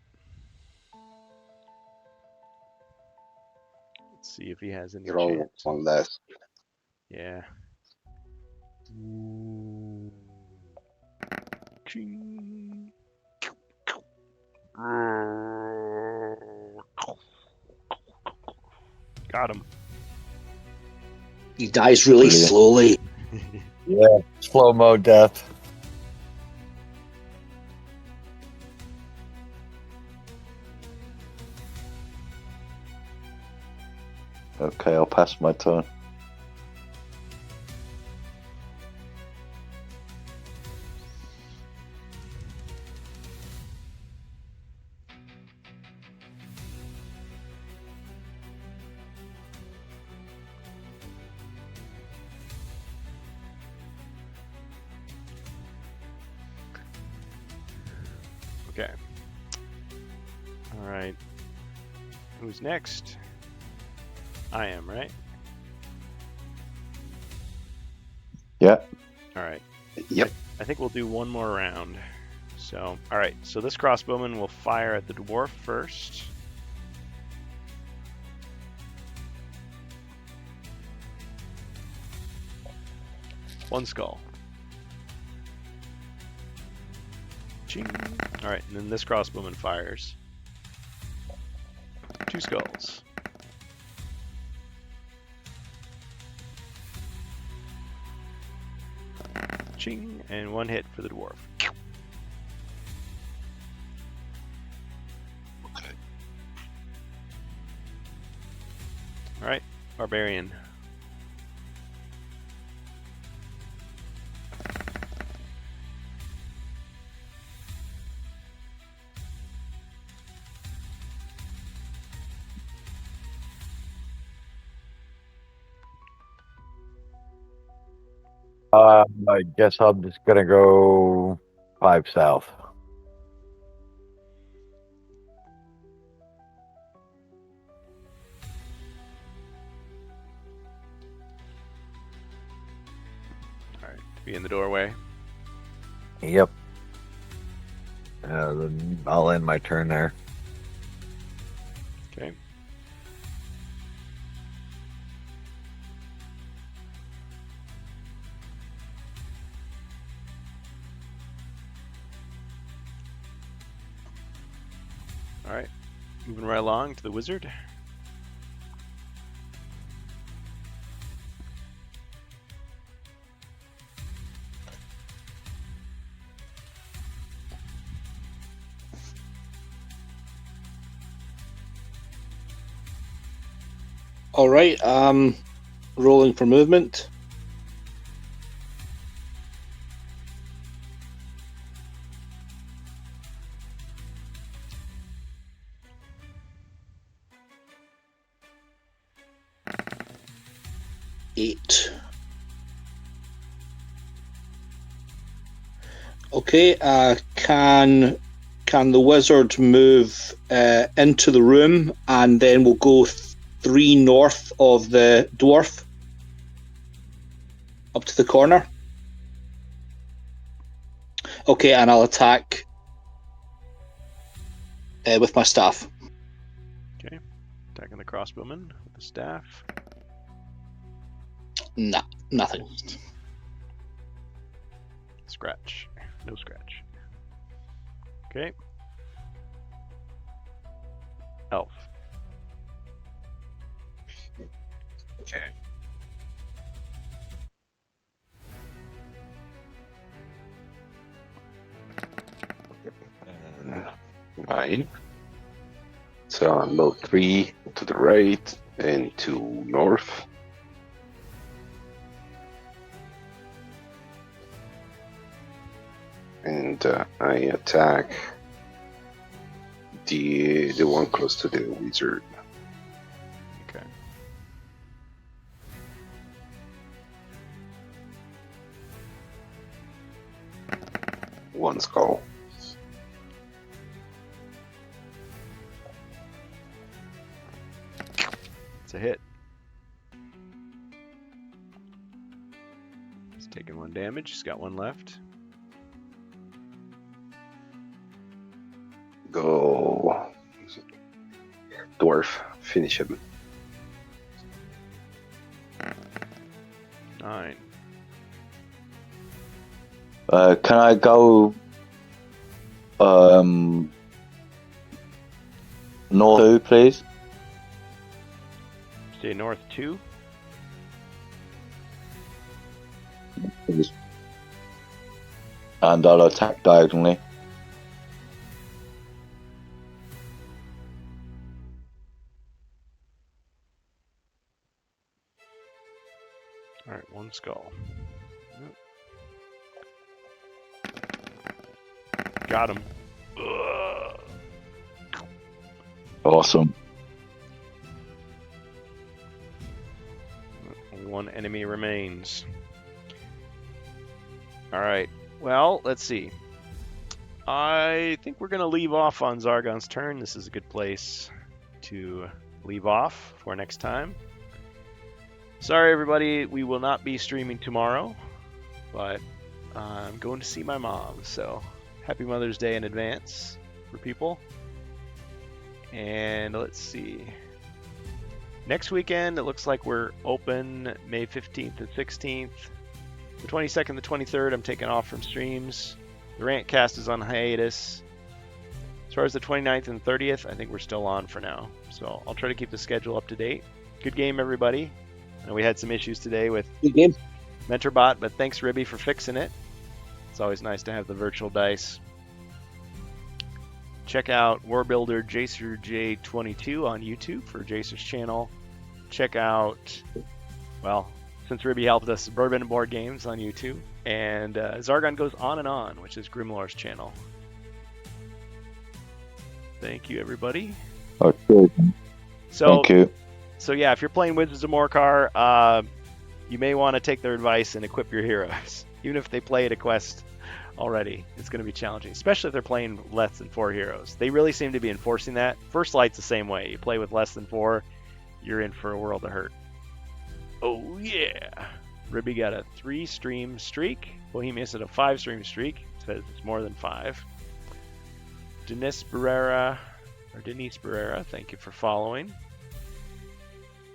Let's see if he has any You roll chance. one less. Yeah. Ooh. Ching. Got him. He dies really Brilliant. slowly. Yeah, slow mo death. Okay, I'll pass my turn. Okay. All right. Who's next? I am, right? Yeah. All right. Yep. I think we'll do one more round. So, all right. So this crossbowman will fire at the dwarf first. One skull. Ching. All right, and then this crossbowman fires. 2 skulls. Ching, and 1 hit for the dwarf. Okay. All right, barbarian. I guess I'm just gonna go 5 south. All right, to be in the doorway. Yep. Then I'll end my turn there. Okay. All right, moving right along to the wizard. All right. Rolling for movement. Eight. Okay. Can the wizard move into the room, and then we'll go 3 north of the dwarf, up to the corner? Okay, and I'll attack with my staff. Okay, attacking the crossbowman with the staff. Nah, nothing. Scratch. No scratch. Okay. Elf. Okay. And 9. So load 3 to the right and 2 north. And I attack the one close to the wizard. Okay. One skull. It's a hit. He's taking 1 damage. He's got 1 left. Go. Dwarf. Finish him. 9. Can I go north 2, please? Stay north 2. And I'll attack diagonally. All right, 1 skull. Nope. Got him. Ugh. Awesome. Only 1 enemy remains. All right. Well, let's see. I think we're going to leave off on Zargon's turn. This is a good place to leave off for next time. Sorry, everybody. We will not be streaming tomorrow, but I'm going to see my mom. So happy Mother's Day in advance for people. And let's see. Next weekend, it looks like we're open May 15th and 16th. The 22nd, the 23rd, I'm taking off from streams. The Rantcast is on hiatus. As far as the 29th and 30th, I think we're still on for now. So I'll try to keep the schedule up to date. Good game, everybody. I know we had some issues today with Good game. MentorBot, but thanks, Ribby, for fixing it. It's always nice to have the virtual dice. Check out Warbuilder JacerJ22 on YouTube for Jacer's channel. Check out, well, since Ribby helped us, Bourbon Board Games on YouTube. And Zargon Goes On and On, which is Grimlore's channel. Thank you, everybody. Okay. So, Thank you. So yeah, if you're playing Wizards of Morcar, you may want to take their advice and equip your heroes. Even if they played a quest already, it's going to be challenging, especially if they're playing less than 4 heroes. They really seem to be enforcing that. First Light's the same way. You play with less than 4, you're in for a world of hurt. Oh yeah! Ribby got a 3-stream streak. Bohemius at a 5-stream streak. Says it's more than 5. Denise Barrera, thank you for following.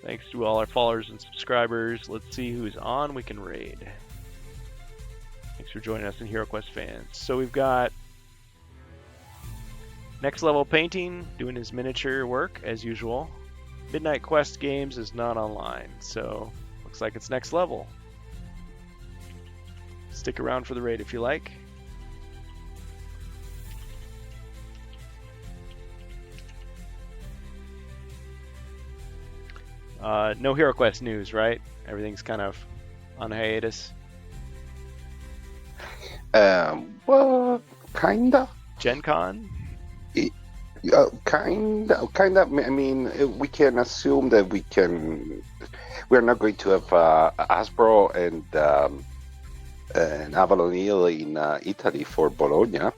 Thanks to all our followers and subscribers. Let's see who's on. We can raid. Thanks for joining us in HeroQuest fans. So we've got Next Level Painting doing his miniature work as usual. Midnight Quest Games is not online, so looks like it's Next Level. Stick around for the raid if you like. No HeroQuest news, right? Everything's kind of on hiatus. Well, kinda. Gen Con? Kinda. I mean, we can assume that we're not going to have Hasbro and Avalon Hill in Italy for Bologna.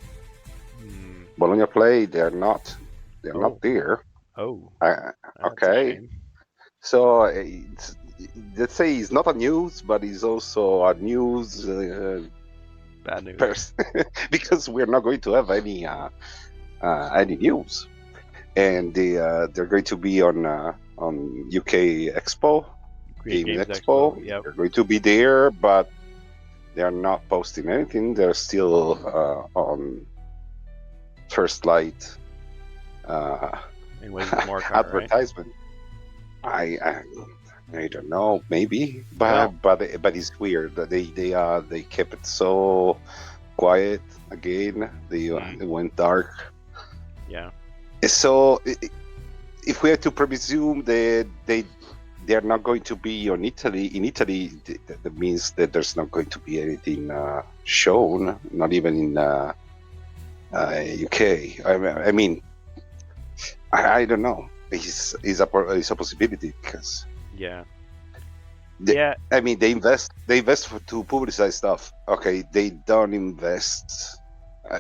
Bologna Play, they're not there. Oh. Okay. So let's say it's not a news, but it's also a news. Bad news. Person, because we're not going to have any news, and they're going to be on UK Expo, Gaming Expo. Yep. They're going to be there, but they're not posting anything. They're still on First Light In Wizards of Morcar, advertisement. Right? I don't know, maybe, Well- but it's weird that they kept it so quiet again. They Mm. it went dark. Yeah. So if we have to presume that they're not going to be on Italy, in Italy, that means that there's not going to be anything shown, not even in UK. I mean, I don't know. It's a possibility because Yeah. They- Yeah. I mean they invest to publicize stuff. Okay, they don't invest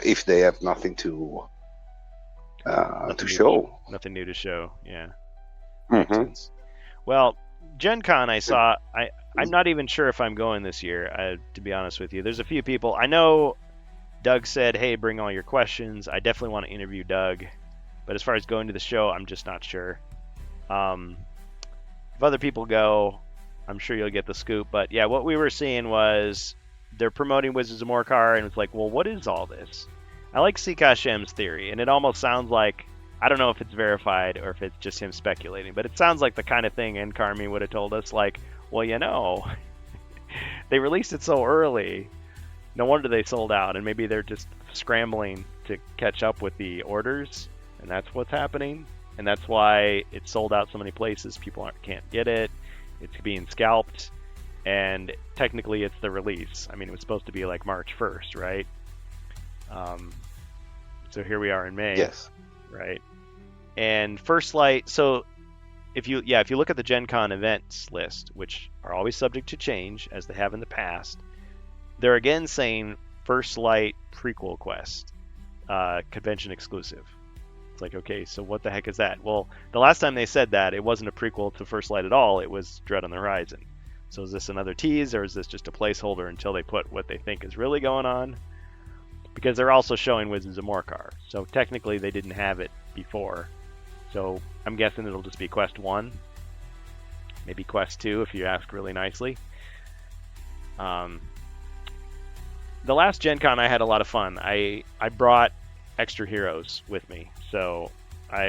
if they have nothing to Nothing to new show. Nothing new to show. Yeah. Mhm. Well, Gen Con I saw. I'm not even sure if I'm going this year. To be honest with you, there's a few people I know. Doug said, "Hey, bring all your questions." I definitely want to interview Doug, but as far as going to the show, I'm just not sure. If other people go, I'm sure you'll get the scoop. But yeah, what we were seeing was they're promoting Wizards of Morcar, and it's like, well, what is all this? I like Sikashem's theory, and it almost sounds like, I don't know if it's verified or if it's just him speculating, but it sounds like the kind of thing Encarmi would have told us, like, well, you know, they released it so early, no wonder they sold out, and maybe they're just scrambling to catch up with the orders, and that's what's happening, and that's why it sold out so many places. People can't get it. It's being scalped, and technically it's the release. I mean, it was supposed to be like March 1st, right? So here we are in May. Yes. Right. And First Light, so if you look at the Gen Con events list, which are always subject to change as they have in the past, they're again saying First Light prequel quest, convention exclusive. It's like, okay, so what the heck is that? Well, the last time they said that, it wasn't a prequel to First Light at all. It was Dread on the Horizon. So is this another tease, or is this just a placeholder until they put what they think is really going on? Because they're also showing Wizards of Morcar. So technically they didn't have it before. So I'm guessing it'll just be Quest 1. Maybe Quest 2 if you ask really nicely. The last Gen Con I had a lot of fun. I brought extra heroes with me. So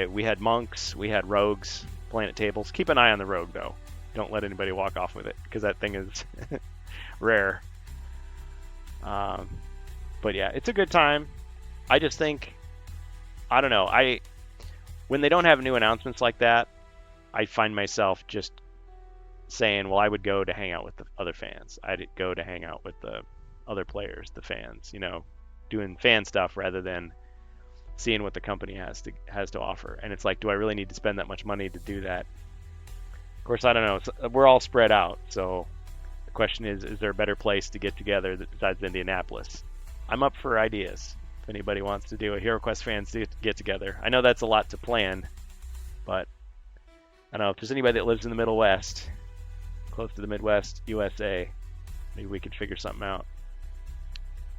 we had monks, we had rogues playing at tables. Keep an eye on the rogue though. Don't let anybody walk off with it because that thing is rare. But yeah, it's a good time. I just think, I don't know, when they don't have new announcements like that, I find myself just saying, well, I would go to hang out with the other fans. I'd go to hang out with the other players, the fans, doing fan stuff rather than seeing what the company has to offer. And it's like, do I really need to spend that much money to do that? Of course, I don't know. We're all spread out, so the question is there a better place to get together besides Indianapolis? I'm up for ideas. If anybody wants to do a HeroQuest fans get together, I know that's a lot to plan, but I don't know if there's anybody that lives in the Middle West, close to the Midwest, USA, maybe we could figure something out.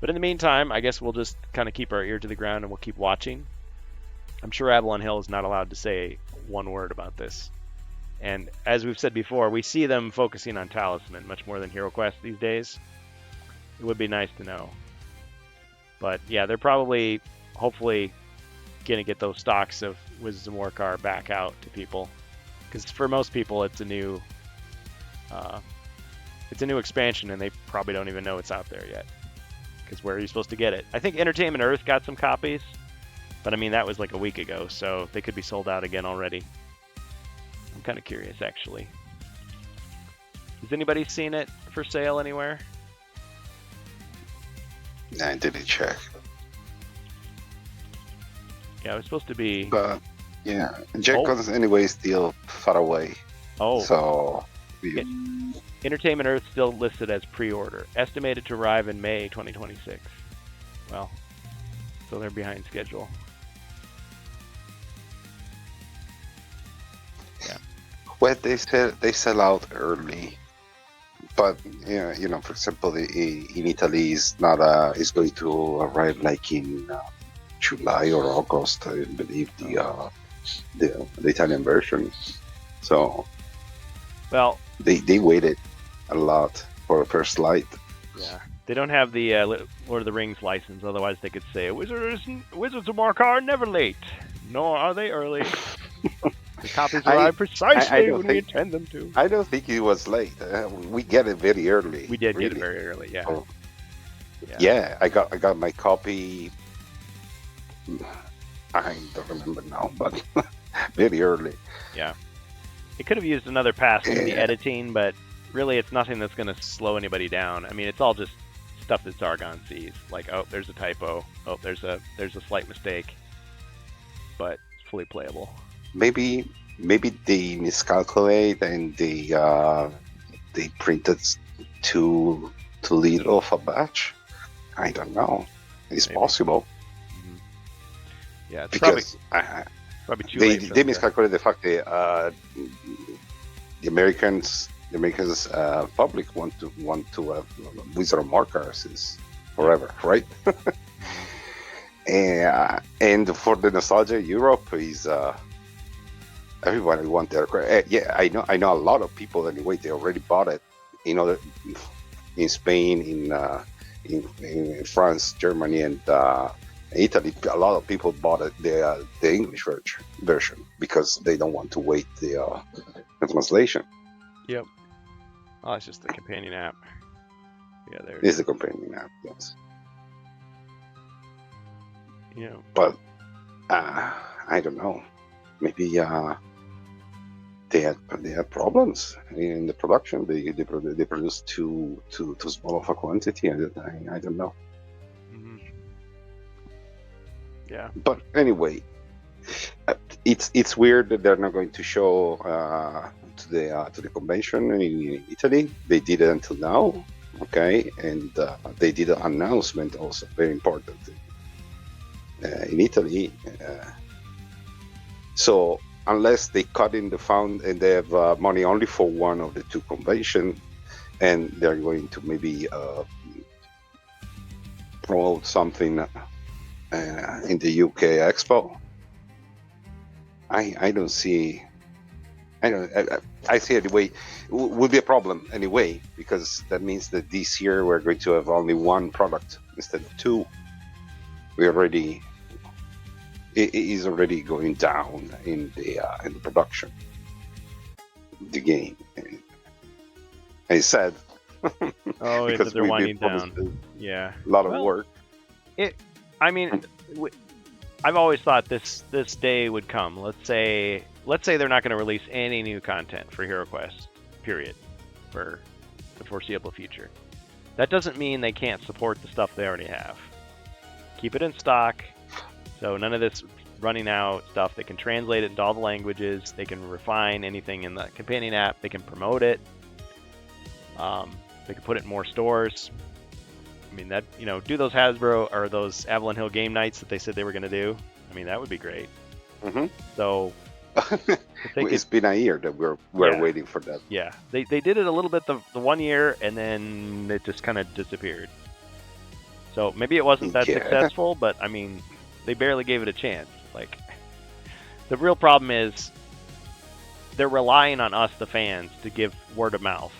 But in the meantime, I guess we'll just kind of keep our ear to the ground and we'll keep watching. I'm sure Avalon Hill is not allowed to say one word about this. And as we've said before, we see them focusing on Talisman much more than HeroQuest these days. It would be nice to know. But yeah, they're probably, hopefully, going to get those stocks of Wizards of Morcar back out to people. Because for most people, it's a new expansion, and they probably don't even know it's out there yet. Because where are you supposed to get it? I think Entertainment Earth got some copies, but I mean that was like a week ago, so they could be sold out again already. I'm kind of curious, actually. Has anybody seen it for sale anywhere? I didn't check. Yeah, it was supposed to be. But yeah, Gen Con's anyway still far away. Oh. So Entertainment Earth still listed as pre-order, estimated to arrive in May 2026. Well, so they're behind schedule. Yeah. Well, they sell out early, but for example, in Italy is going to arrive like in July or August, I believe the Italian version. So, well, they waited a lot for First Light. Yeah, they don't have the Lord of the Rings license. Otherwise, they could say Wizards of Morcar are never late, nor are they early. The copies I- arrive precisely don't when we think- intend them to. I don't think it was late. We get it very early. We did get it really. very early, yeah. Oh. Yeah, I got my copy. I don't remember now, but very early. It could have used another pass in the Yeah. editing, but really it's nothing that's going to slow anybody down. I mean, it's all just stuff that Zargon sees. Like, oh, there's a typo. Oh, there's a slight mistake. But it's fully playable. Maybe they miscalculate and they printed too little of a batch. I don't know. It's Maybe. possible Yeah, it's because probably too they late. for them to- miscalculated the fact that the Americans public want to have Wizard of Markers forever, right? And for the nostalgia, Europe is everybody want their yeah. I know a lot of people anyway. They already bought it. You know, in Spain, in France, Germany, and Italy, a lot of people bought it the English version because they don't want to wait the translation. Oh, it's just the companion app. Yeah, there. Is the companion app, yes. You know, But I don't know. Maybe they had problems in the production. They produced too small of a quantity. I don't know. mhm. Yeah. But anyway, it's weird that they're not going to show to the convention in Italy. They did it until now, okay, and they did an announcement also very important in Italy. So unless they cut in the fund and they have money only for one of the two conventions, and they're going to maybe promote something in the UK Expo. I don't see. I see anyway. Will be a problem anyway because that means that this year we're going to have only one product instead of two. It is already going down in the production. The game. I said. Oh, yeah, that they're we winding promised down. Yeah. A lot of Well, work. I mean, I've always thought this day would come. Let's say they're not going to release any new content for HeroQuest, period, for the foreseeable future. That doesn't mean they can't support the stuff they already have. Keep it in stock, so none of this running out stuff. They can translate it into all the languages. They can refine anything in the companion app. They can promote it. They can put it in more stores. I mean, that, do those Hasbro or those Avalon Hill game nights that they said they were going to do. I mean, that would be great. Mm-hmm. So if they It's could, been a year that we're Yeah. waiting for that. yeah, they did it a little bit the 1 year, and then it just kind of disappeared. So maybe it wasn't that Yeah. successful, but I mean, they barely gave it a chance. Like, the real problem is they're relying on us, the fans, to give word of mouth.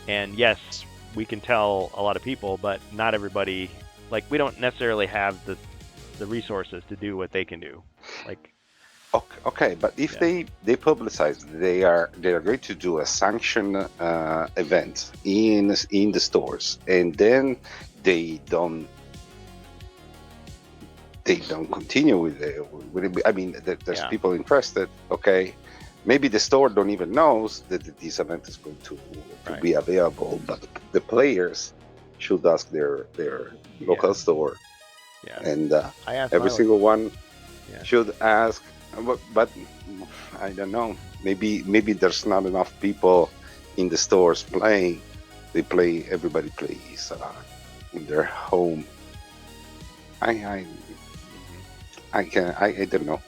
And yes, we can tell a lot of people, but not everybody. Like, we don't necessarily have the resources to do what they can do. Like, Okay, but if Yeah. they publicize they are going to do a sanctioned event in the stores, and then they don't continue with it. I mean, there's Yeah. people interested. Okay, maybe the store don't even knows that this event is going to Right. be available, but the players should ask their local store, yeah, and I asked every my- single one Yeah. should ask. But I don't know. Maybe there's not enough people in the stores playing. Everybody plays in their home. I don't know.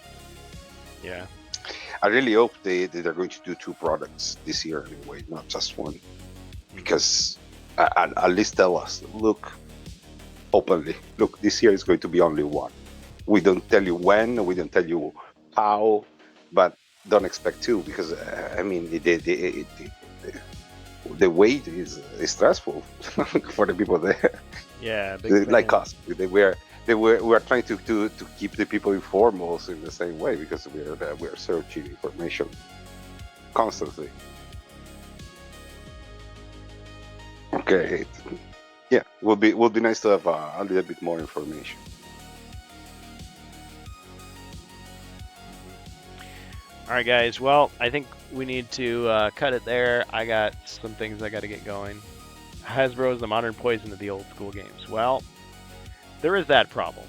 Yeah, I really hope they're going to do two products this year anyway, not just one. Because at least tell us, look, openly, look, this year is going to be only one. We don't tell you when, we don't tell you how, but don't expect two, because I mean the wait is stressful for the people there. yeah, big Like fan. us, we're trying to keep the people informed also in the same way because we're searching information constantly. Okay, yeah, would be nice to have a little bit more information. All right, guys. Well, I think we need to cut it there. I got some things I got to get going. Hasbro is the modern poison of the old school games. Well, there is that problem.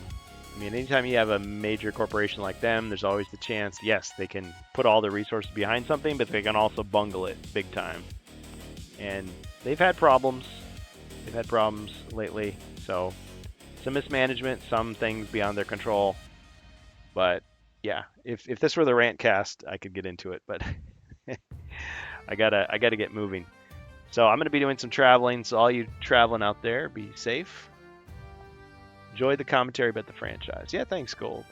I mean, anytime you have a major corporation like them, there's always the chance, yes, they can put all their resources behind something, but they can also bungle it big time. And they've had problems. They've had problems lately. So, some mismanagement, some things beyond their control. But yeah, if this were the rant cast, I could get into it, but I gotta get moving. So I'm gonna be doing some traveling. So all you traveling out there, be safe. Enjoy the commentary about the franchise. Yeah, thanks, Gold.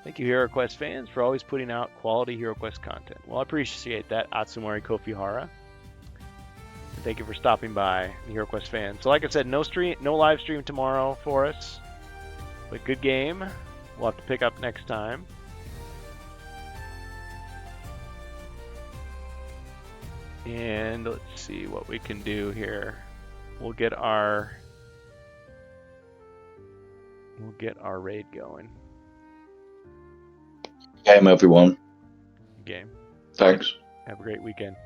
Thank you, HeroQuest fans, for always putting out quality HeroQuest content. Well, I appreciate that, Atsumori Kofihara. And thank you for stopping by, the HeroQuest fans. So like I said, no live stream tomorrow for us, but good game. We'll have to pick up next time. And let's see what we can do here. We'll get our raid going. Game, everyone. Game. Thanks. Have a great weekend.